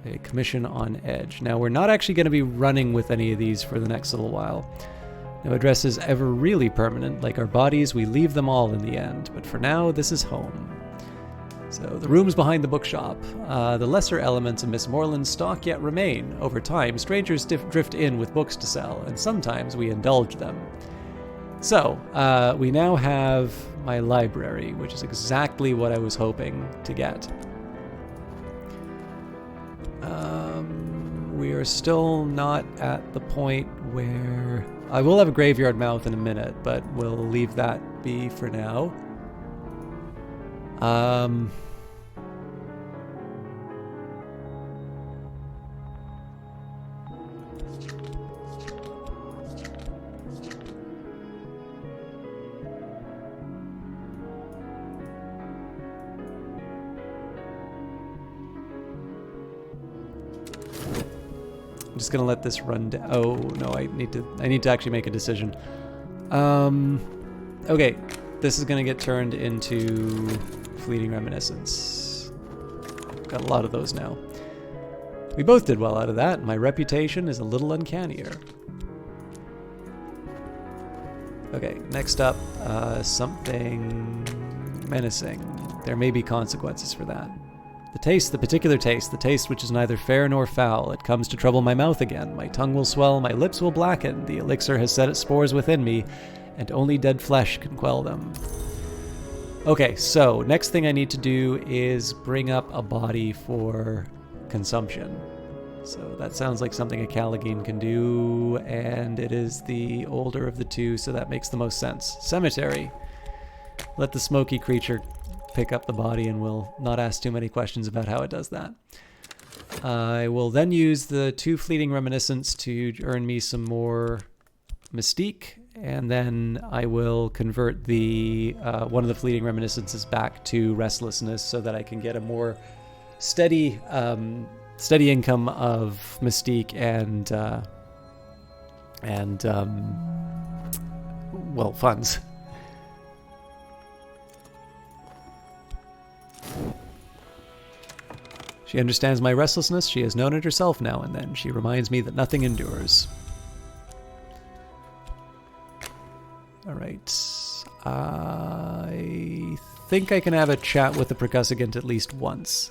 a commission on Edge. Now, we're not actually going to be running with any of these for the next little while. No address is ever really permanent. Like our bodies, we leave them all in the end. But for now, this is home. So, the rooms behind the bookshop. The lesser elements of Miss Moreland's stock yet remain. Over time, strangers drift in with books to sell, and sometimes we indulge them. So, we now have my library, which is exactly what I was hoping to get. We are still not at the point where... I will have a graveyard mouth in a minute, but we'll leave that be for now. I'm just gonna let this run down. Oh no, I need to actually make a decision. Okay, this is gonna get turned into fleeting reminiscence. Got a lot of those now. We both did well out of that. My reputation is a little uncannier. Okay, next up, something menacing. There may be consequences for that. The taste, the particular taste, the taste which is neither fair nor foul. It comes to trouble my mouth again. My tongue will swell, my lips will blacken. The elixir has set its spores within me, and only dead flesh can quell them. Okay, so next thing I need to do is bring up a body for consumption. So that sounds like something a Callagine can do, and it is the older of the two, so that makes the most sense. Cemetery. Let the smoky creature pick up the body, and we'll not ask too many questions about how it does that. I will then use the 2 fleeting reminiscence to earn me some more mystique, and then I will convert the one of the fleeting reminiscences back to restlessness so that I can get a more steady income of mystique and well, funds. She understands my restlessness. She has known it herself now and then. She reminds me that nothing endures. All right. I think I can have a chat with the percussagant at least once.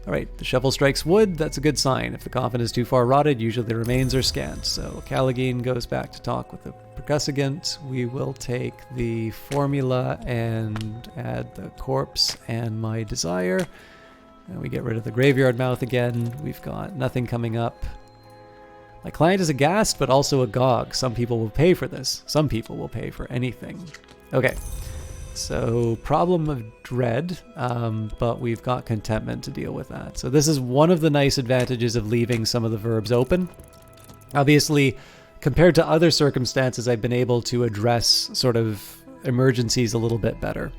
All right, the shovel strikes wood. That's a good sign. If the coffin is too far rotted, usually the remains are scant. So Callagine goes back to talk with the percussagant. We will take the formula and add the corpse and my desire. And we get rid of the graveyard mouth again. We've got nothing coming up. My client is aghast, but also agog. Some people will pay for this. Some people will pay for anything. Okay, so problem of dread, but we've got contentment to deal with that. So this is one of the nice advantages of leaving some of the verbs open. Obviously, compared to other circumstances, I've been able to address sort of emergencies a little bit better.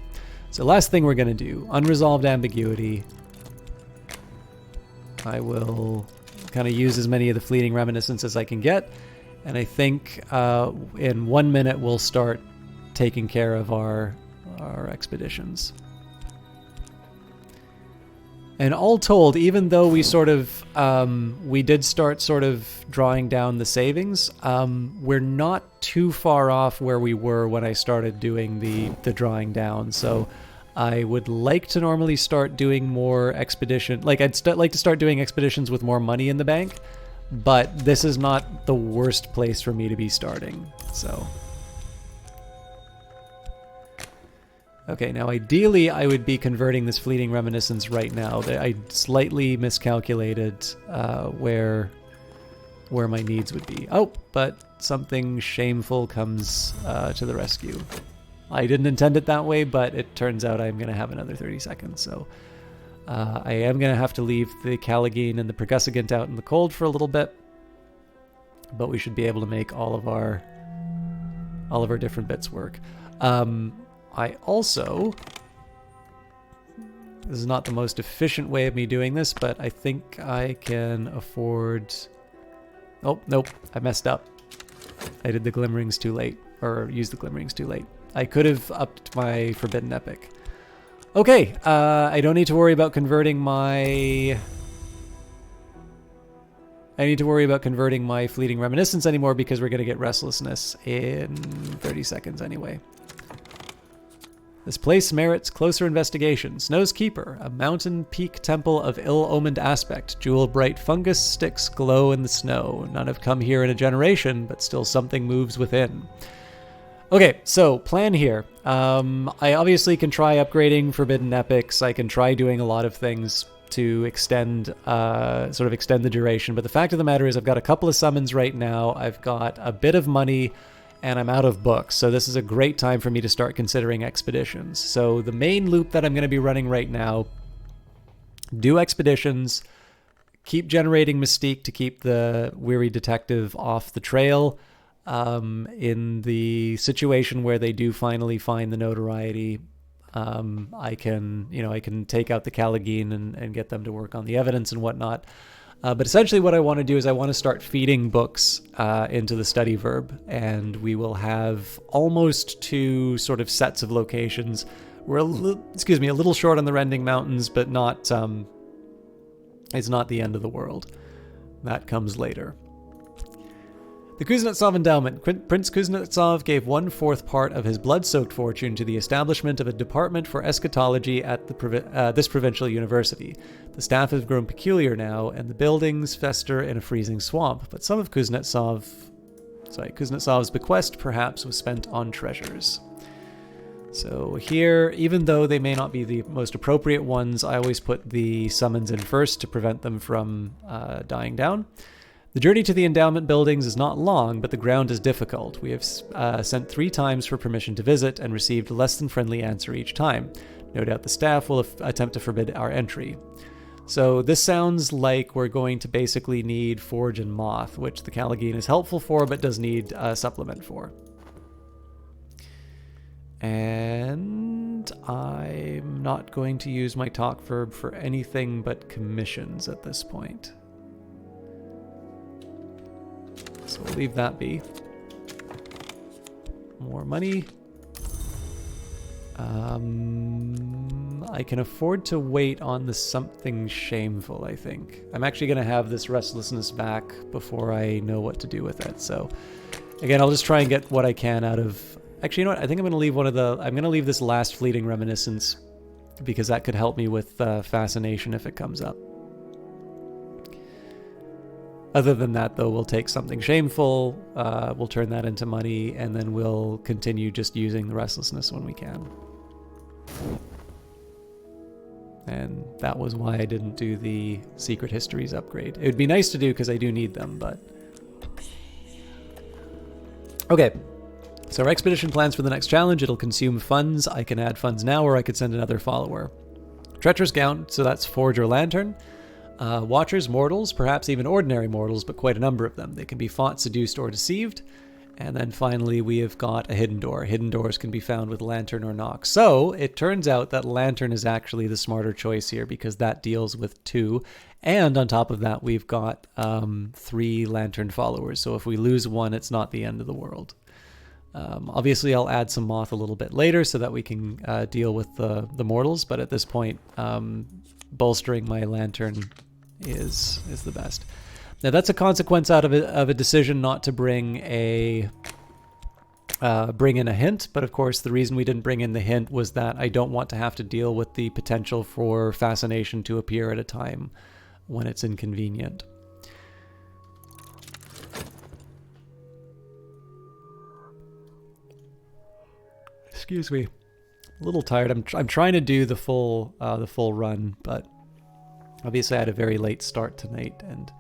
So last thing we're going to do, unresolved ambiguity. I will kind of use as many of the fleeting reminiscences as I can get. And I think in 1 minute we'll start taking care of our expeditions. And all told, even though we sort of, we did start sort of drawing down the savings, we're not too far off where we were when I started doing the drawing down. So I would like to normally start doing more expedition, like I'd like to start doing expeditions with more money in the bank, but this is not the worst place for me to be starting, so. Okay, now ideally I would be converting this fleeting reminiscence right now. I slightly miscalculated where my needs would be. Oh, but something shameful comes to the rescue. I didn't intend it that way, but it turns out I'm going to have another 30 seconds, so I am going to have to leave the Caligine and the Pergusagant out in the cold for a little bit, but we should be able to make all of our different bits work. I also, this is not the most efficient way of me doing this, but I think I can afford, oh, nope, I messed up. I did the Glimmerings too late, or used the Glimmerings too late. I could have upped my Forbidden Epic. Okay, I don't need to worry about converting my... I need to worry about converting my Fleeting Reminiscence anymore because we're going to get Restlessness in 30 seconds anyway. This place merits closer investigation. Snow's Keeper, a mountain peak temple of ill-omened aspect. Jewel-bright fungus sticks glow in the snow. None have come here in a generation, but still something moves within. Okay, so plan here. I obviously can try upgrading Forbidden Epics. I can try doing a lot of things to extend the duration. But the fact of the matter is I've got a couple of summons right now. I've got a bit of money, and I'm out of books. So this is a great time for me to start considering expeditions. So the main loop that I'm going to be running right now, do expeditions, keep generating Mystique to keep the weary detective off the trail. In the situation where they do finally find the notoriety, I can take out the Caligine and get them to work on the evidence and whatnot. But essentially what I want to do is I want to start feeding books into the study verb, and we will have almost 2 sort of sets of locations. We're a little short on the Rending Mountains, but not it's not the end of the world. That comes later. The Kuznetsov Endowment. Prince Kuznetsov gave 1/4 part of his blood-soaked fortune to the establishment of a department for eschatology at this provincial university. The staff has grown peculiar now, and the buildings fester in a freezing swamp, but some of Kuznetsov's bequest perhaps was spent on treasures. So here, even though they may not be the most appropriate ones, I always put the summons in first to prevent them from dying down. The journey to the endowment buildings is not long, but the ground is difficult. We have sent 3 times for permission to visit and received a less than friendly answer each time. No doubt the staff will attempt to forbid our entry. So this sounds like we're going to basically need Forge and Moth, which the Caligine is helpful for, but does need a supplement for. And I'm not going to use my talk verb for anything but commissions at this point. So we'll leave that be. More money. I can afford to wait on the something shameful, I think. I'm actually going to have this restlessness back before I know what to do with it. So again, I'll just try and get what I can out of... Actually, you know what? I think I'm going to leave I'm going to leave this last fleeting reminiscence because that could help me with fascination if it comes up. Other than that, though, we'll take something shameful, we'll turn that into money, and then we'll continue just using the restlessness when we can. And that was why I didn't do the Secret Histories upgrade. It would be nice to do because I do need them, but... Okay, so our expedition plans for the next challenge. It'll consume funds. I can add funds now, or I could send another follower. Treacherous Gown, so that's Forge or Lantern. Watchers, mortals, perhaps even ordinary mortals, but quite a number of them. They can be fought, seduced, or deceived. And then finally, we have got a hidden door. Hidden doors can be found with lantern or knock. So it turns out that lantern is actually the smarter choice here because that deals with 2. And on top of that, we've got 3 lantern followers. So if we lose 1, it's not the end of the world. Obviously, I'll add some moth a little bit later so that we can deal with the mortals. But at this point, bolstering my lantern is the best. Now that's a consequence out of a decision not to bring in a hint, but of course the reason we didn't bring in the hint was that I don't want to have to deal with the potential for fascination to appear at a time when it's inconvenient. Excuse me, a little tired. I'm trying to do the full run, but obviously I had a very late start tonight, and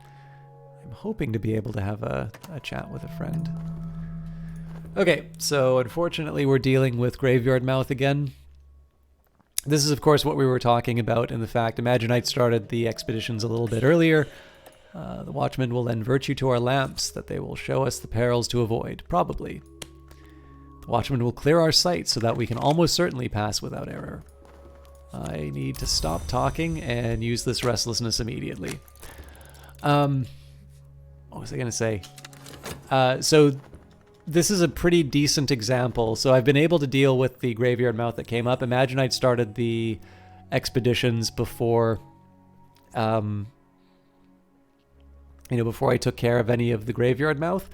I'm hoping to be able to have a chat with a friend. Okay, so unfortunately we're dealing with Graveyard Mouth again. This is of course what we were talking about in the fact Imaginite started the expeditions a little bit earlier. The Watchmen will lend virtue to our lamps that they will show us the perils to avoid, probably. The Watchmen will clear our sight so that we can almost certainly pass without error. I need to stop talking and use this restlessness immediately. What was I going to say? So this is a pretty decent example. So I've been able to deal with the Graveyard Mouth that came up. Imaginite started the expeditions before, before I took care of any of the Graveyard Mouth.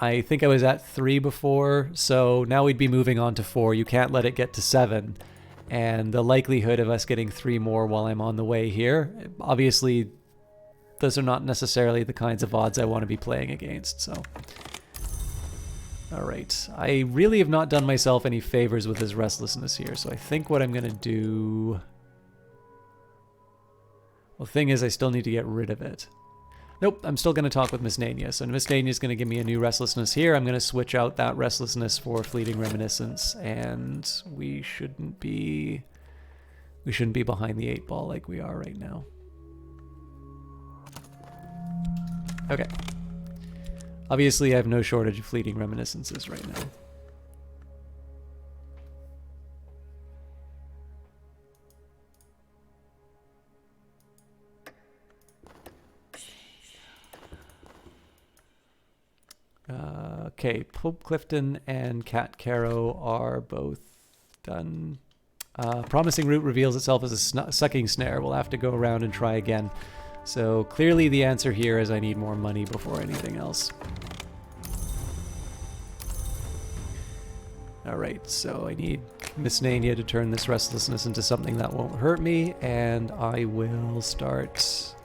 I think I was at 3 before, so now we'd be moving on to 4. You can't let it get to 7. And the likelihood of us getting 3 more while I'm on the way here, obviously those are not necessarily the kinds of odds I want to be playing against, so. Alright, I really have not done myself any favors with his restlessness here, so I think what I'm going to do... Well, the thing is, I still need to get rid of it. Nope, I'm still going to talk with Miss Nania, so Miss Nania is going to give me a new restlessness here. I'm going to switch out that restlessness for Fleeting Reminiscence, and we shouldn't be behind the 8 ball like we are right now. Okay. Obviously, I have no shortage of Fleeting Reminiscences right now. Okay, Pope Clifton and Cat Caro are both done. Promising Root reveals itself as a sucking snare. We'll have to go around and try again. So clearly the answer here is I need more money before anything else. Alright, so I need Miss Nania to turn this restlessness into something that won't hurt me, and I will start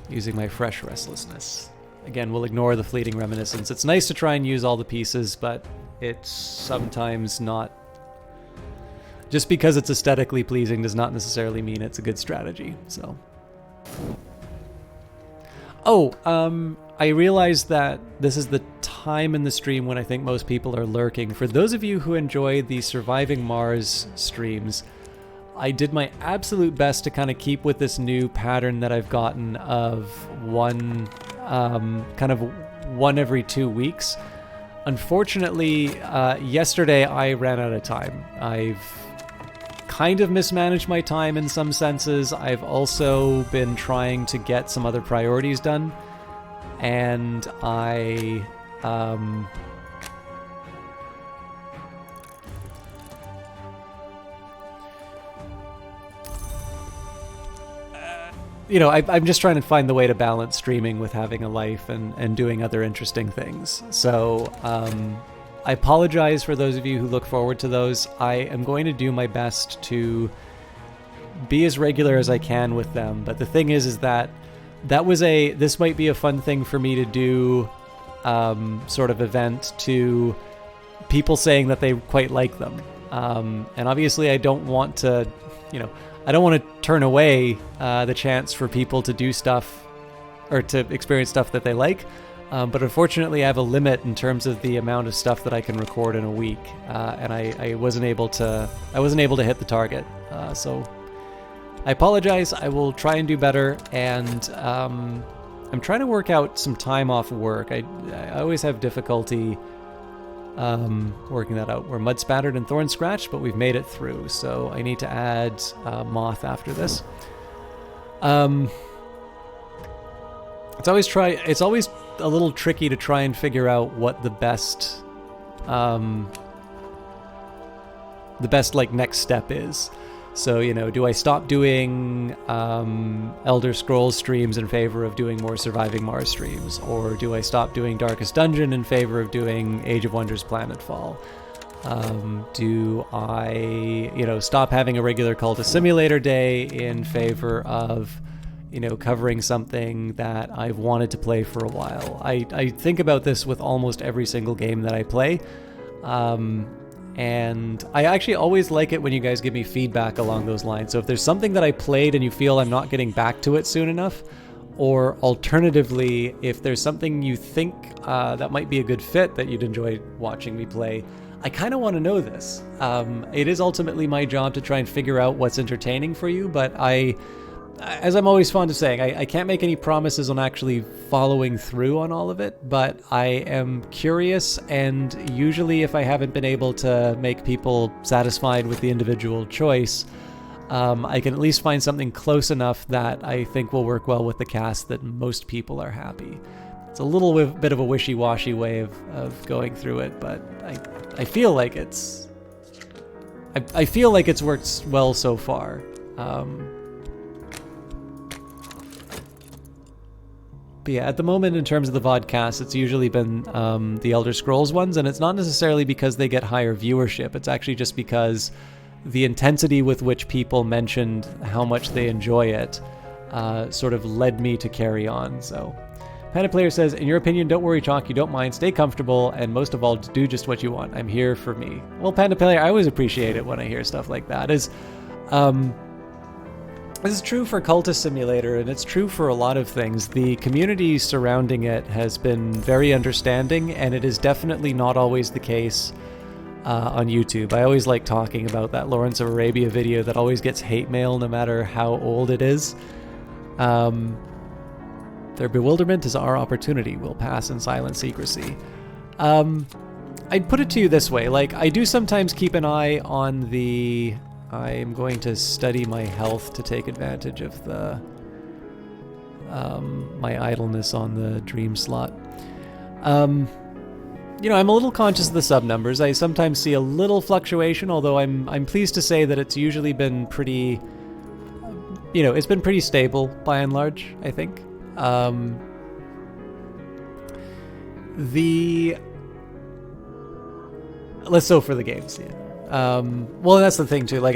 using my fresh restlessness. Again, we'll ignore the Fleeting Reminiscence. It's nice to try and use all the pieces, but it's sometimes not... Just because it's aesthetically pleasing does not necessarily mean it's a good strategy, so... Oh, I realized that this is the time in the stream when I think most people are lurking. For those of you who enjoy the Surviving Mars streams, I did my absolute best to kind of keep with this new pattern that I've gotten of one every 2 weeks. Unfortunately, yesterday I ran out of time. I've kind of mismanaged my time in some senses. I've also been trying to get some other priorities done, and I I'm just trying to find the way to balance streaming with having a life and doing other interesting things. So I apologize for those of you who look forward to those. I am going to do my best to be as regular as I can with them. But the thing is that this might be a fun thing for me to do, sort of event to people saying that they quite like them. And obviously I don't want to, I don't want to turn away the chance for people to do stuff or to experience stuff that they like. But unfortunately, I have a limit in terms of the amount of stuff that I can record in a week, and I wasn't able to hit the target. So I apologize. I will try and do better, and I'm trying to work out some time off work. I always have difficulty working that out. We're mud spattered and thorn scratched, but we've made it through, so I need to add moth after this. It's always a little tricky to try and figure out what the best like next step is. So, you know, do I stop doing Elder Scrolls streams in favor of doing more Surviving Mars streams? Or do I stop doing Darkest Dungeon in favor of doing Age of Wonders Planetfall? Do I, you know, stop having a regular Cultist Simulator day in favor of, you know, covering something that I've wanted to play for a while? I think about this with almost every single game that I play. And I actually always like it when you guys give me feedback along those lines. So if there's something that I played and you feel I'm not getting back to it soon enough, or alternatively, if there's something you think that might be a good fit that you'd enjoy watching me play, I kind of want to know this. It is ultimately my job to try and figure out what's entertaining for you, but as I'm always fond of saying, I can't make any promises on actually following through on all of it, but I am curious, and usually if I haven't been able to make people satisfied with the individual choice, I can at least find something close enough that I think will work well with the cast that most people are happy. It's a little bit of a wishy-washy way of going through it, but I feel like it's worked well so far. But yeah, at the moment, in terms of the vodcast, it's usually been the Elder Scrolls ones, and it's not necessarily because they get higher viewership. It's actually just because the intensity with which people mentioned how much they enjoy it sort of led me to carry on. So, Panda Player says, in your opinion, don't worry, Chalk, you don't mind, stay comfortable, and most of all, do just what you want. I'm here for me. Well, Panda Player, I always appreciate it when I hear stuff like that. This is true for Cultist Simulator, and it's true for a lot of things. The community surrounding it has been very understanding, and it is definitely not always the case on YouTube. I always like talking about that Lawrence of Arabia video that always gets hate mail no matter how old it is. Their bewilderment is our opportunity. We'll pass in silent secrecy. I'd put it to you this way. Like, I do sometimes keep an eye on the... I am going to study my health to take advantage of the my idleness on the dream slot. You know, I'm a little conscious of the sub numbers. I sometimes see a little fluctuation, although I'm pleased to say that it's usually been pretty, you know, it's been pretty stable by and large, I think. Let's go for the games, yeah. Well, that's the thing too. Like,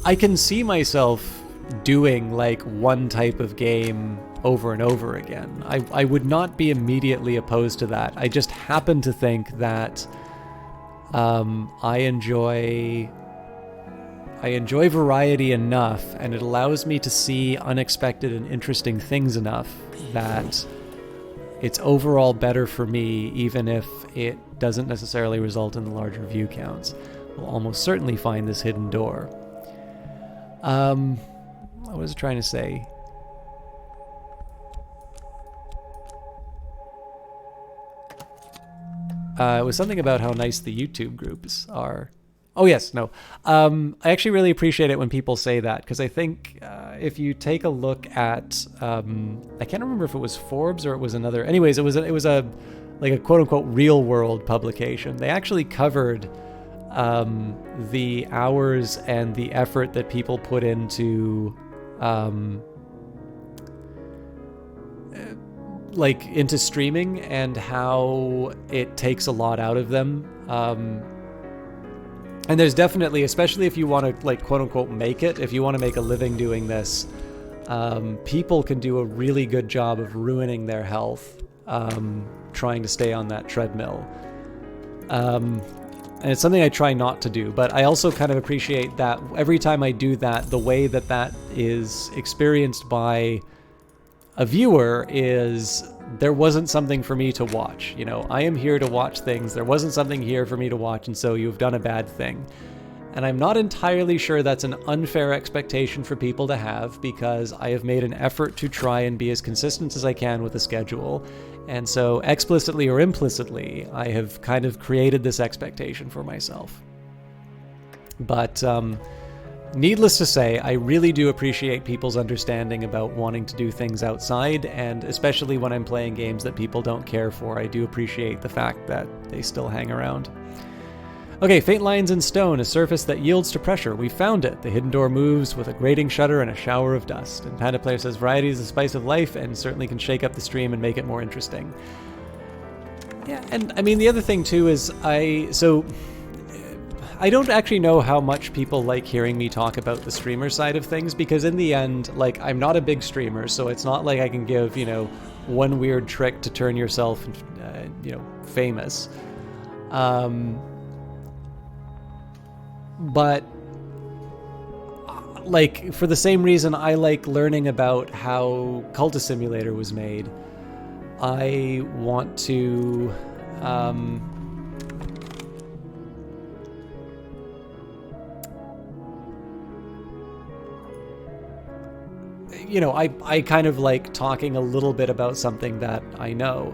I can see myself doing like one type of game over and over again. I would not be immediately opposed to that. I just happen to think that I enjoy variety enough, and it allows me to see unexpected and interesting things enough that it's overall better for me, even if it doesn't necessarily result in the larger view counts. We'll almost certainly find this hidden door. What was I trying to say? It was something about how nice the YouTube groups are. Oh, yes, no. I actually really appreciate it when people say that, because I think if you take a look at, I can't remember if it was Forbes or it was another. Anyways, it was a like a quote-unquote real-world publication. They actually covered the hours and the effort that people put into into streaming, and how it takes a lot out of them. And there's definitely, especially if you want to, like, quote-unquote make it, if you want to make a living doing this, people can do a really good job of ruining their health trying to stay on that treadmill. And it's something I try not to do, but I also kind of appreciate that every time I do that, the way that that is experienced by a viewer is there wasn't something for me to watch. You know, I am here to watch things. There wasn't something here for me to watch, and so you've done a bad thing. And I'm not entirely sure that's an unfair expectation for people to have, because I have made an effort to try and be as consistent as I can with the schedule. And so explicitly or implicitly, I have kind of created this expectation for myself. But needless to say, I really do appreciate people's understanding about wanting to do things outside, and especially when I'm playing games that people don't care for, I do appreciate the fact that they still hang around. Okay, Faint Lines in Stone, a surface that yields to pressure. We found it. The hidden door moves with a grating shutter and a shower of dust. And Panda Player says, variety is the spice of life, and certainly can shake up the stream and make it more interesting. Yeah, and I mean, the other thing too is I don't actually know how much people like hearing me talk about the streamer side of things, because in the end, like, I'm not a big streamer, so it's not like I can give, one weird trick to turn yourself, famous. But, like, for the same reason I like learning about how Cultist Simulator was made, I want to, I kind of like talking a little bit about something that I know.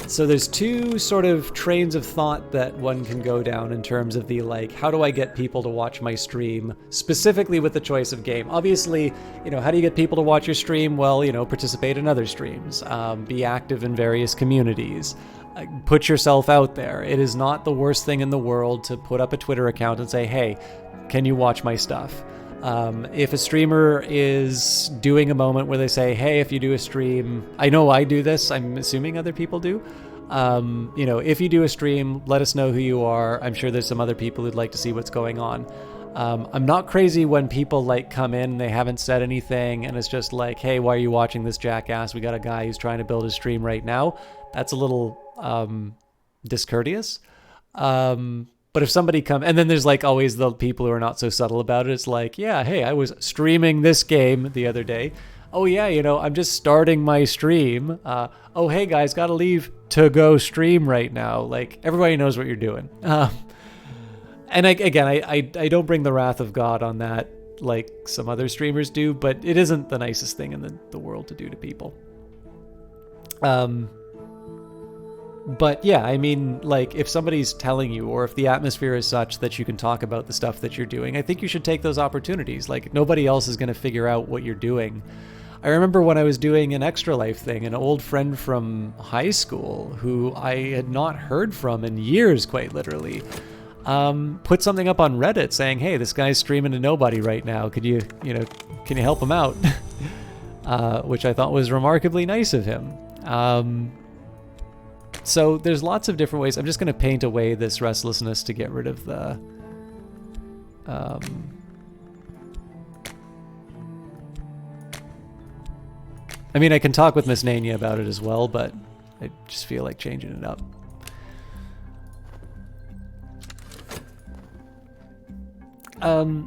So there's two sort of trains of thought that one can go down in terms of the, like, how do I get people to watch my stream, specifically with the choice of game? Obviously, how do you get people to watch your stream? Well, participate in other streams, be active in various communities, put yourself out there. It is not the worst thing in the world to put up a Twitter account and say, hey, can you watch my stuff? If a streamer is doing a moment where they say, hey, if you do a stream, I know I do this, I'm assuming other people do. If you do a stream, let us know who you are. I'm sure there's some other people who'd like to see what's going on. I'm not crazy when people come in and they haven't said anything and it's just like, hey, why are you watching this jackass? We got a guy who's trying to build a stream right now. That's a little discourteous. But if somebody and then there's always the people who are not so subtle about it. It's like, yeah, hey, I was streaming this game the other day. Oh yeah, I'm just starting my stream. Oh, hey guys, gotta leave to go stream right now. Everybody knows what you're doing. And I don't bring the wrath of God on that like some other streamers do, but it isn't the nicest thing in the world to do to people. But yeah, I mean, if somebody's telling you, or if the atmosphere is such that you can talk about the stuff that you're doing, I think you should take those opportunities. Nobody else is going to figure out what you're doing. I remember when I was doing an Extra Life thing, an old friend from high school who I had not heard from in years, quite literally, put something up on Reddit saying, hey, this guy's streaming to nobody right now. Can you help him out? Which I thought was remarkably nice of him. So there's lots of different ways. I'm just going to paint away this restlessness to get rid of the... I mean, I can talk with Miss Nania about it as well, but I just feel like changing it up.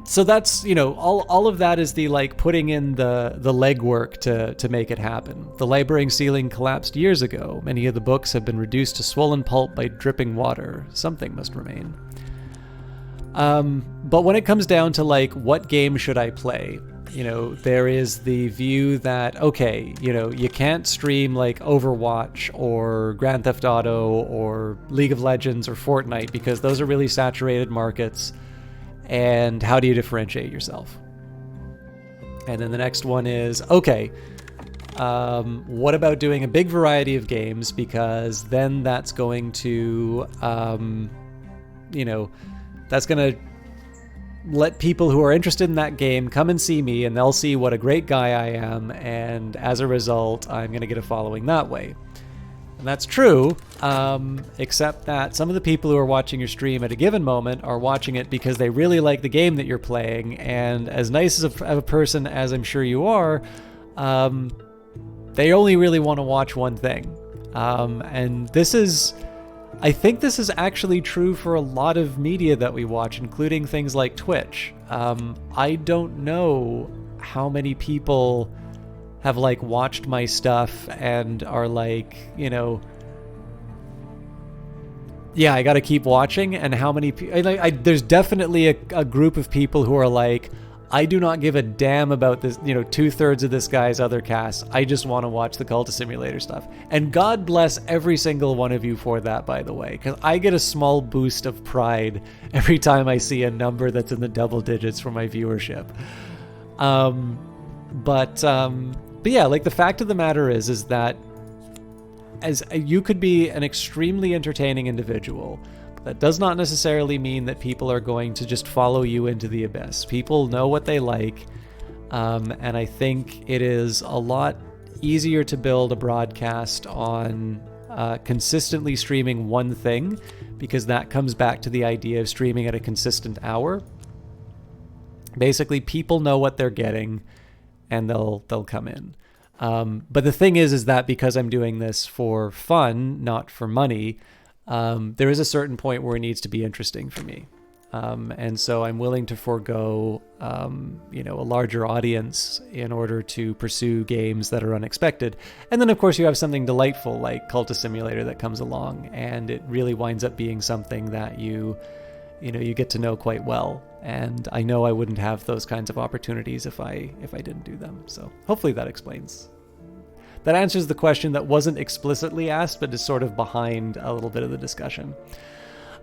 So that's, all of that is the putting in the legwork to make it happen. The library ceiling collapsed years ago. Many of the books have been reduced to swollen pulp by dripping water. Something must remain. But when it comes down to what game should I play, there is the view that, okay, you can't stream Overwatch or Grand Theft Auto or League of Legends or Fortnite because those are really saturated markets. And how do you differentiate yourself? And then the next one is, okay, what about doing a big variety of games? Because then that's going to, that's going to let people who are interested in that game come and see me, and they'll see what a great guy I am. And as a result, I'm going to get a following that way. And that's true, except that some of the people who are watching your stream at a given moment are watching it because they really like the game that you're playing, and as nice as a person as I'm sure you are, they only really want to watch one thing. And I think this is actually true for a lot of media that we watch, including things like Twitch. I don't know how many people have watched my stuff and are yeah, I got to keep watching. And how many people? There's definitely a group of people who are like, I do not give a damn about this, 2/3 of this guy's other cast. I just want to watch the Cultist Simulator stuff. And God bless every single one of you for that, by the way, because I get a small boost of pride every time I see a number that's in the double digits for my viewership. But yeah, like the fact of the matter is that as you could be an extremely entertaining individual, that does not necessarily mean that people are going to just follow you into the abyss. People know what they like, and I think it is a lot easier to build a broadcast on consistently streaming one thing, because that comes back to the idea of streaming at a consistent hour. Basically, people know what they're getting, and they'll come in. But the thing is that because I'm doing this for fun, not for money, there is a certain point where it needs to be interesting for me. And so I'm willing to forego, a larger audience in order to pursue games that are unexpected. And then, of course, you have something delightful like Cultist Simulator that comes along, and it really winds up being something that you get to know quite well. And I know I wouldn't have those kinds of opportunities if I didn't do them. So hopefully that explains. That answers the question that wasn't explicitly asked, but is sort of behind a little bit of the discussion.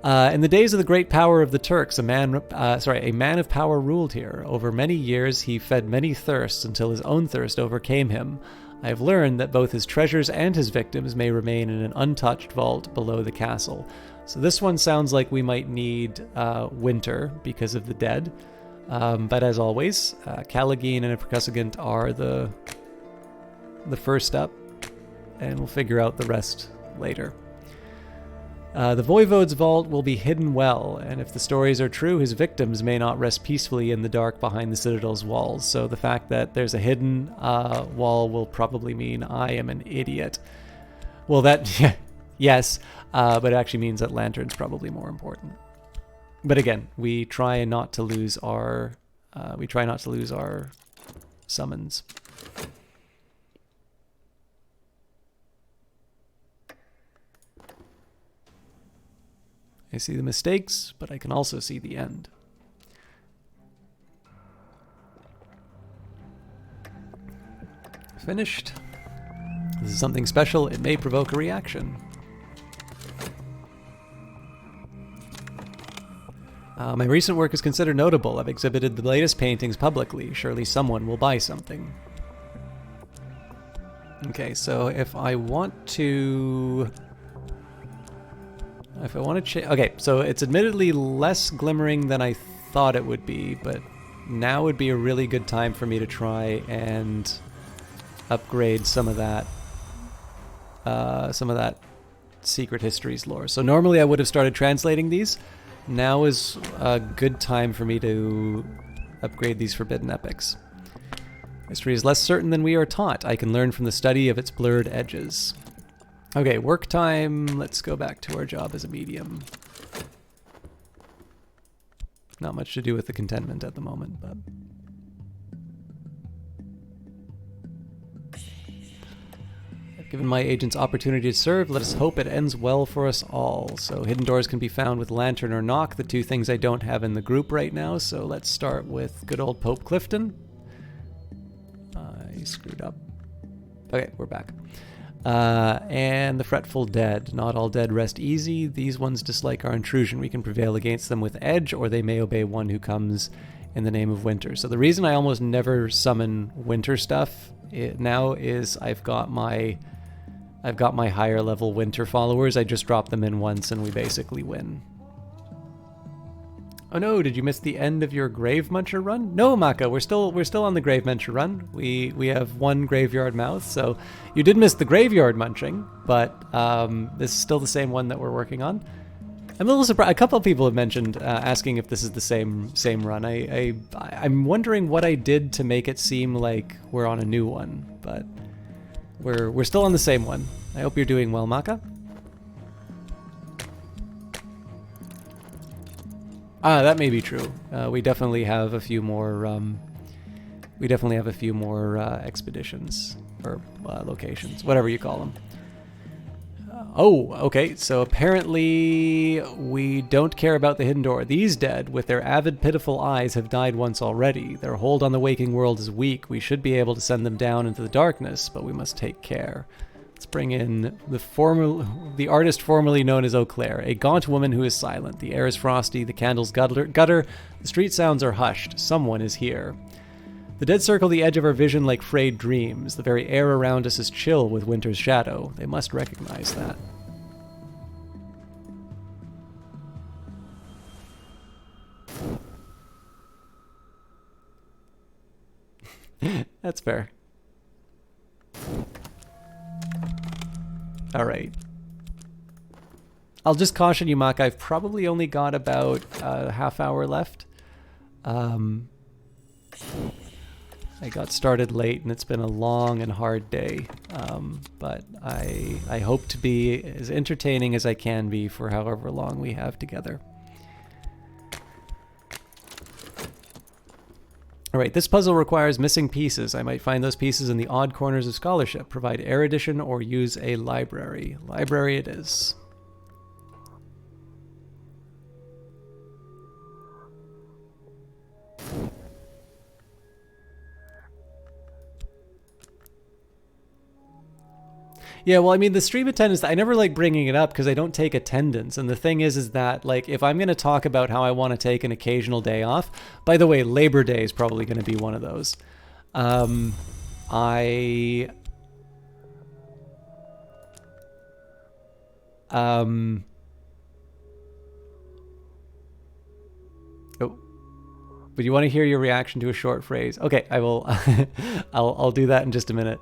In the days of the great power of the Turks, a man of power ruled here. Over many years he fed many thirsts until his own thirst overcame him. I have learned that both his treasures and his victims may remain in an untouched vault below the castle. So this one sounds like we might need winter because of the dead. But as always, Callagine and a Percussagant are the first up, and we'll figure out the rest later. The Voivode's vault will be hidden well, and if the stories are true, his victims may not rest peacefully in the dark behind the Citadel's walls. So the fact that there's a hidden wall will probably mean I am an idiot. Well, that, yes, but it actually means that Lantern's probably more important. But again, we try not to lose our summons. I see the mistakes, but I can also see the end. Finished. This is something special. It may provoke a reaction. My recent work is considered notable. I've exhibited the latest paintings publicly. Surely someone will buy something. Okay, so if I want to change... Okay, so it's admittedly less glimmering than I thought it would be, but now would be a really good time for me to try and upgrade some of that Secret Histories lore. So normally I would have started translating these. Now is a good time for me to upgrade these Forbidden Epics. History is less certain than we are taught. I can learn from the study of its blurred edges. Okay, work time. Let's go back to our job as a medium. Not much to do with the contentment at the moment, but... Given my agent's opportunity to serve, let us hope it ends well for us all. So hidden doors can be found with Lantern or Knock, the two things I don't have in the group right now. So let's start with good old Pope Clifton. He screwed up. Okay, we're back. And the Fretful Dead. Not all dead rest easy. These ones dislike our intrusion. We can prevail against them with edge, or they may obey one who comes in the name of winter. So the reason I almost never summon winter stuff now is I've got my higher level winter followers. I just drop them in once and we basically win. Oh no, did you miss the end of your Grave Muncher run? No, Maka, we're still on the Grave Muncher run. We have one Graveyard Mouth, so you did miss the Graveyard Munching, but this is still the same one that we're working on. I'm a little surprised. A couple of people have mentioned asking if this is the same run. I'm wondering what I did to make it seem like we're on a new one, but we're still on the same one. I hope you're doing well, Maka. That may be true. We definitely have a few more. Expeditions or locations, whatever you call them. Oh, okay. So apparently we don't care about the hidden door. These dead, with their avid, pitiful eyes, have died once already. Their hold on the waking world is weak. We should be able to send them down into the darkness, but we must take care. Let's bring in the artist formerly known as Eau Claire, a gaunt woman who is silent. The air is frosty, the candles gutter, the street sounds are hushed. Someone is here. The dead circle the edge of our vision like frayed dreams. The very air around us is chill with winter's shadow. They must recognize that. That's fair. All right. I'll just caution you, Mark, I've probably only got about a half hour left. I got started late and it's been a long and hard day, but I hope to be as entertaining as I can be for however long we have together. All right, this puzzle requires missing pieces. I might find those pieces in the odd corners of scholarship. Provide erudition or use a library. Library it is. Yeah, well, I mean, the stream attendance, I never like bringing it up because I don't take attendance. And the thing is that, like, if I'm going to talk about how I want to take an occasional day off, by the way, Labor Day is probably going to be one of those. Oh, but you want to hear your reaction to a short phrase. Okay, I will, I'll do that in just a minute.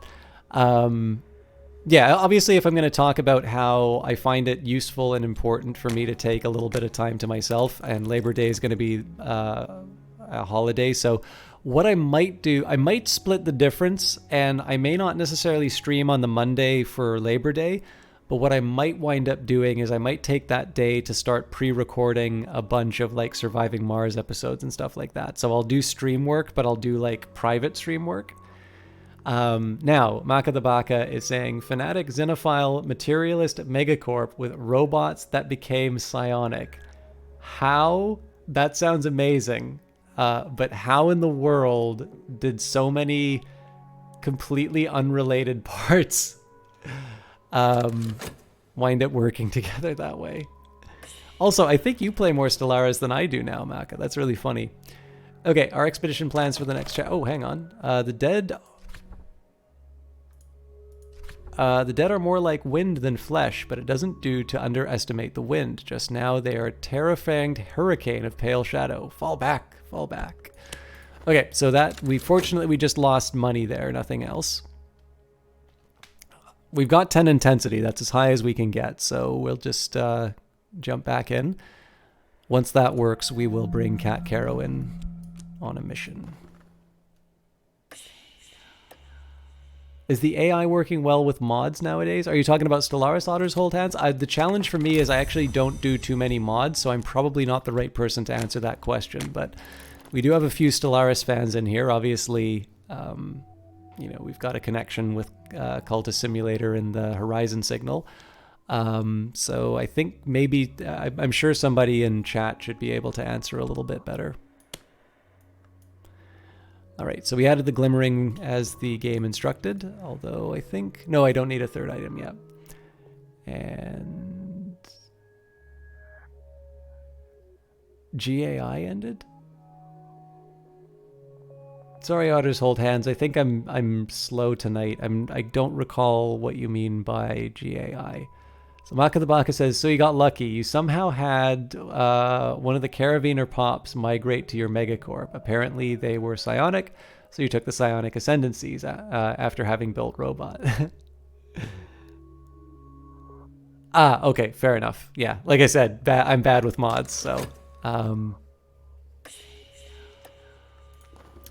Yeah, obviously, if I'm going to talk about how I find it useful and important for me to take a little bit of time to myself, and Labor Day is going to be a holiday, so what I might do, I might split the difference, and I may not necessarily stream on the Monday for Labor Day, but what I might wind up doing is I might take that day to start pre-recording a bunch of like Surviving Mars episodes and stuff like that. So I'll do stream work, but I'll do like private stream work. Now, Maka the Baka is saying, fanatic, xenophile, materialist megacorp with robots that became psionic. How? That sounds amazing. But how in the world did so many completely unrelated parts wind up working together that way? Also, I think you play more Stellaris than I do now, Maka. That's really funny. Okay, our expedition plans for the next oh, hang on. The dead are more like wind than flesh, but it doesn't do to underestimate the wind. Just now they are a terra-fanged hurricane of pale shadow. Fall back, fall back. Okay, so that we just lost money there, nothing else. We've got 10 intensity, that's as high as we can get, so we'll just jump back in. Once that works, we will bring Cat Caro in on a mission. Is the AI working well with mods nowadays? Are you talking about Stellaris Otters Hold Hands? The challenge for me is I actually don't do too many mods, so I'm probably not the right person to answer that question. But we do have a few Stellaris fans in here. Obviously, you know, we've got a connection with Cultist Simulator and the Horizon Signal. So I think maybe, I'm sure somebody in chat should be able to answer a little bit better. All right, so we added the glimmering as the game instructed, although I think, no, I don't need a third item yet. And GAI ended? Sorry, Otters Hold Hands. I think I'm slow tonight. I don't recall what you mean by GAI. So Maka the Baka says, so you got lucky. You somehow had one of the Carabiner Pops migrate to your Megacorp. Apparently they were psionic, so you took the psionic ascendancies after having built Robot. Okay, fair enough. Yeah, like I said, I'm bad with mods, so...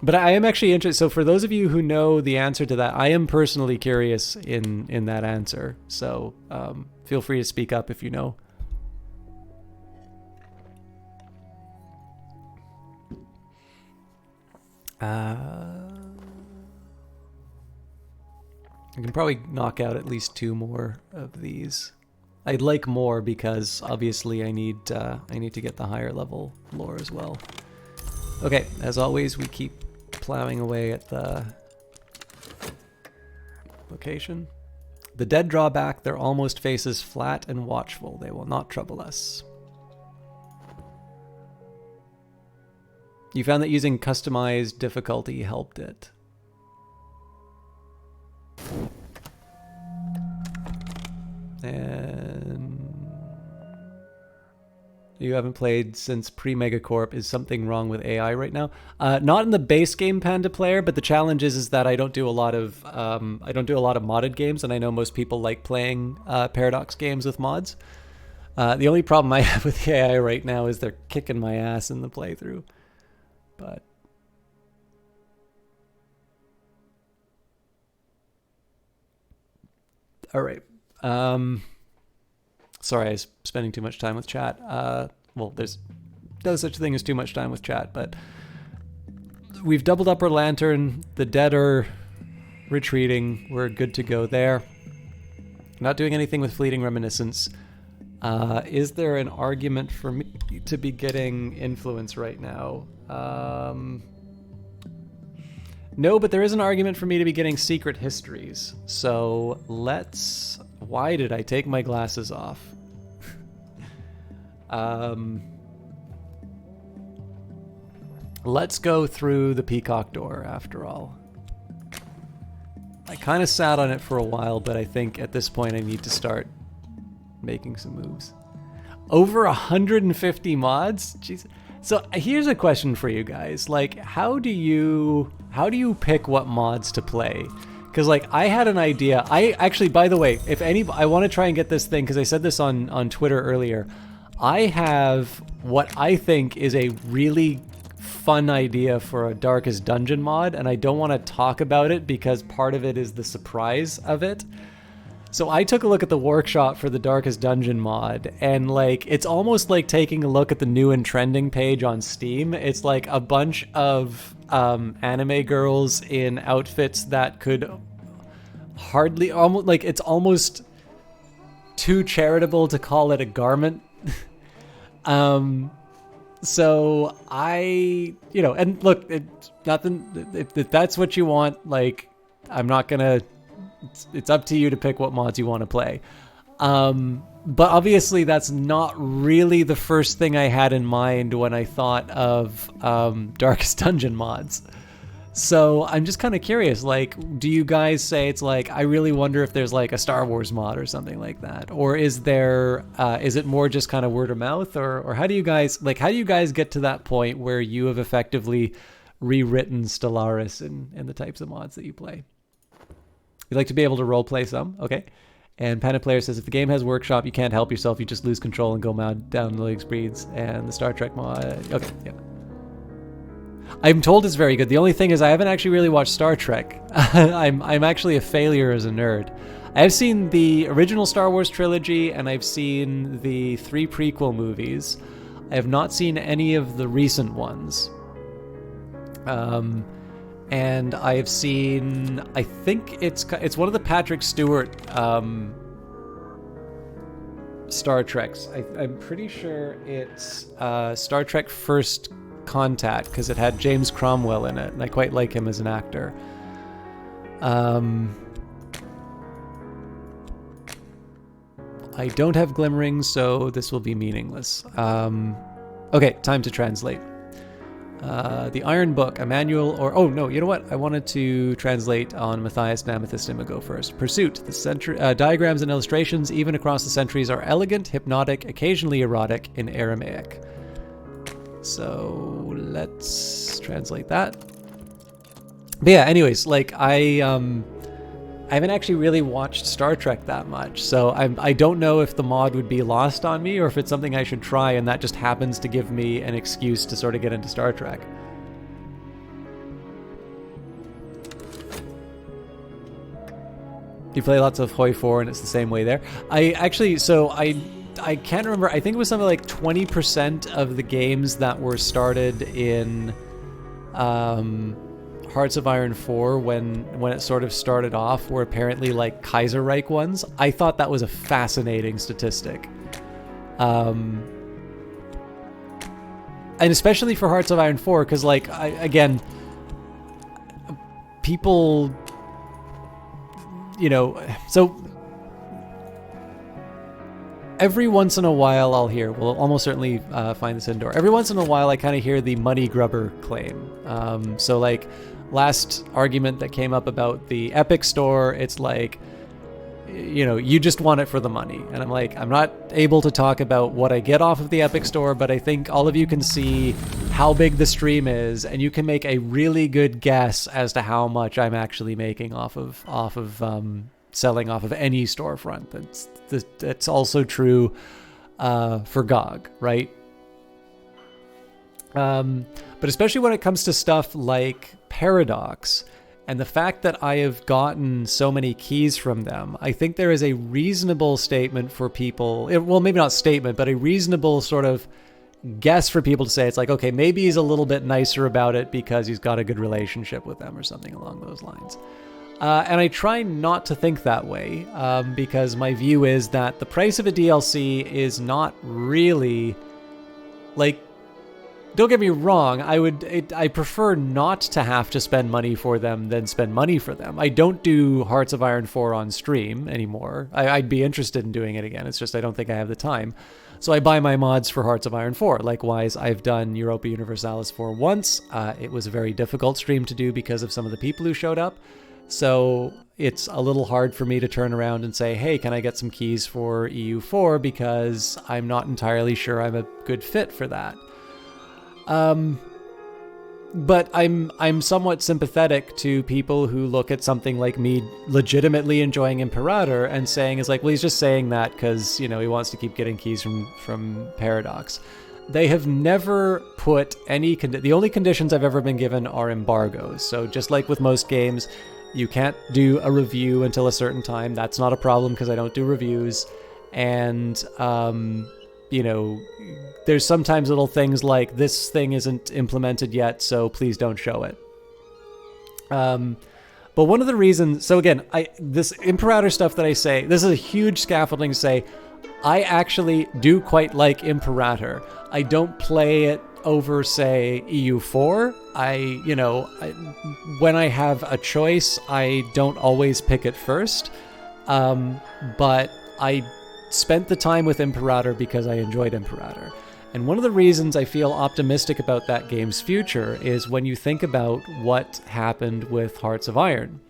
But I am actually interested, so for those of you who know the answer to that, I am personally curious in that answer. So feel free to speak up if you know. I can probably knock out at least 2 more of these. I'd like more because obviously I need to get the higher level lore as well. Okay, as always, we keep plowing away at the location. The dead draw back their almost faces flat and watchful. They will not trouble us. You found that using customized difficulty helped it. And you haven't played since pre-Megacorp. Is something wrong with AI right now? Not in the base game, Panda Player, but the challenge is that I don't do a lot of modded games, and I know most people like playing Paradox games with mods. The only problem I have with the AI right now is they're kicking my ass in the playthrough. But all right. Sorry, I was spending too much time with chat. Well, there's no such thing as too much time with chat, but we've doubled up our lantern. The dead are retreating. We're good to go there. Not doing anything with fleeting reminiscence. Is there an argument for me to be getting influence right now? No, but there is an argument for me to be getting secret histories. So let's... Why did I take my glasses off? Let's go through the peacock door after all. I kind of sat on it for a while, but I think at this point I need to start making some moves. Over 150 mods? Jeez. So here's a question for you guys. Like, how do you pick what mods to play? Because like I had an idea. I actually, by the way, I want to try and get this thing because I said this on Twitter earlier. I have what I think is a really fun idea for a Darkest Dungeon mod, and I don't want to talk about it because part of it is the surprise of it. So I took a look at the workshop for the Darkest Dungeon mod, and like it's almost like taking a look at the new and trending page on Steam. It's like a bunch of anime girls in outfits that could hardly, almost like it's almost too charitable to call it a garment. So I, and look, nothing. If that's what you want, like, I'm not gonna. It's up to you to pick what mods you want to play. But obviously that's not really the first thing I had in mind when I thought of Darkest Dungeon mods. So I'm just kind of curious, like, do you guys say it's like, I really wonder if there's like a Star Wars mod or something like that? Or is there, is it more just kind of word of mouth? Or how do you guys get to that point where you have effectively rewritten Stellaris in the types of mods that you play? You like to be able to roleplay some, okay? And Panda Player says, if the game has workshop, you can't help yourself. You just lose control and go mad down the league breeds. And the Star Trek mod, okay, yeah. I'm told it's very good. The only thing is I haven't actually really watched Star Trek. I'm actually a failure as a nerd. I've seen the original Star Wars trilogy and I've seen the 3 prequel movies. I have not seen any of the recent ones. And I've seen, I think it's one of the Patrick Stewart Star Treks. I'm pretty sure it's Star Trek First Contact, because it had James Cromwell in it, and I quite like him as an actor. I don't have glimmering, so this will be meaningless. Okay, time to translate. The Iron Book, a manual, or... Oh, no, you know what? I wanted to translate on Matthias and Amethyst Imago first. Pursuit. The diagrams and illustrations, even across the centuries, are elegant, hypnotic, occasionally erotic in Aramaic. So let's translate that. But yeah, anyways, like I haven't actually really watched Star Trek that much, so I don't know if the mod would be lost on me or if it's something I should try and that just happens to give me an excuse to sort of get into Star Trek. You play lots of Hoi 4 and it's the same way there. I can't remember. I think it was something like 20% of the games that were started in Hearts of Iron 4 when it sort of started off were apparently like Kaiserreich ones. I thought that was a fascinating statistic. And especially for Hearts of Iron 4, because like, again, people, you know, so every once in a while I'll hear, we'll almost certainly find this indoor. Every once in a while I kind of hear the money grubber claim. So like last argument that came up about the Epic Store, it's like, you know, you just want it for the money. And I'm like, I'm not able to talk about what I get off of the Epic Store, but I think all of you can see how big the stream is, and you can make a really good guess as to how much I'm actually making off of selling off of any storefront. That's also true for GOG, right? But especially when it comes to stuff like Paradox, and the fact that I have gotten so many keys from them, I think there is a reasonable statement for people, well, maybe not statement, but a reasonable sort of guess for people to say, it's like, okay, maybe he's a little bit nicer about it because he's got a good relationship with them or something along those lines. And I try not to think that way, because my view is that the price of a DLC is not really, like, don't get me wrong, I prefer not to have to spend money for them than spend money for them. I don't do Hearts of Iron 4 on stream anymore. I'd be interested in doing it again. It's just I don't think I have the time. So I buy my mods for Hearts of Iron 4. Likewise, I've done Europa Universalis 4 once. It was a very difficult stream to do because of some of the people who showed up. So it's a little hard for me to turn around and say, hey, can I get some keys for EU4? Because I'm not entirely sure I'm a good fit for that. But I'm somewhat sympathetic to people who look at something like me legitimately enjoying Imperator and saying is like, well, he's just saying that because, you know, he wants to keep getting keys from Paradox. They have never put any the only conditions I've ever been given are embargoes. So just like with most games, you can't do a review until a certain time. That's not a problem because I don't do reviews. And you know, there's sometimes little things like this thing isn't implemented yet, so please don't show it. But one of the reasons, so again, this Imperator stuff that I say, this is a huge scaffolding to say, I actually do quite like Imperator. I don't play it over, say, EU4. When I have a choice, I don't always pick it first. But I spent the time with Imperator because I enjoyed Imperator. And one of the reasons I feel optimistic about that game's future is when you think about what happened with Hearts of Iron.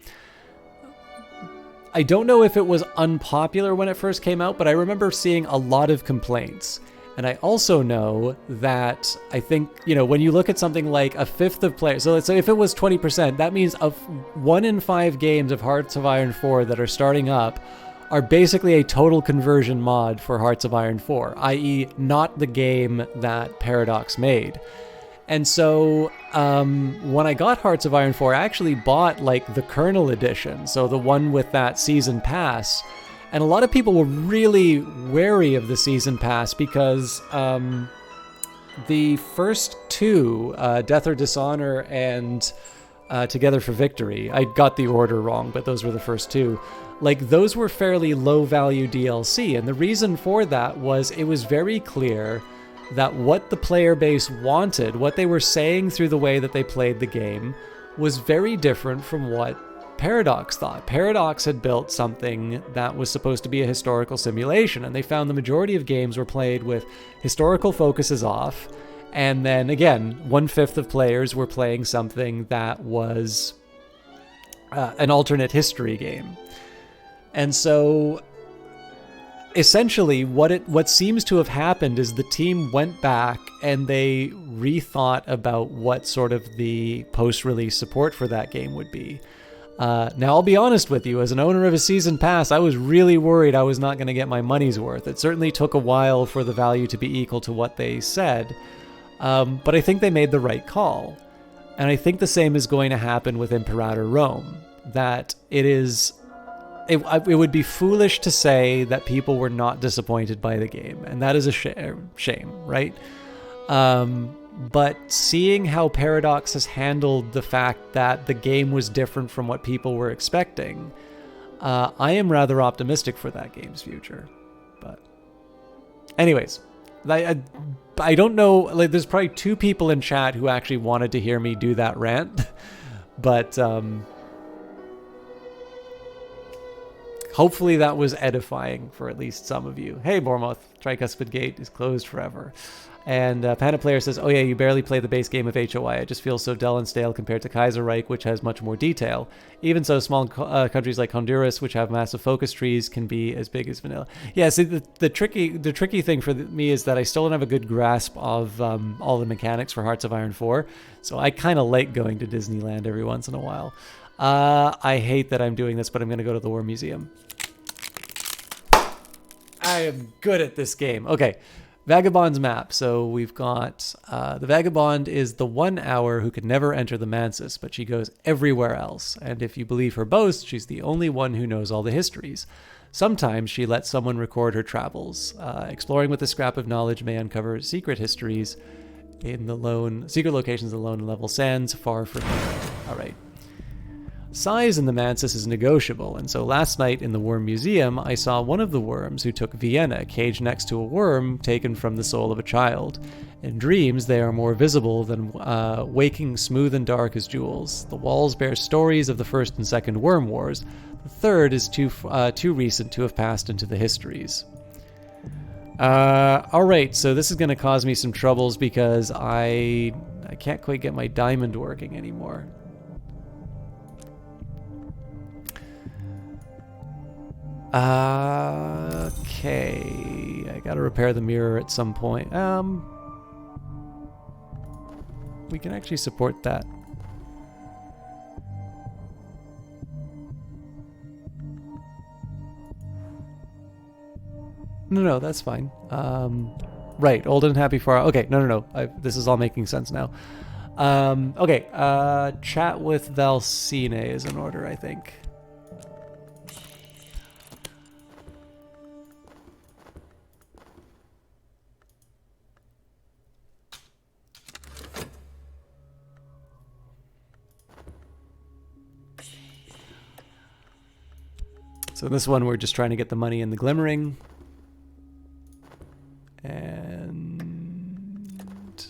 I don't know if it was unpopular when it first came out, but I remember seeing a lot of complaints. And I also know that I think, you know, when you look at something like a fifth of players, so let's say if it was 20%, that means of 1 in 5 games of Hearts of Iron 4 that are starting up are basically a total conversion mod for Hearts of Iron 4, i.e. not the game that Paradox made. And so when I got Hearts of Iron 4, I actually bought like the Kernel edition, so the one with that season pass. And a lot of people were really wary of the season pass because the first two, Death or Dishonor and Together for Victory, I got the order wrong, but those were the first two. Like, those were fairly low-value DLC, and the reason for that was it was very clear that what the player base wanted, what they were saying through the way that they played the game, was very different from what Paradox thought. Paradox had built something that was supposed to be a historical simulation, and they found the majority of games were played with historical focuses off, and then, again, 1/5 of players were playing something that was an alternate history game. And so, essentially, what seems to have happened is the team went back and they rethought about what sort of the post-release support for that game would be. Now, I'll be honest with you, as an owner of a season pass, I was really worried I was not going to get my money's worth. It certainly took a while for the value to be equal to what they said, but I think they made the right call. And I think the same is going to happen with Imperator Rome, that it would be foolish to say that people were not disappointed by the game, and that is a shame, right? but seeing how Paradox has handled the fact that the game was different from what people were expecting, I am rather optimistic for that game's future. But anyways, I don't know, like, there's probably 2 people in chat who actually wanted to hear me do that rant, but hopefully that was edifying for at least some of you. Hey, Bormoth, Tricuspid Gate is closed forever. And Panda Player says, oh yeah, you barely play the base game of HOI. It just feels so dull and stale compared to Kaiserreich, which has much more detail. Even so, small countries like Honduras, which have massive focus trees, can be as big as vanilla. Yeah, see, the tricky thing for me is that I still don't have a good grasp of all the mechanics for Hearts of Iron 4, so I kind of like going to Disneyland every once in a while. I hate that I'm doing this, but I'm going to go to the War Museum. I am good at this game. Okay. Vagabond's map. So we've got the Vagabond is the 1 hour who could never enter the Mansis, but she goes everywhere else. And if you believe her boast, she's the only one who knows all the histories. Sometimes she lets someone record her travels. Exploring with a scrap of knowledge may uncover secret histories in the secret locations of the lone and level sands far from here. All right. Size in the Mansis is negotiable, and so last night in the Worm Museum, I saw one of the worms who took Vienna caged next to a worm taken from the soul of a child. In dreams, they are more visible than waking, smooth and dark as jewels. The walls bear stories of the First and Second Worm Wars. The third is too recent to have passed into the histories. Alright, so this is going to cause me some troubles because I can't quite get my diamond working anymore. Okay, I gotta repair the mirror at some point. We can actually support that. No, that's fine. Right, old and happy for... Okay, no. This is all making sense now. Okay, chat with Valsine is in order, I think. So this one, we're just trying to get the money in the glimmering. And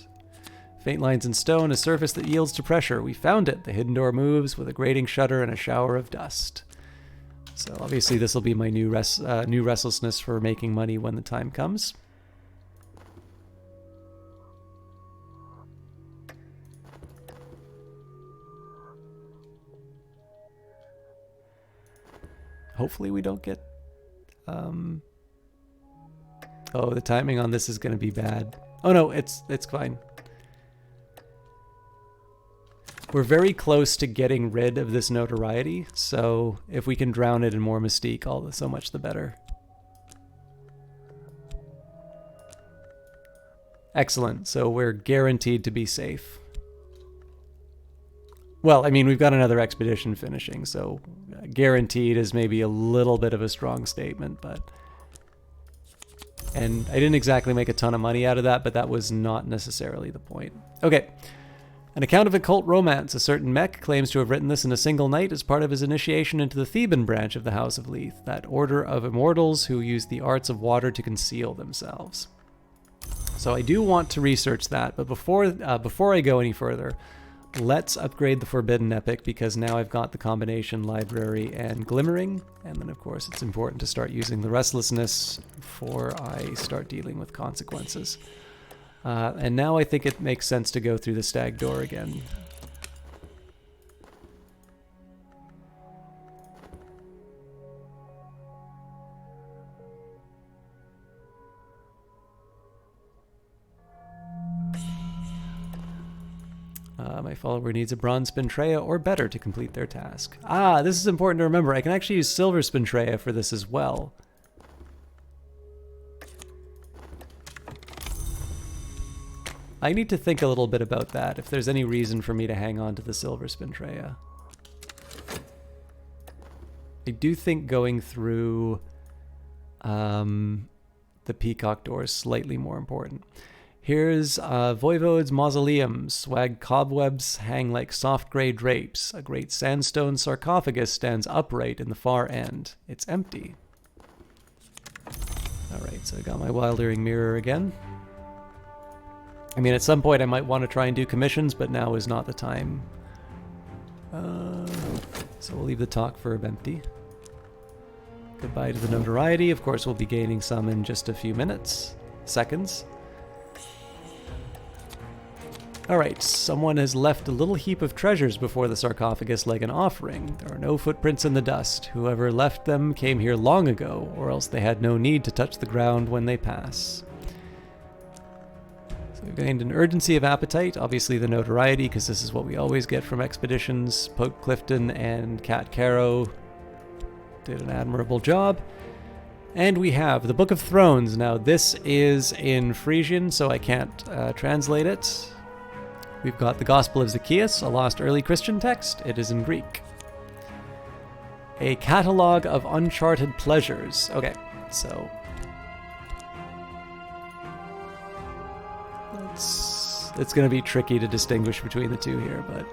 faint lines in stone, a surface that yields to pressure. We found it. The hidden door moves with a grating shutter and a shower of dust. So obviously this will be my new restlessness for making money when the time comes. Hopefully we don't get... Oh, the timing on this is going to be bad. Oh no, it's fine. We're very close to getting rid of this notoriety, so if we can drown it in more mystique, so much the better. Excellent, so we're guaranteed to be safe. Well, I mean, we've got another expedition finishing, so guaranteed is maybe a little bit of a strong statement, but... And I didn't exactly make a ton of money out of that, but that was not necessarily the point. Okay. An account of occult romance. A certain mech claims to have written this in a single night as part of his initiation into the Theban branch of the House of Leith, that order of immortals who use the arts of water to conceal themselves. So I do want to research that, but before I go any further, let's upgrade the Forbidden Epic, because now I've got the combination library and glimmering, and then of course it's important to start using the restlessness before I start dealing with consequences. And now I think it makes sense to go through the stag door again. My follower needs a bronze Spintrea or better to complete their task. Ah, this is important to remember. I can actually use silver Spintrea for this as well. I need to think a little bit about that, if there's any reason for me to hang on to the silver Spintrea. I do think going through the peacock door is slightly more important. Here's Voivode's Mausoleum. Swag cobwebs hang like soft gray drapes. A great sandstone sarcophagus stands upright in the far end. It's empty. Alright, so I got my Wildering Mirror again. I mean, at some point I might want to try and do commissions, but now is not the time. So we'll leave the talk verb empty. Goodbye to the notoriety. Of course, we'll be gaining some in just a few minutes. Seconds. Alright, someone has left a little heap of treasures before the sarcophagus like an offering. There are no footprints in the dust. Whoever left them came here long ago, or else they had no need to touch the ground when they pass. So we've gained an urgency of appetite, obviously the notoriety, because this is what we always get from expeditions. Pope Clifton and Cat Caro did an admirable job. And we have the Book of Thrones. Now this is in Frisian, so I can't translate it. We've got the Gospel of Zacchaeus, a lost early Christian text. It is in Greek. A catalogue of uncharted pleasures. Okay, so it's going to be tricky to distinguish between the two here, but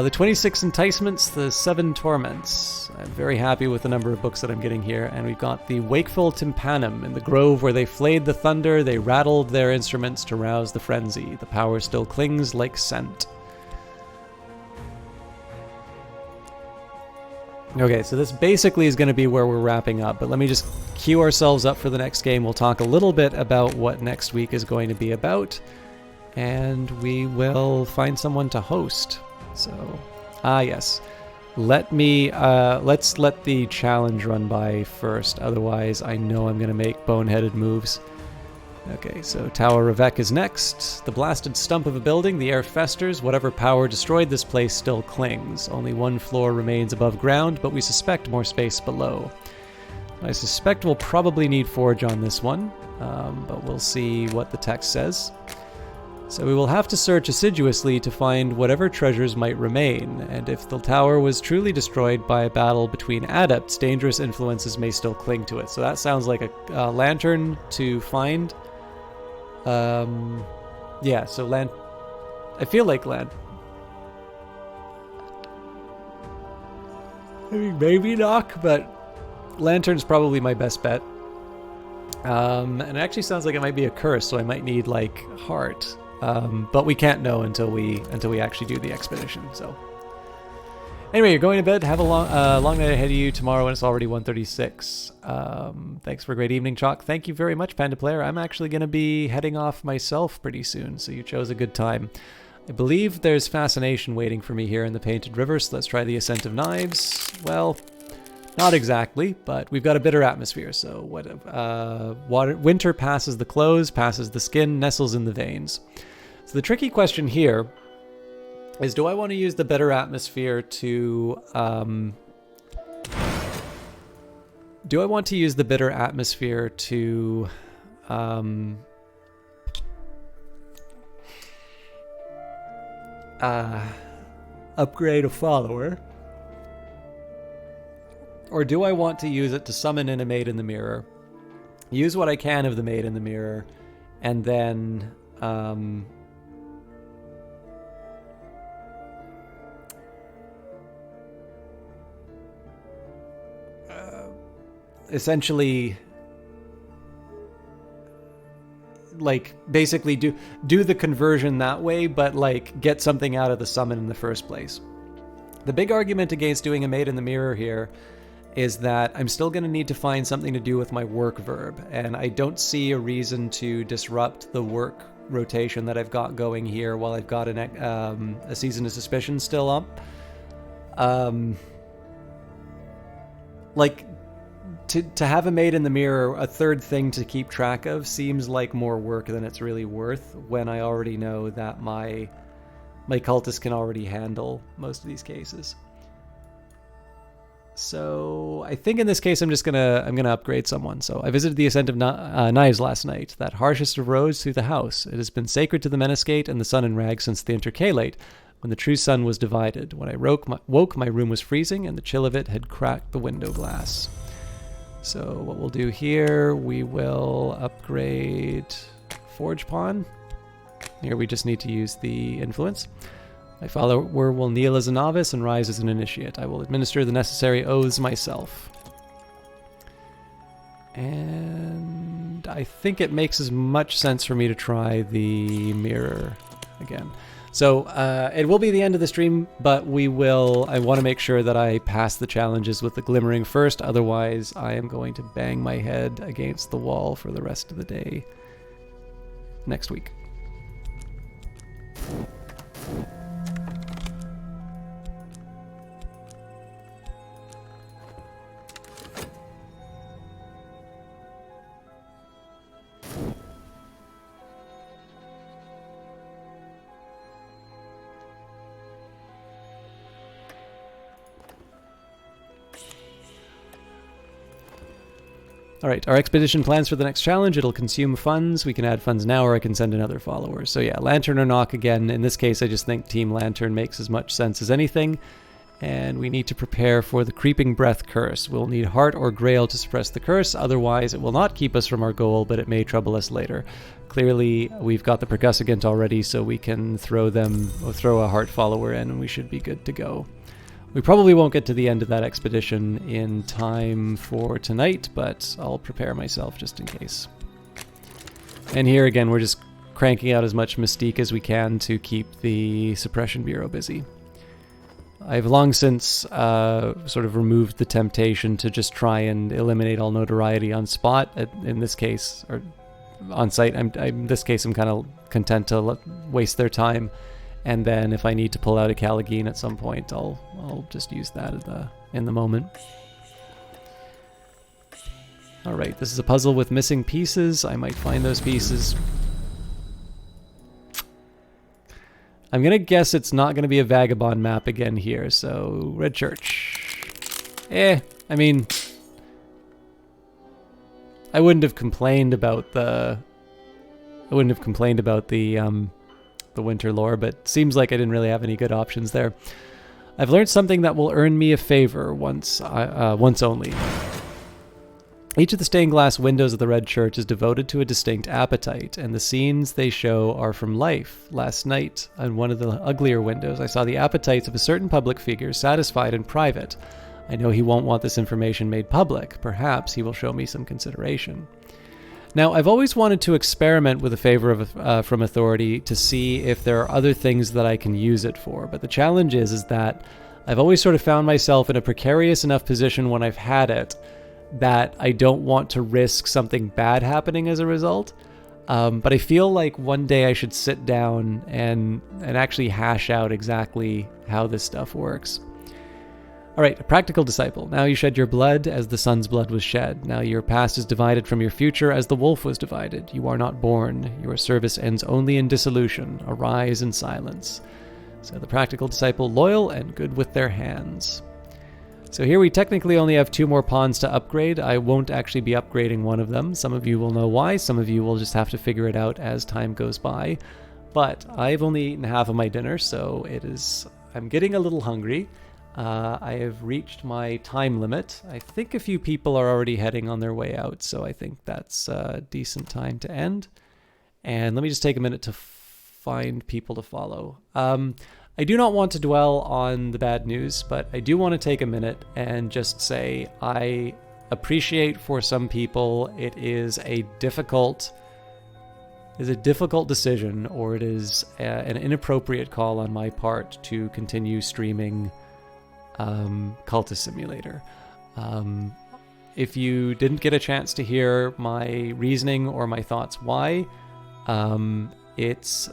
the 26 enticements, the 7 torments. I'm very happy with the number of books that I'm getting here. And we've got the wakeful tympanum. In the grove where they flayed the thunder, they rattled their instruments to rouse the frenzy. The power still clings like scent. Okay, so this basically is going to be where we're wrapping up, but let me just queue ourselves up for the next game. We'll talk a little bit about what next week is going to be about, and we will find someone to host. So, yes. Let's let the challenge run by first, otherwise I know I'm going to make boneheaded moves. Okay, so Tower Ravek is next. The blasted stump of a building, the air festers. Whatever power destroyed this place still clings. Only one floor remains above ground, but we suspect more space below. I suspect we'll probably need forge on this one, but we'll see what the text says. So we will have to search assiduously to find whatever treasures might remain, and if the tower was truly destroyed by a battle between adepts, dangerous influences may still cling to it. So that sounds like a lantern to find. Yeah, so I feel like I mean, maybe knock, but lantern's probably my best bet. And it actually sounds like it might be a curse, so I might need like heart. But we can't know until we actually do the expedition. So anyway, you're going to bed. Have a long night ahead of you tomorrow, and it's already 1:36. Thanks for a great evening, Chalk. Thank you very much, Panda Player. I'm actually going to be heading off myself pretty soon, so you chose a good time. I believe there's fascination waiting for me here in the Painted River, so let's try the Ascent of Knives. Well, not exactly, but we've got a bitter atmosphere, so winter passes the clothes, passes the skin, nestles in the veins. So the tricky question here is, do I want to use the bitter atmosphere to upgrade a follower? Or do I want to use it to summon in a Maid in the Mirror, use what I can of the Maid in the Mirror, and then essentially like basically do the conversion that way, but like get something out of the summon in the first place. The big argument against doing a Maid in the Mirror here is that I'm still going to need to find something to do with my work verb, and I don't see a reason to disrupt the work rotation that I've got going here while I've got a Season of Suspicion still up. Like, to have a Maid in the Mirror, a third thing to keep track of, seems like more work than it's really worth, when I already know that my cultist can already handle most of these cases. So I think in this case I'm gonna upgrade someone. So I visited the Ascent of Knives last night, that harshest of roads through the house. It has been sacred to the Menascate and the sun and rag since the intercalate, when the true sun was divided. When I woke, my room was freezing, and the chill of it had cracked the window glass. So what we'll do here, we will upgrade Forge pawn. Here we just need to use the influence. My follower will kneel as a novice and rise as an initiate. I will administer the necessary oaths myself. And I think it makes as much sense for me to try the mirror again. So it will be the end of the stream, but I want to make sure that I pass the challenges with the glimmering first. Otherwise, I am going to bang my head against the wall for the rest of the day next week. Alright, our expedition plans for the next challenge. It'll consume funds. We can add funds now, or I can send another follower. So yeah, Lantern or Knock again. In this case, I just think Team Lantern makes as much sense as anything. And we need to prepare for the Creeping Breath Curse. We'll need Heart or Grail to suppress the curse. Otherwise, it will not keep us from our goal, but it may trouble us later. Clearly, we've got the Percussagant already, so we can throw a Heart follower in, and we should be good to go. We probably won't get to the end of that expedition in time for tonight, but I'll prepare myself just in case. And here again, we're just cranking out as much mystique as we can to keep the Suppression Bureau busy. I've long since sort of removed the temptation to just try and eliminate all notoriety on spot. In this case, or on site, in this case, I'm kind of content to waste their time. And then if I need to pull out a Callagine at some point, I'll just use that in the moment. Alright, this is a puzzle with missing pieces. I might find those pieces. I'm going to guess it's not going to be a Vagabond map again here, so Red Church. I mean, I wouldn't have complained about the winter lore, but seems like I didn't really have any good options there. I've learned something that will earn me a favor once only. Each of the stained glass windows of the Red Church is devoted to a distinct appetite, and the scenes they show are from life. Last night, on one of the uglier windows, I saw the appetites of a certain public figure satisfied in private. I know he won't want this information made public. Perhaps he will show me some consideration. Now, I've always wanted to experiment with a favor from authority to see if there are other things that I can use it for, but the challenge is that I've always sort of found myself in a precarious enough position when I've had it that I don't want to risk something bad happening as a result. But I feel like one day I should sit down and actually hash out exactly how this stuff works. Alright, a practical disciple. Now you shed your blood as the sun's blood was shed. Now your past is divided from your future as the wolf was divided. You are not born. Your service ends only in dissolution. Arise in silence. So the practical disciple, loyal and good with their hands. So here we technically only have 2 more pawns to upgrade. I won't actually be upgrading one of them. Some of you will know why. Some of you will just have to figure it out as time goes by. But I've only eaten half of my dinner, so I'm getting a little hungry. I have reached my time limit. I think a few people are already heading on their way out, so I think that's a decent time to end. And let me just take a minute to find people to follow. I do not want to dwell on the bad news, but I do want to take a minute and just say I appreciate for some people it is a difficult decision, or it is an inappropriate call on my part to continue streaming Cultist Simulator. If you didn't get a chance to hear my reasoning or my thoughts why, it's,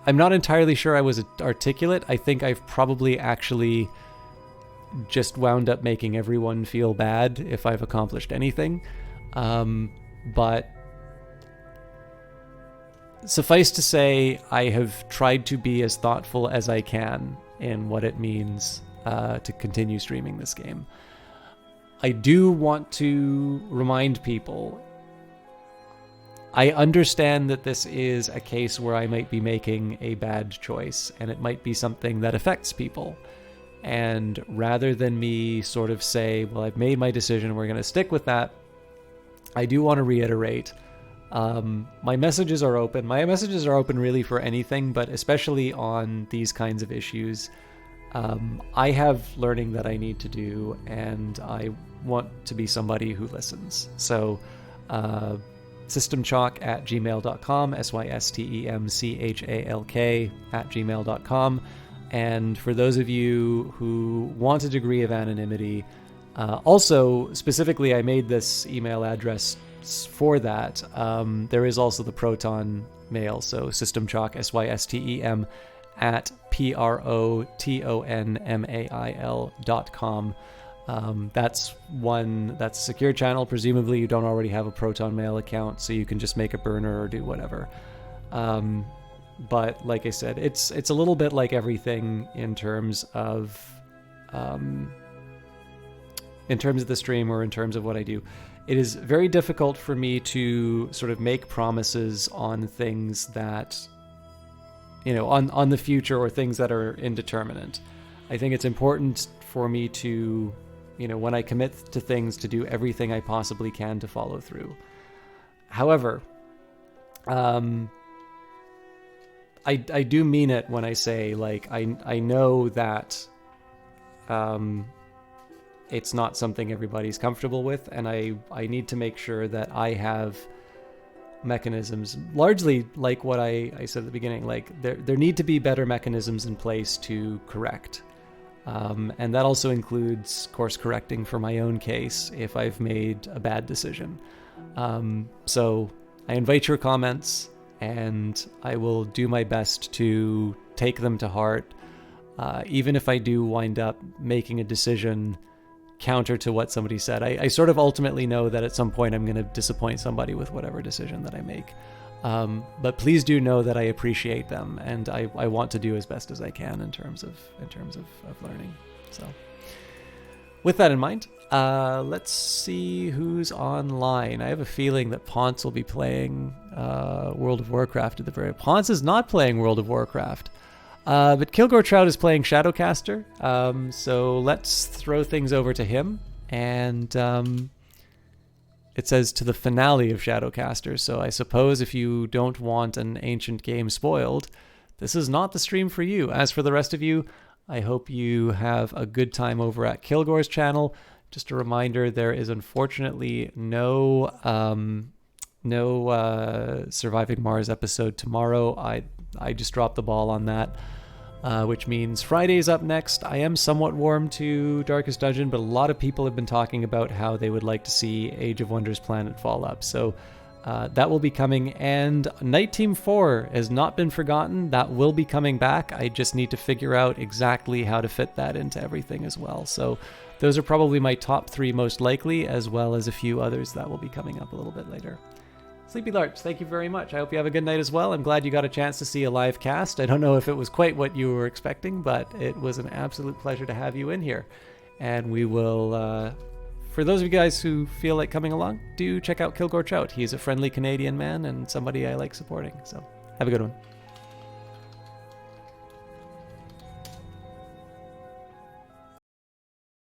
I'm not entirely sure I was articulate. I think I've probably actually just wound up making everyone feel bad if I've accomplished anything. But suffice to say, I have tried to be as thoughtful as I can in what it means to continue streaming this game. I do want to remind people, I understand that this is a case where I might be making a bad choice, and it might be something that affects people. And rather than me sort of say, well, I've made my decision, we're going to stick with that, I do want to reiterate, my messages are open. My messages are open really for anything, but especially on these kinds of issues. I have learning that I need to do, and I want to be somebody who listens. So systemchalk@gmail.com, systemchalk@gmail.com. And for those of you who want a degree of anonymity, also specifically I made this email address for that. There is also the Proton mail, so systemchalk, system @protonmail.com. That's a secure channel. Presumably you don't already have a Proton Mail account, so you can just make a burner or do whatever. But like I said, it's a little bit like everything in terms of the stream, or in terms of what I do. It is very difficult for me to sort of make promises on things that, on the future, or things that are indeterminate. I think it's important for me to, when I commit to things, to do everything I possibly can to follow through. However, I do mean it when I say, like, I know that it's not something everybody's comfortable with, and I need to make sure that I have mechanisms, largely like what I said at the beginning, like there need to be better mechanisms in place to correct. And that also includes course correcting for my own case if I've made a bad decision. So I invite your comments, and I will do my best to take them to heart, even if I do wind up making a decision counter to what somebody said. I sort of ultimately know that at some point I'm going to disappoint somebody with whatever decision that I make. But please do know that I appreciate them, and I want to do as best as I can in terms of learning. So with that in mind, let's see who's online. I have a feeling that Ponce will be playing World of Warcraft at the very... Ponce is not playing World of Warcraft. But Kilgore Trout is playing Shadowcaster, so let's throw things over to him. And it says to the finale of Shadowcaster, so I suppose if you don't want an ancient game spoiled, this is not the stream for you. As for the rest of you, I hope you have a good time over at Kilgore's channel. Just a reminder, there is unfortunately no Surviving Mars episode tomorrow. I just dropped the ball on that. Which means Friday's up next. I am somewhat warm to Darkest Dungeon, but a lot of people have been talking about how they would like to see Age of Wonders Planetfall up. So that will be coming. And Night Team 4 has not been forgotten. That will be coming back. I just need to figure out exactly how to fit that into everything as well. So those are probably my top 3 most likely, as well as a few others that will be coming up a little bit later. Sleepy Larch, thank you very much. I hope you have a good night as well. I'm glad you got a chance to see a live cast. I don't know if it was quite what you were expecting, but it was an absolute pleasure to have you in here. And we will, for those of you guys who feel like coming along, do check out Kilgore Trout. He's a friendly Canadian man and somebody I like supporting. So have a good one.